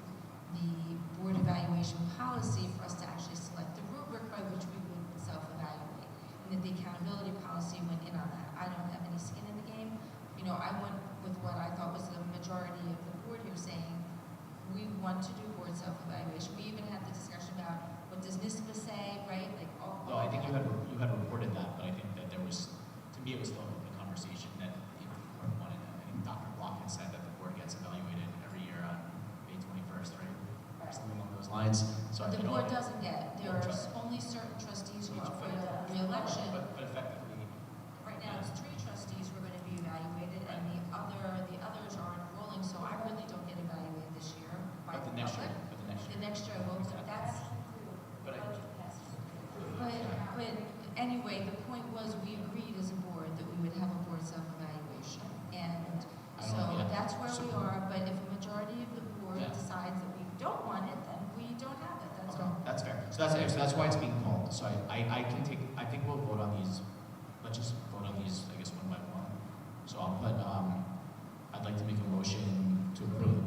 the board evaluation policy, for us to actually select the rubric by which we would self-evaluate. And that the accountability policy went in on that. I don't have any skin in the game. You know, I went with what I thought was the majority of the board here saying, we want to do board self-evaluation. We even had the discussion about, what does NISPA say, right? Like, Well, I think you had reported that, but I think that there was, to me, it was still a conversation that the board wanted. I think Dr. Block had said that the board gets evaluated every year on May 21st, right? Or something along those lines. So the board doesn't get. There are only certain trustees who are for re-election. But effectively, right now it's 3 trustees who are going to be evaluated, and the others are enrolling. So I really don't get evaluated this year by the public. The next year I will. That's. But anyway, the point was, we agreed as a board that we would have a board self-evaluation, and so that's where we are. But if a majority of the board decides that we don't want it, then we don't have it. That's all. That's fair. So that's why it's being pulled. So I think we'll vote on these. Let's just vote on these, I guess, one by one. So I'll put, I'd like to make a motion to approve.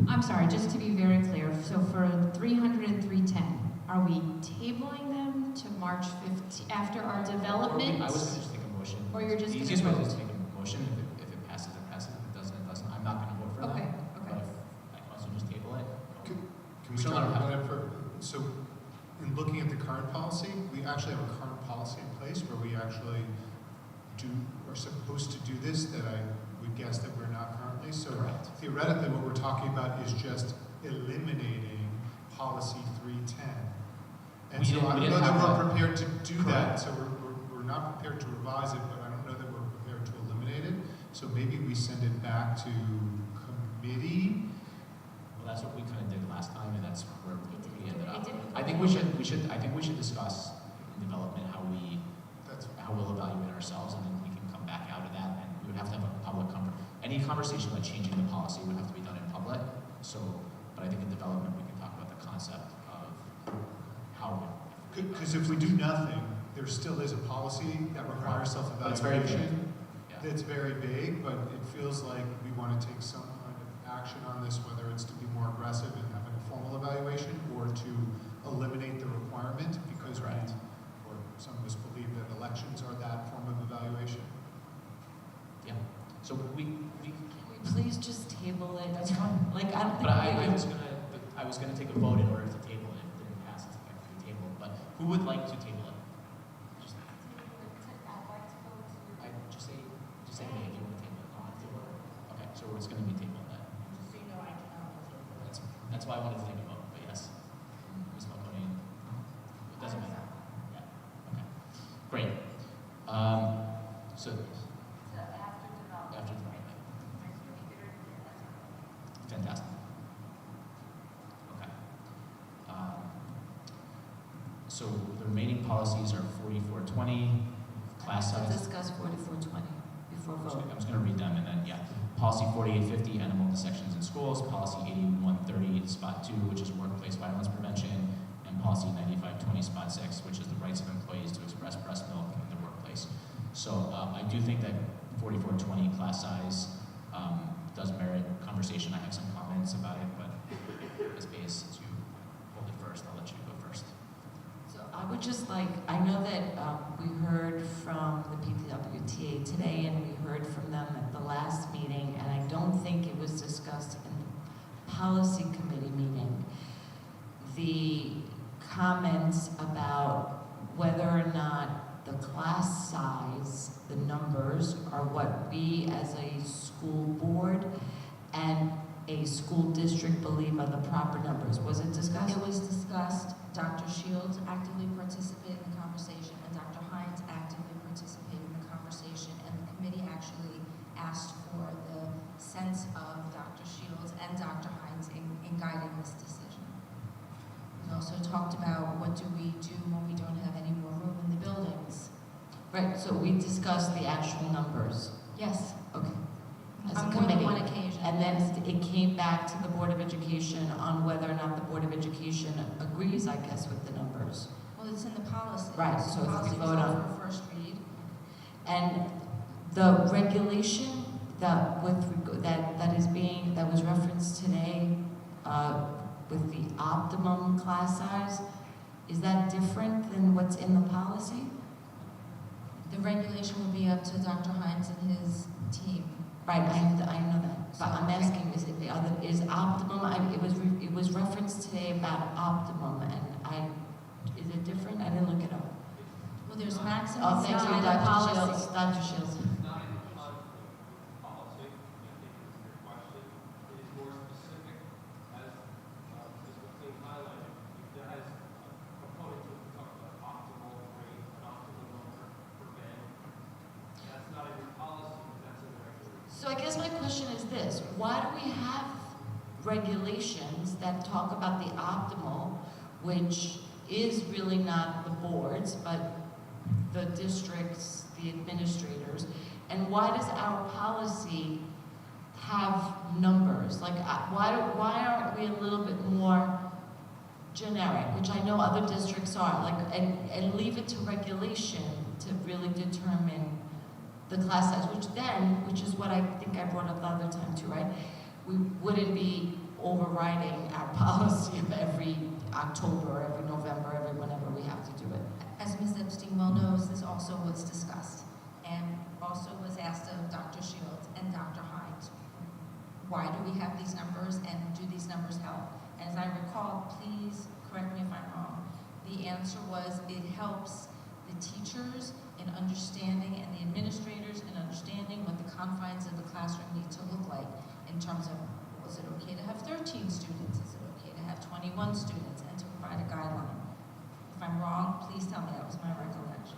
I'm sorry, just to be very clear. So for 300 and 310, are we tabling them to March 15th after our development? I was going to just take a motion. Or you're just the going to easiest way vote? is to take a motion. If it passes, it passes. If it doesn't, it doesn't. I'm not going to vote for that. Okay. But if I can also just table it. Can we talk about it for, so in looking at the current policy, we actually have a current policy in place where we actually are supposed to do this, that I would guess that we're not currently. So theoretically, what we're talking about is just eliminating policy 310. And so I don't know that we're prepared to do that. So we're not prepared to revise it, but I don't know that we're prepared to eliminate it. So maybe we send it back to committee. Well, that's what we kind of did last time, and that's where we ended up. It didn't I think we should discuss in development how we'll evaluate ourselves, and then we can come back out of that, and we would have to have a public any conversation about changing the policy would have to be done in public. So, but I think in development, we can talk about the concept of how. Because if we do nothing, there still is a policy that requires self-evaluation. It's very vague. Yeah. It's very vague, but it feels like we want to take some kind of action on this, whether it's to be more aggressive and having a formal evaluation, or to eliminate the requirement, because or some of us believe that elections are that form of evaluation. Yeah. So we Can we please just table it? That's fine. Like, I don't think. But I was gonna take a vote in order to table it. It didn't pass to actually table. But who would like to table it? Just say me if you want to table it. No, I'll table it. Okay, so it's gonna be tabled then. Just so you know, I cannot table it. That's why I wanted to take a vote. But yes, Ms. Maloney, it doesn't matter. Yeah. Okay. Great. So after development. Fantastic. Okay. So the remaining policies are 4420, class size. Let's discuss 4420 before vote. I'm just going to read them, and then, yeah. Policy 4850, animal dissections in schools. Policy 8130, spot 2, which is workplace violence prevention. And policy 9520, spot 6, which is the rights of employees to express breast milk in the workplace. So I do think that 4420 class size does merit conversation. I have some comments about it, but Ms. Bays, since you hold it first, I'll let you go first. So I would just like, I know that we heard from the PPWTA today, and we heard from them at the last meeting, and I don't think it was discussed in the policy committee meeting. The comments about whether or not the class size, the numbers, are what we as a school board and a school district believe are the proper numbers. Was it discussed? It was discussed. Dr. Shields actively participated in the conversation, and Dr. Hines actively participated in the conversation, and the committee actually asked for the sense of Dr. Shields and Dr. Hines in guiding this decision. We also talked about what do we do when we don't have any more room in the buildings. Right, so we discussed the actual numbers. Yes. Okay. As a On more than committee. one occasion. And then it came back to the Board of Education on whether or not the Board of Education agrees, I guess, with the numbers. Well, it's in the policy. Right, so if policy we was vote up on. for first read. And the regulation that that was referenced today with the optimum class size, is that different than what's in the policy? The regulation will be up to Dr. Hines and his team. Right, I know that, but I'm asking, is optimum? It was referenced today about optimum, and is it different? I didn't look it up. Well, there's maximum. Oh, thank you, Dr. policy. Shields. Dr. Shields. So I guess my question is this: why do we have regulations that talk about the optimal, which is really not the boards, but the districts, the administrators, and why does our policy have numbers? Like, why aren't we a little bit more generic, which I know other districts are, like, and leave it to regulation to really determine the class size, which is what I think I brought up the other time too, right? We wouldn't be overriding our policy of every October, every November, every whenever we have to do it. As Ms. Epstein well knows, this also was discussed and also was asked of Dr. Shields and Dr. Hines. Why do we have these numbers, and do these numbers help? And as I recall, please correct me if I'm wrong, the answer was it helps the teachers in understanding and the administrators in understanding what the confines of the classroom need to look like in terms of, was it okay to have 13 students? Is it okay to have 21 students? And to provide a guideline. If I'm wrong, please tell me. That was my recollection.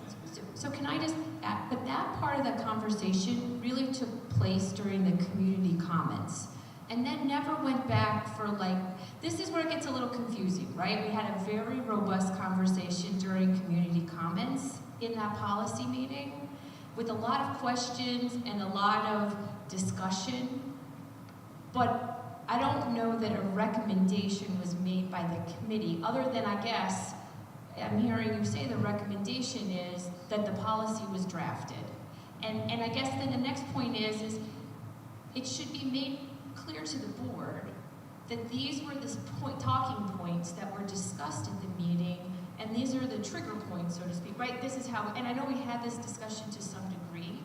So can I just add, but that part of the conversation really took place during the community comments. and then never went back for like, this is where it gets a little confusing, right? We had a very robust conversation during community comments in that policy meeting with a lot of questions and a lot of discussion, but I don't know that a recommendation was made by the committee, other than, I guess, I'm hearing you say the recommendation is that the policy was drafted. And I guess then the next point is it should be made clear to the board that these were the talking points that were discussed at the meeting, and these are the trigger points, so to speak, right? This is how, and I know we had this discussion to some degree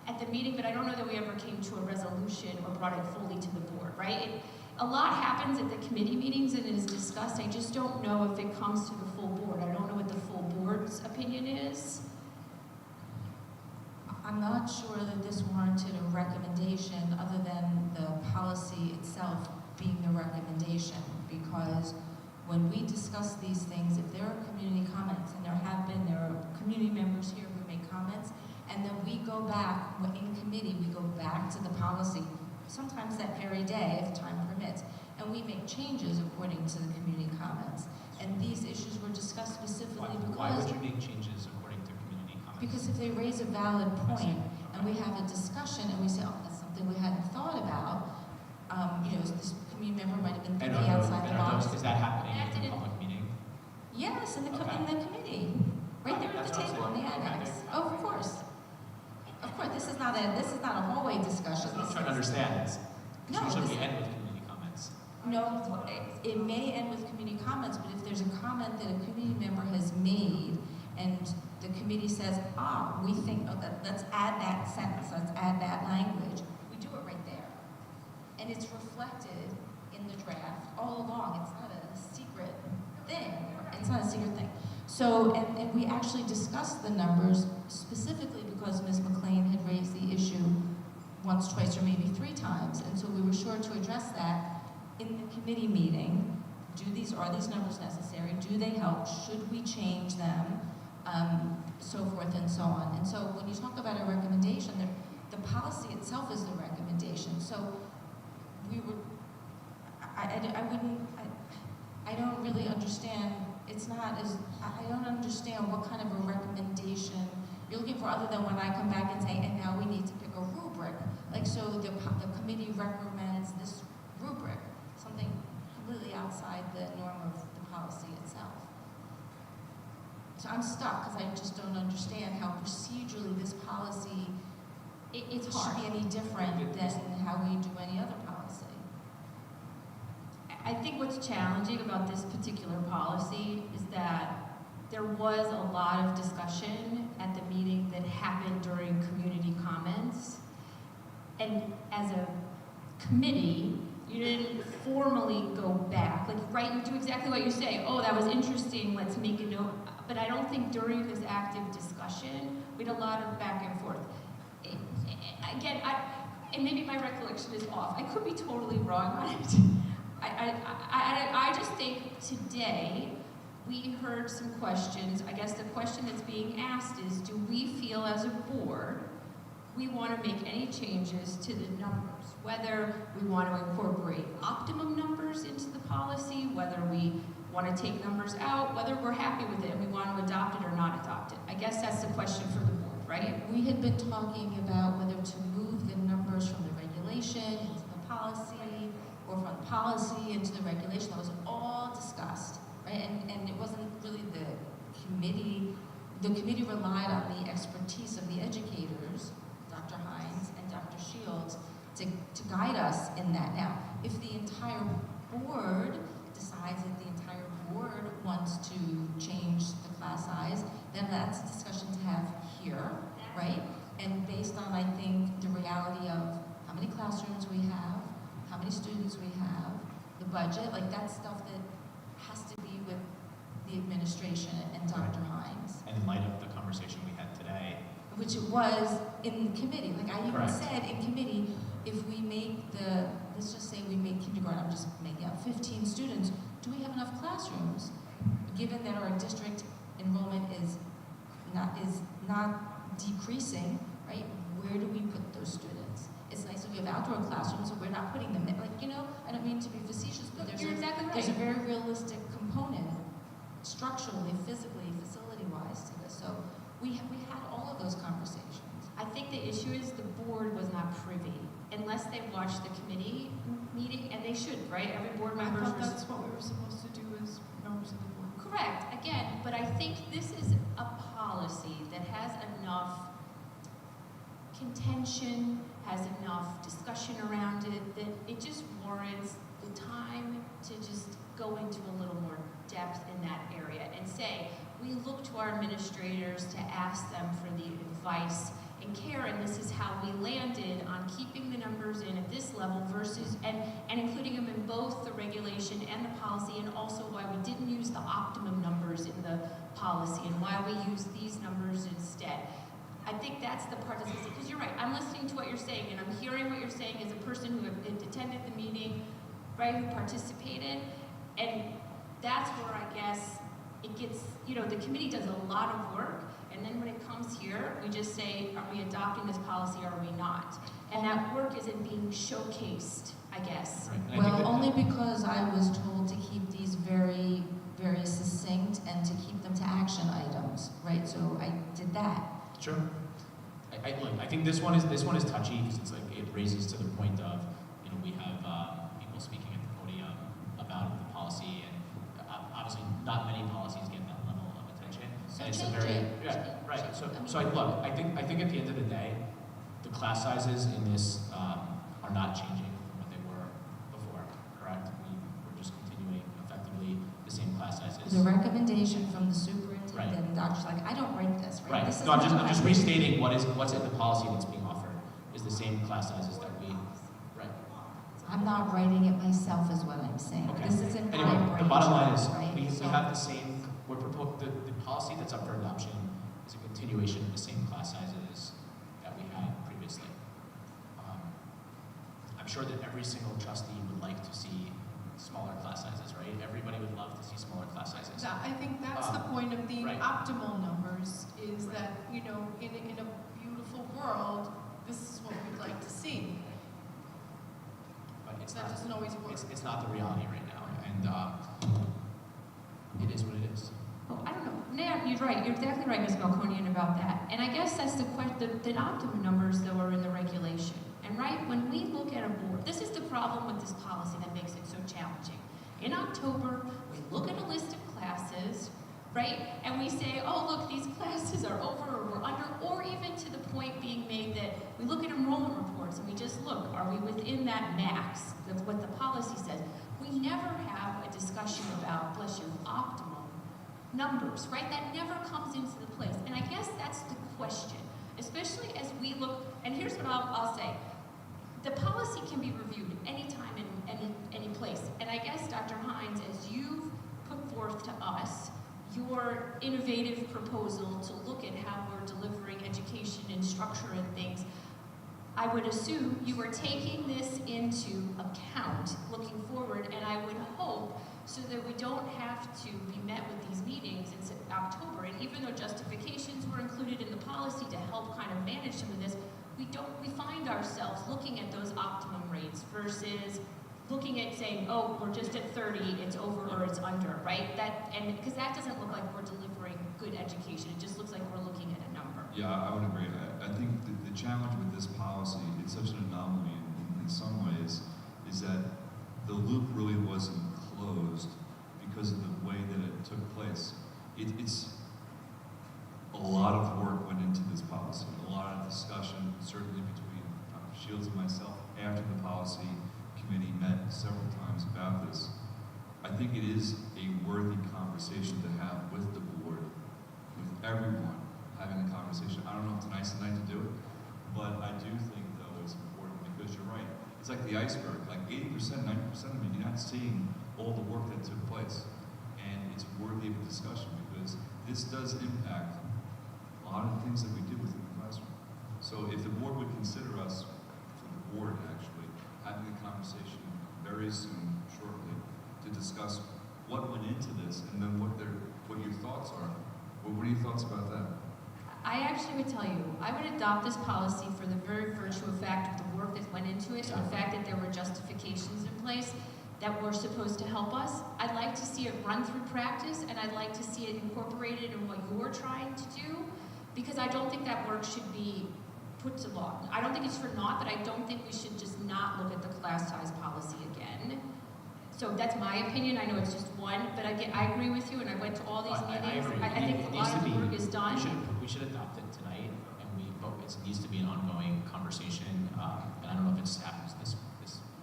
at the meeting, but I don't know that we ever came to a resolution or brought it fully to the board, right? A lot happens at the committee meetings and it is discussed. I just don't know if it comes to the full board. I don't know what the full board's opinion is. I'm not sure that this warranted a recommendation other than the policy itself being the recommendation, because when we discuss these things, if there are community comments, and there are community members here who make comments, and then we go back, in committee, we go back to the policy, sometimes that very day, if time permits, and we make changes according to the community comments. And these issues were discussed specifically because— Why would you make changes according to community comments? Because if they raise a valid point, and we have a discussion, and we say, oh, that's something we hadn't thought about, this community member might have been thinking outside the box. Is that happening in the public meeting? Yes, in the committee, right there at the table in the annex. Oh, of course. Of course, this is not a hallway discussion. I'm trying to understand this. No, Usually we end with community comments. No, it may end with community comments, but if there's a comment that a community member has made, and the committee says, we think, let's add that sentence, let's add that language, we do it right there. And it's reflected in the draft all along. It's not a secret thing. It's not a secret thing. So, and we actually discussed the numbers specifically because Ms. McLean had raised the issue once, twice, or maybe 3 times. And so we were sure to address that in the committee meeting. Are these numbers necessary? Do they help? Should we change them? So forth and so on. And so when you talk about a recommendation, the policy itself is the recommendation. So we were, I don't really understand. It's not as, I don't understand what kind of a recommendation you're looking for other than when I come back and say, and now we need to pick a rubric. Like, so the committee recommends this rubric, something completely outside the norm of the policy itself. So I'm stuck because I just don't understand how procedurally this policy, it should be any different than how we do any other policy. I think what's challenging about this particular policy is that there was a lot of discussion at the meeting that happened during community comments. And as a committee, you didn't formally go back. Like, right, you do exactly what you say. Oh, that was interesting, let's make a note. But I don't think during this active discussion, we had a lot of back and forth. Again, and maybe my recollection is off. I could be totally wrong on it. I just think today we heard some questions. I guess the question that's being asked is, do we feel as a board we want to make any changes to the numbers? Whether we want to incorporate optimum numbers into the policy, whether we want to take numbers out, whether we're happy with it and we want to adopt it or not adopt it. I guess that's the question for the board, right? We had been talking about whether to move the numbers from the regulation into the policy, or from the policy into the regulation. That was all discussed, right? And it wasn't really the committee. The committee relied on the expertise of the educators, Dr. Hines and Dr. Shields, to guide us in that. Now, if the entire board decides that the entire board wants to change the class size, then that's a discussion to have here, right? And based on, I think, the reality of how many classrooms we have, how many students we have, the budget, like that's stuff that has to be with the administration and Dr. Hines. And in light of the conversation we had today. Which it was in committee. Like I even Correct. said in committee, if we make let's just say we make kindergarten, I'm just making up 15 students, do we have enough classrooms? Given that our district enrollment is not decreasing, right? Where do we put those students? it's nice that we have outdoor classrooms, so we're not putting them in, like, you know, I don't mean to be facetious, but You're exactly there's a right. very realistic component, structurally, physically, facility-wise to this. So we had all of those conversations. I think the issue is the board was not privy, unless they watched the committee meeting, and they should, right? Every board I member. thought that's what we were supposed to do as members of the board. Correct, again, but I think this is a policy that has enough contention, has enough discussion around it, that it just warrants the time to just go into a little more depth in that area and say, we look to our administrators to ask them for the advice and care, and this is how we landed on keeping the numbers in at this level versus, and including them in both the regulation and the policy, and also why we didn't use the optimum numbers in the policy and why we use these numbers instead. I think that's the part that's missing, because you're right, I'm listening to what you're saying, and I'm hearing what you're saying as a person who attended the meeting, right, who participated, and that's where I guess it gets, you know, the committee does a lot of work, and then when it comes here, we just say, are we adopting this policy or are we not? And that work isn't being showcased, I guess. Right. Well, only because I was told to keep these very, very succinct and to keep them to action items, right? So I did that. Sure. Look, I think this one is touchy because it's like it raises to the point of, you know, we have people speaking at the podium about the policy, and obviously not many policies get that level of attention. So And it's a change very it. right. So look, I think at the end of the day, the class sizes in this are not changing from what they were before. Correct? We're just continuing effectively the same class sizes. The recommendation from the superintendent, and Dr. Like, I don't write this, right? Right. This is No, I'm not just my- restating what's in the policy that's being offered is the same class sizes that we. Right. I'm not writing it myself, is what I'm saying. Okay. This isn't my Anyway, the bottom line is brainchild, right? we So- have the same. The policy that's up for adoption is a continuation of the same class sizes that we had previously. I'm sure that every single trustee would like to see smaller class sizes, right? Everybody would love to see smaller class sizes. I think that's the point of the right. optimal numbers, is that, you know, in a beautiful world, this is what we'd like to see. But it's That not, doesn't always work. It's not the reality right now, and it is what it is. Well, I don't know. No, you're right. You're exactly right, Ms. Melkonian, about that. And I guess that's the question. The optimum numbers, though, are in the regulation. And right, when we look at a board, this is the problem with this policy that makes it so challenging. In October, we look at a list of classes, right, and we say, oh, look, these classes are over or we're under, or even to the point being made that we look at enrollment reports and we just look, are we within that max? That's what the policy says. We never have a discussion about, bless you, optimum numbers, right? That never comes into the place. And I guess that's the question, especially as we look, and here's what I'll say. The policy can be reviewed anytime in any place. And I guess, Dr. Hines, as you've put forth to us your innovative proposal to look at how we're delivering education and structure and things, I would assume you are taking this into account looking forward, and I would hope so that we don't have to be met with these meetings in October. And even though justifications were included in the policy to help kind of manage some of this, we find ourselves looking at those optimum rates versus looking at saying, oh, we're just at 30, it's over or it's under, right? Because that doesn't look like we're delivering good education. It just looks like we're looking at a number. Yeah, I would agree. I think the challenge with this policy, it's such an anomaly in some ways, is that the loop really wasn't closed because of the way that it took place. It's a lot of work went into this policy, a lot of discussion, certainly between Shields and myself after the policy committee met several times about this. I think it is a worthy conversation to have with the board, with everyone having a conversation. I don't know if tonight's the night to do it, but I do think, though, it's important because you're right. It's like the iceberg, like 80%, 90% of it, you're not seeing all the work that took place. And it's worthy of a discussion because this does impact a lot of the things that we do within the classroom. So if the board would consider us, for the board actually, having a conversation very soon, shortly, to discuss what went into this and then what your thoughts are. What are your thoughts about that? I actually would tell you, I would adopt this policy for the very virtue of fact of the work that went into it, and the fact that there were justifications in place that were supposed to help us. I'd like to see it run through practice, and I'd like to see it incorporated in what you're trying to do, because I don't think that work should be put to law. I don't think it's for naught, but I don't think we should just not look at the class size policy again. So that's my opinion. I know it's just one, but I agree with you, and I went to all these meetings. I agree. I think a lot of the work is done. We should adopt it tonight, and it needs to be an ongoing conversation. And I don't know if it happens this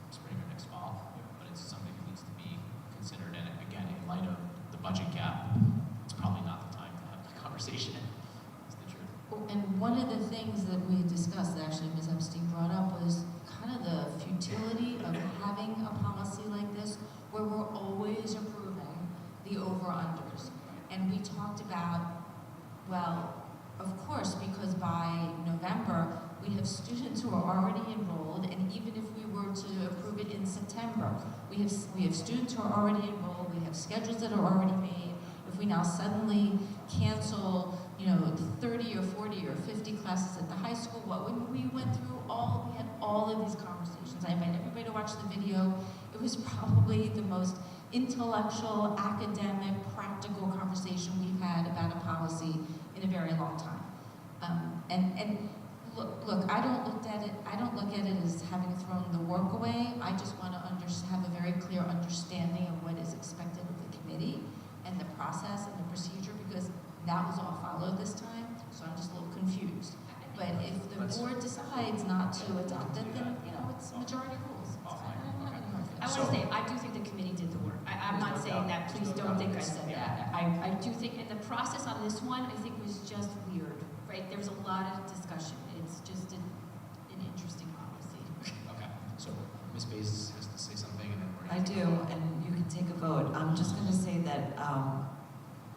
spring or next fall, but it's something that needs to be considered. And again, in light of the budget gap, it's probably not the time to have the conversation. It's the truth. And one of the things that we had discussed, that actually Ms. Epstein brought up, was kind of the futility of having a policy like this where we're always approving the over-unders. And we talked about, well, of course, because by November, we have students who are already enrolled, and even if we were to approve it in September, we have students who are already enrolled, we have schedules that are already made. If we now suddenly cancel, you know, the 30 or 40 or 50 classes at the high school, when we went through we had all of these conversations. I invite everybody to watch the video. It was probably the most intellectual, academic, practical conversation we've had about a policy in a very long time. And look, I don't look at it as having thrown the work away. I just want to have a very clear understanding of what is expected of the committee and the process and the procedure, because that was all followed this time. So I'm just a little confused. But if the board decides not to adopt it, then, you know, it's majority rules. I want to say, I do think the committee did the work. I'm not saying that, please don't think I said that. I do think, and the process on this one, I think was just weird, right? There was a lot of discussion. It's just an interesting policy. Okay, so Ms. Bays has to say something, and then we're I do, and you can take a vote. I'm just going to say that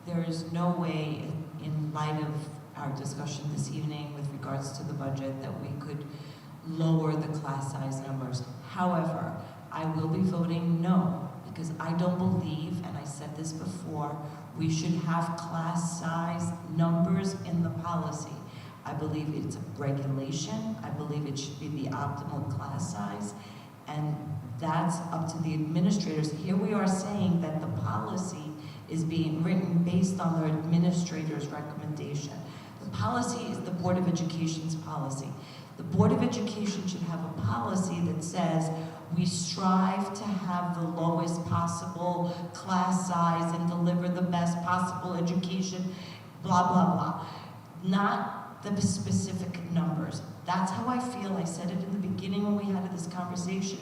there is no way, in light of our discussion this evening with regards to the budget, that we could lower the class size numbers. However, I will be voting no, because I don't believe, and I said this before, we should have class size numbers in the policy. I believe it's a regulation. I believe it should be the optimal class size, and that's up to the administrators. Here we are saying that the policy is being written based on the administrator's recommendation. The policy is the Board of Education's policy. The Board of Education should have a policy that says we strive to have the lowest possible class size and deliver the best possible education, blah, blah, blah. Not the specific numbers. That's how I feel. I said it in the beginning when we had this conversation.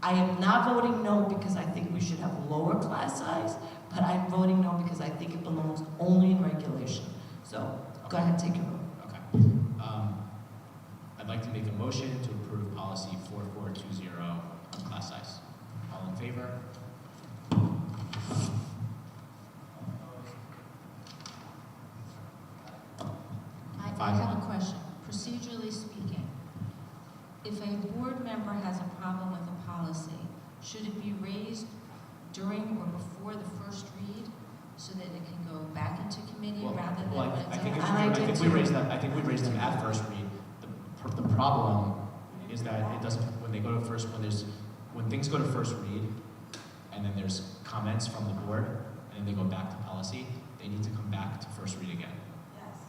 I am not voting no because I think we should have a lower class size, but I'm voting no because I think it belongs only in regulation. So go ahead, take your vote. Okay. I'd like to make a motion to approve policy 4420 on class size. All in favor? I have a question. Procedurally speaking, if a board member has a problem with a policy, should it be raised during or before the first read so that it can go back into committee rather than when it's I think we raised them at first read. The problem is that it doesn't, when things go to first read, and then there's comments from the board, and then they go back to policy, they need to come back to first read again.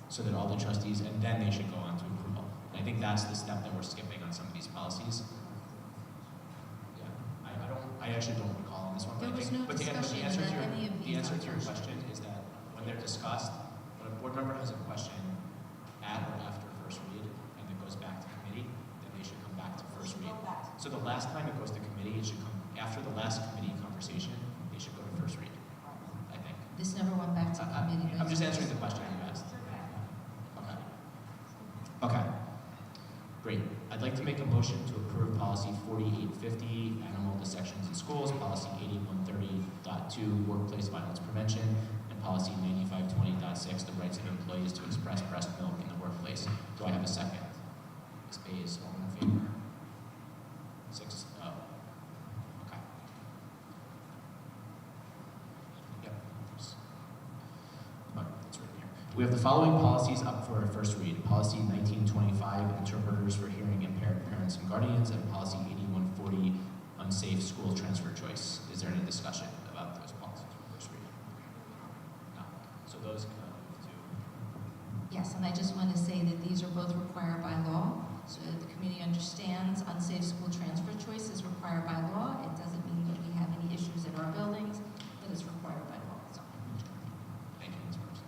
So that all the trustees, and then they should go on to approval. And I think that's the step that we're skipping on some of these policies. Yeah, I actually don't recall on this one, but I think, but the answer to your question is that when they're discussed, when a board member has a question at or after first read, and it goes back to committee, then they should come back to first read. So the last time it goes to committee, it should come, after the last committee conversation, they should go to first read, I think. This never went back to committee. I'm just answering the question you asked. Okay. Great. I'd like to make a motion to approve policy 4850, animal dissections in schools, policy 8130.2, workplace violence prevention, and policy 9520.6, the rights of employees to express breast milk in the workplace. Do I have a second? Ms. Bays, all in favor? 6-0. Okay. Yep. It's right here. We have the following policies up for a first read. Policy 1925, interpreters for hearing impaired parents and guardians, and policy 8140, unsafe school transfer choice. Is there any discussion about those policies for first read? No. So those can move to. Yes, and I just want to say that these are both required by law, so that the community understands unsafe school transfer choice is required by law. It doesn't mean that we have any issues in our buildings, but it's required by law. So. Thank you, Ms. Burns.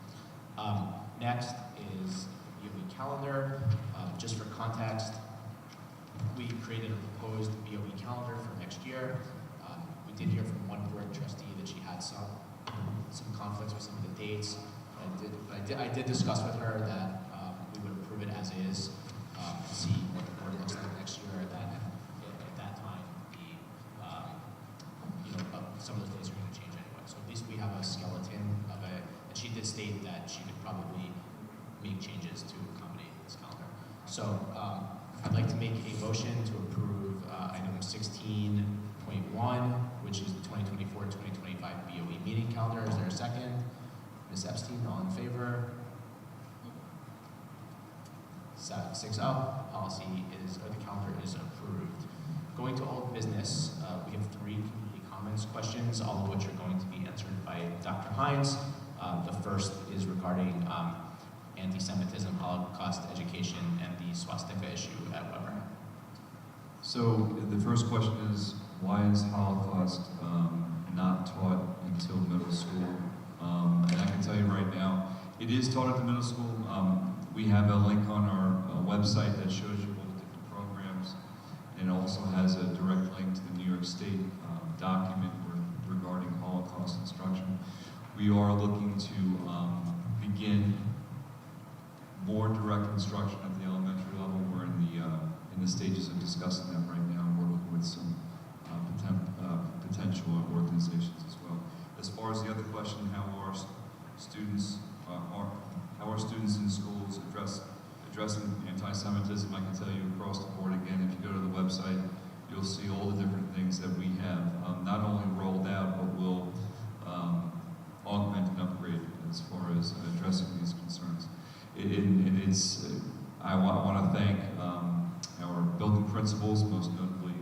Next is BOE calendar. Just for context, we created a proposed BOE calendar for next year. We did hear from one board trustee that she had some conflicts with some of the dates. I did discuss with her that we would approve it as is and see what the board looks like next year. At that time, some of those dates are going to change anyway. So at least we have a skeleton of it. And she did state that she could probably make changes to accommodate this calendar. So I'd like to make a motion to approve item 16.1, which is the 2024-2025 BOE meeting calendar. Is there a second? Ms. Epstein, all in favor? 6-0. The calendar is approved. Going to old business, we have 3 community comments questions, all of which are going to be answered by Dr. Hines. The first is regarding anti-Semitism, Holocaust education, and the swastika issue at Weber. So the first question is, why is Holocaust not taught until middle school? And I can tell you right now, it is taught at the middle school. We have a link on our website that shows you all the different programs, and it also has a direct link to the New York State document regarding Holocaust instruction. We are looking to begin more direct instruction at the elementary level. We're in the stages of discussing that right now, working with some potential organizations as well. As far as the other question, how are students in schools addressing anti-Semitism? I can tell you across the board again, if you go to the website, you'll see all the different things that we have not only rolled out, but will augment and upgrade as far as addressing these concerns. I want to thank our building principals, most notably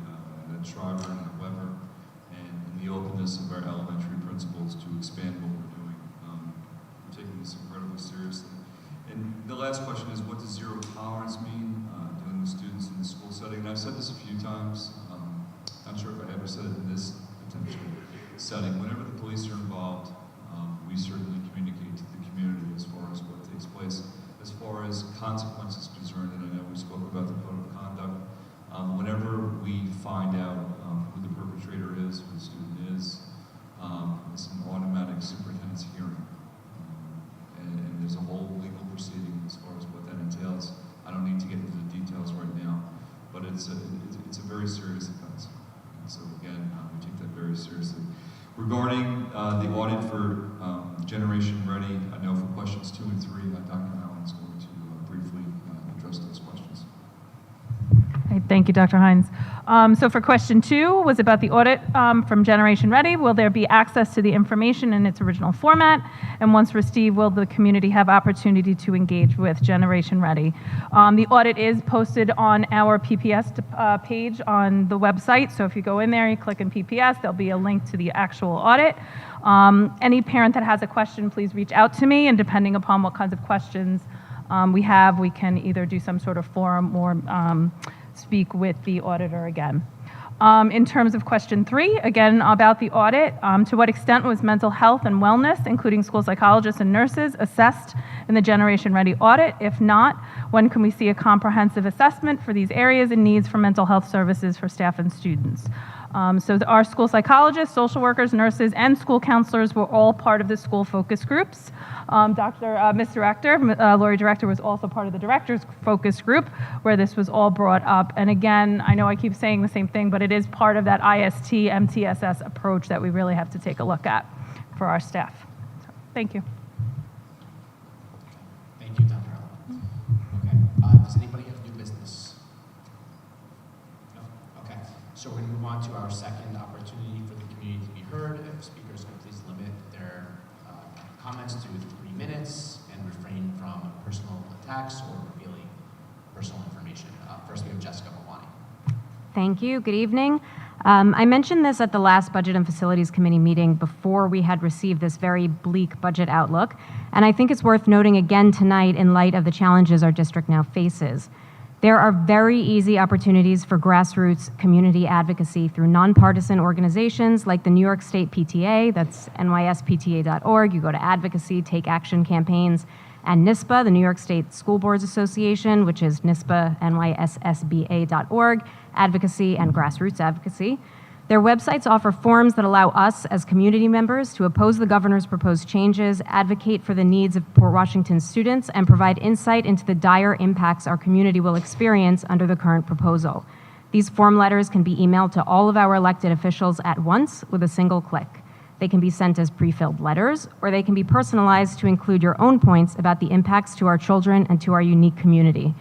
at Schreiber and at Weber, and the openness of our elementary principals to expand what we're doing. We're taking this incredibly seriously. And the last question is, what does zero tolerance mean dealing with students in the school setting? And I've said this a few times. Not sure if I ever said it in this potential setting. Whenever the police are involved, we certainly communicate to the community as far as what takes place. As far as consequences concerned, and I know we spoke about the code of conduct, whenever we find out who the perpetrator is, who the student is, it's an automatic superintendent's hearing. And there's a whole legal proceeding as far as what that entails. I don't need to get into the details right now, but it's a very serious offense. And so again, we take that very seriously. Regarding the audit for Generation Ready, I know for questions 2 and 3, Dr. Allen is going to briefly address those questions. Okay, thank you, Dr. Hines. So for question 2 was about the audit from Generation Ready. Will there be access to the information in its original format? And once received, will the community have opportunity to engage with Generation Ready? The audit is posted on our PPS page on the website. So if you go in there, you click on PPS, there'll be a link to the actual audit. Any parent that has a question, please reach out to me, and depending upon what kinds of questions we can either do some sort of forum or speak with the auditor again. In terms of question 3, again about the audit, to what extent was mental health and wellness, including school psychologists and nurses, assessed in the Generation Ready audit? If not, when can we see a comprehensive assessment for these areas and needs for mental health services for staff and students? So our school psychologists, social workers, nurses, and school counselors were all part of the school focus groups. Ms. Director, Lori Director was also part of the director's focus group where this was all brought up. And again, I know I keep saying the same thing, but it is part of that IST MTSS approach that we really have to take a look at for our staff. So, thank you. Thank you, Dr. Allen. Okay, does anybody have new business? No? Okay, so we're going to move on to our second opportunity for the community to be heard. If speakers could please limit their comments to 3 minutes and refrain from personal attacks or revealing personal information. First, we have Jessica Mawani. Thank you. Good evening. I mentioned this at the last Budget and Facilities Committee meeting before we had received this very bleak budget outlook, and I think it's worth noting again tonight in light of the challenges our district now faces. There are very easy opportunities for grassroots community advocacy through nonpartisan organizations like the New York State PTA, that's nyspta.org. You go to advocacy, take action campaigns, and NYSPA, the New York State School Boards Association, which is NYSPA, nyssba.org, advocacy and grassroots advocacy. Their websites offer forums that allow us as community members to oppose the governor's proposed changes, advocate for the needs of Port Washington students, and provide insight into the dire impacts our community will experience under the current proposal. These form letters can be emailed to all of our elected officials at once with a single click. They can be sent as pre-filled letters, or they can be personalized to include your own points about the impacts to our children and to our unique community.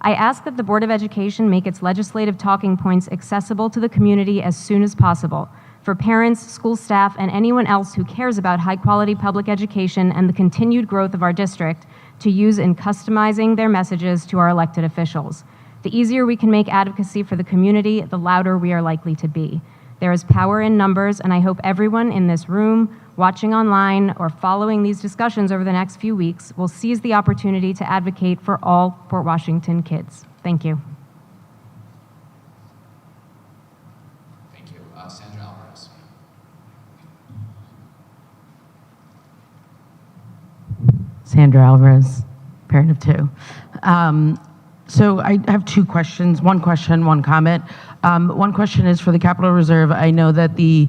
I ask that the Board of Education make its legislative talking points accessible to the community as soon as possible for parents, school staff, and anyone else who cares about high-quality public education and the continued growth of our district to use in customizing their messages to our elected officials. The easier we can make advocacy for the community, the louder we are likely to be. There is power in numbers, and I hope everyone in this room, watching online, or following these discussions over the next few weeks will seize the opportunity to advocate for all Port Washington kids. Thank you. Thank you. Sandra Alvarez. Sandra Alvarez, parent of two. So I have two questions, one question, one comment. One question is for the capital reserve. I know that the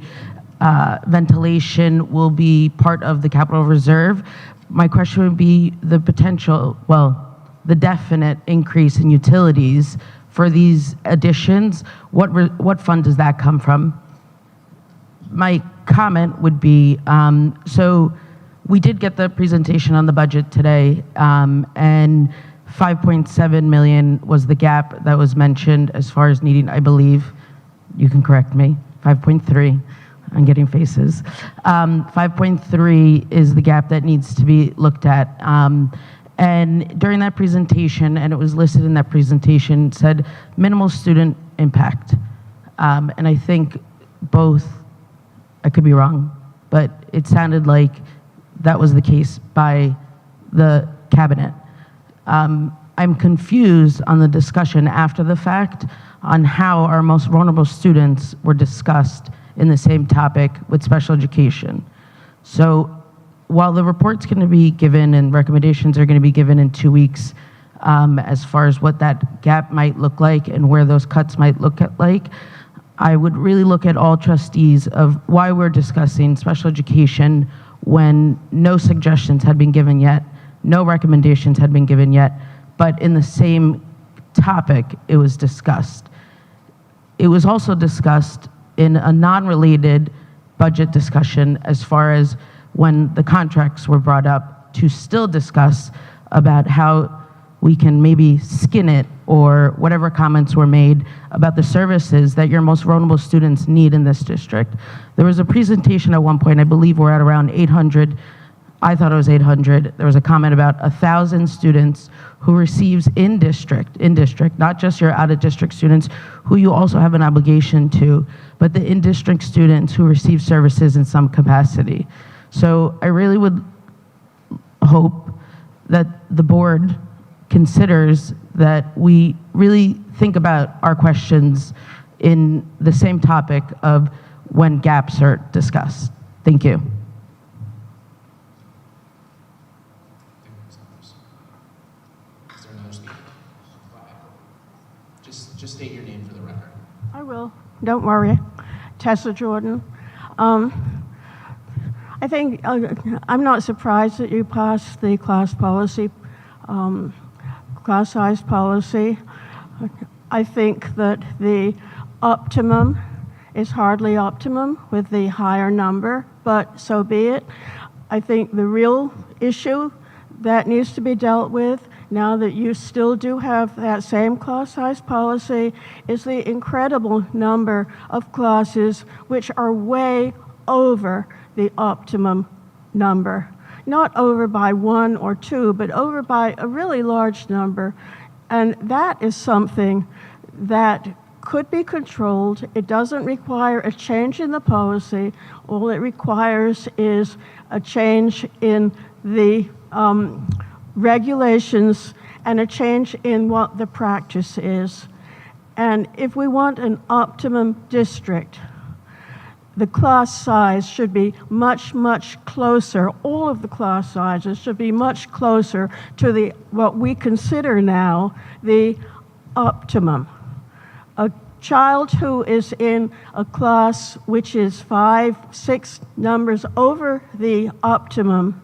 ventilation will be part of the capital reserve. My question would be the potential, well, the definite increase in utilities for these additions. What fund does that come from? My comment would be, so we did get the presentation on the budget today, and 5.7 million was the gap that was mentioned as far as needing, I believe, you can correct me, 5.3, I'm getting faces. 5.3 is the gap that needs to be looked at. And during that presentation, and it was listed in that presentation, said minimal student impact. And I think both, I could be wrong, but it sounded like that was the case by the cabinet. I'm confused on the discussion after the fact on how our most vulnerable students were discussed in the same topic with special education. So while the report's going to be given and recommendations are going to be given in 2 weeks as far as what that gap might look like and where those cuts might look like, I would really look at all trustees of why we're discussing special education when no suggestions had been given yet, no recommendations had been given yet, but in the same topic, it was discussed. It was also discussed in a non-related budget discussion as far as when the contracts were brought up to still discuss about how we can maybe skin it or whatever comments were made about the services that your most vulnerable students need in this district. There was a presentation at one point, I believe we're at around 800, I thought it was 800. There was a comment about 1,000 students who receives in district, not just your out-of-district students who you also have an obligation to, but the in-district students who receive services in some capacity. So I really would hope that the board considers that we really think about our questions in the same topic of when gaps are discussed. Thank you. Is there another speaker? Just state your name for the record. I will. Don't worry. Tessa Jordan. I think I'm not surprised that you passed the class policy, class size policy. I think that the optimum is hardly optimum with the higher number, but so be it. I think the real issue that needs to be dealt with now that you still do have that same class size policy is the incredible number of classes which are way over the optimum number. not over by 1 or 2, but over by a really large number. And that is something that could be controlled. It doesn't require a change in the policy. All it requires is a change in the regulations and a change in what the practice is. And if we want an optimum district, the class size should be much, much closer. All of the class sizes should be much closer to what we consider now the optimum. A child who is in a class which is 5, 6 numbers over the optimum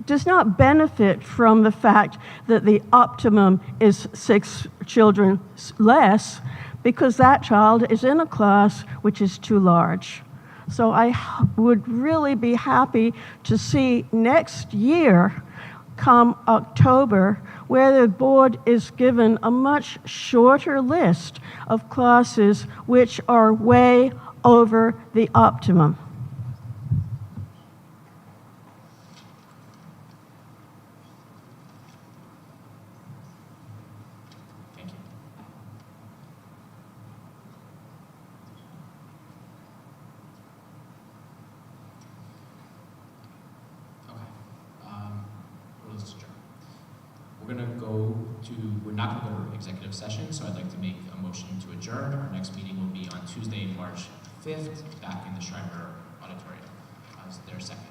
does not benefit from the fact that the optimum is 6 children less, because that child is in a class which is too large. So I would really be happy to see next year, come October, where the board is given a much shorter list of classes which are way over the optimum. We're not going to go to executive session, so I'd like to make a motion to adjourn. Our next meeting will be on Tuesday, March 5th, back in the Schreiber Auditorium. Is there a second?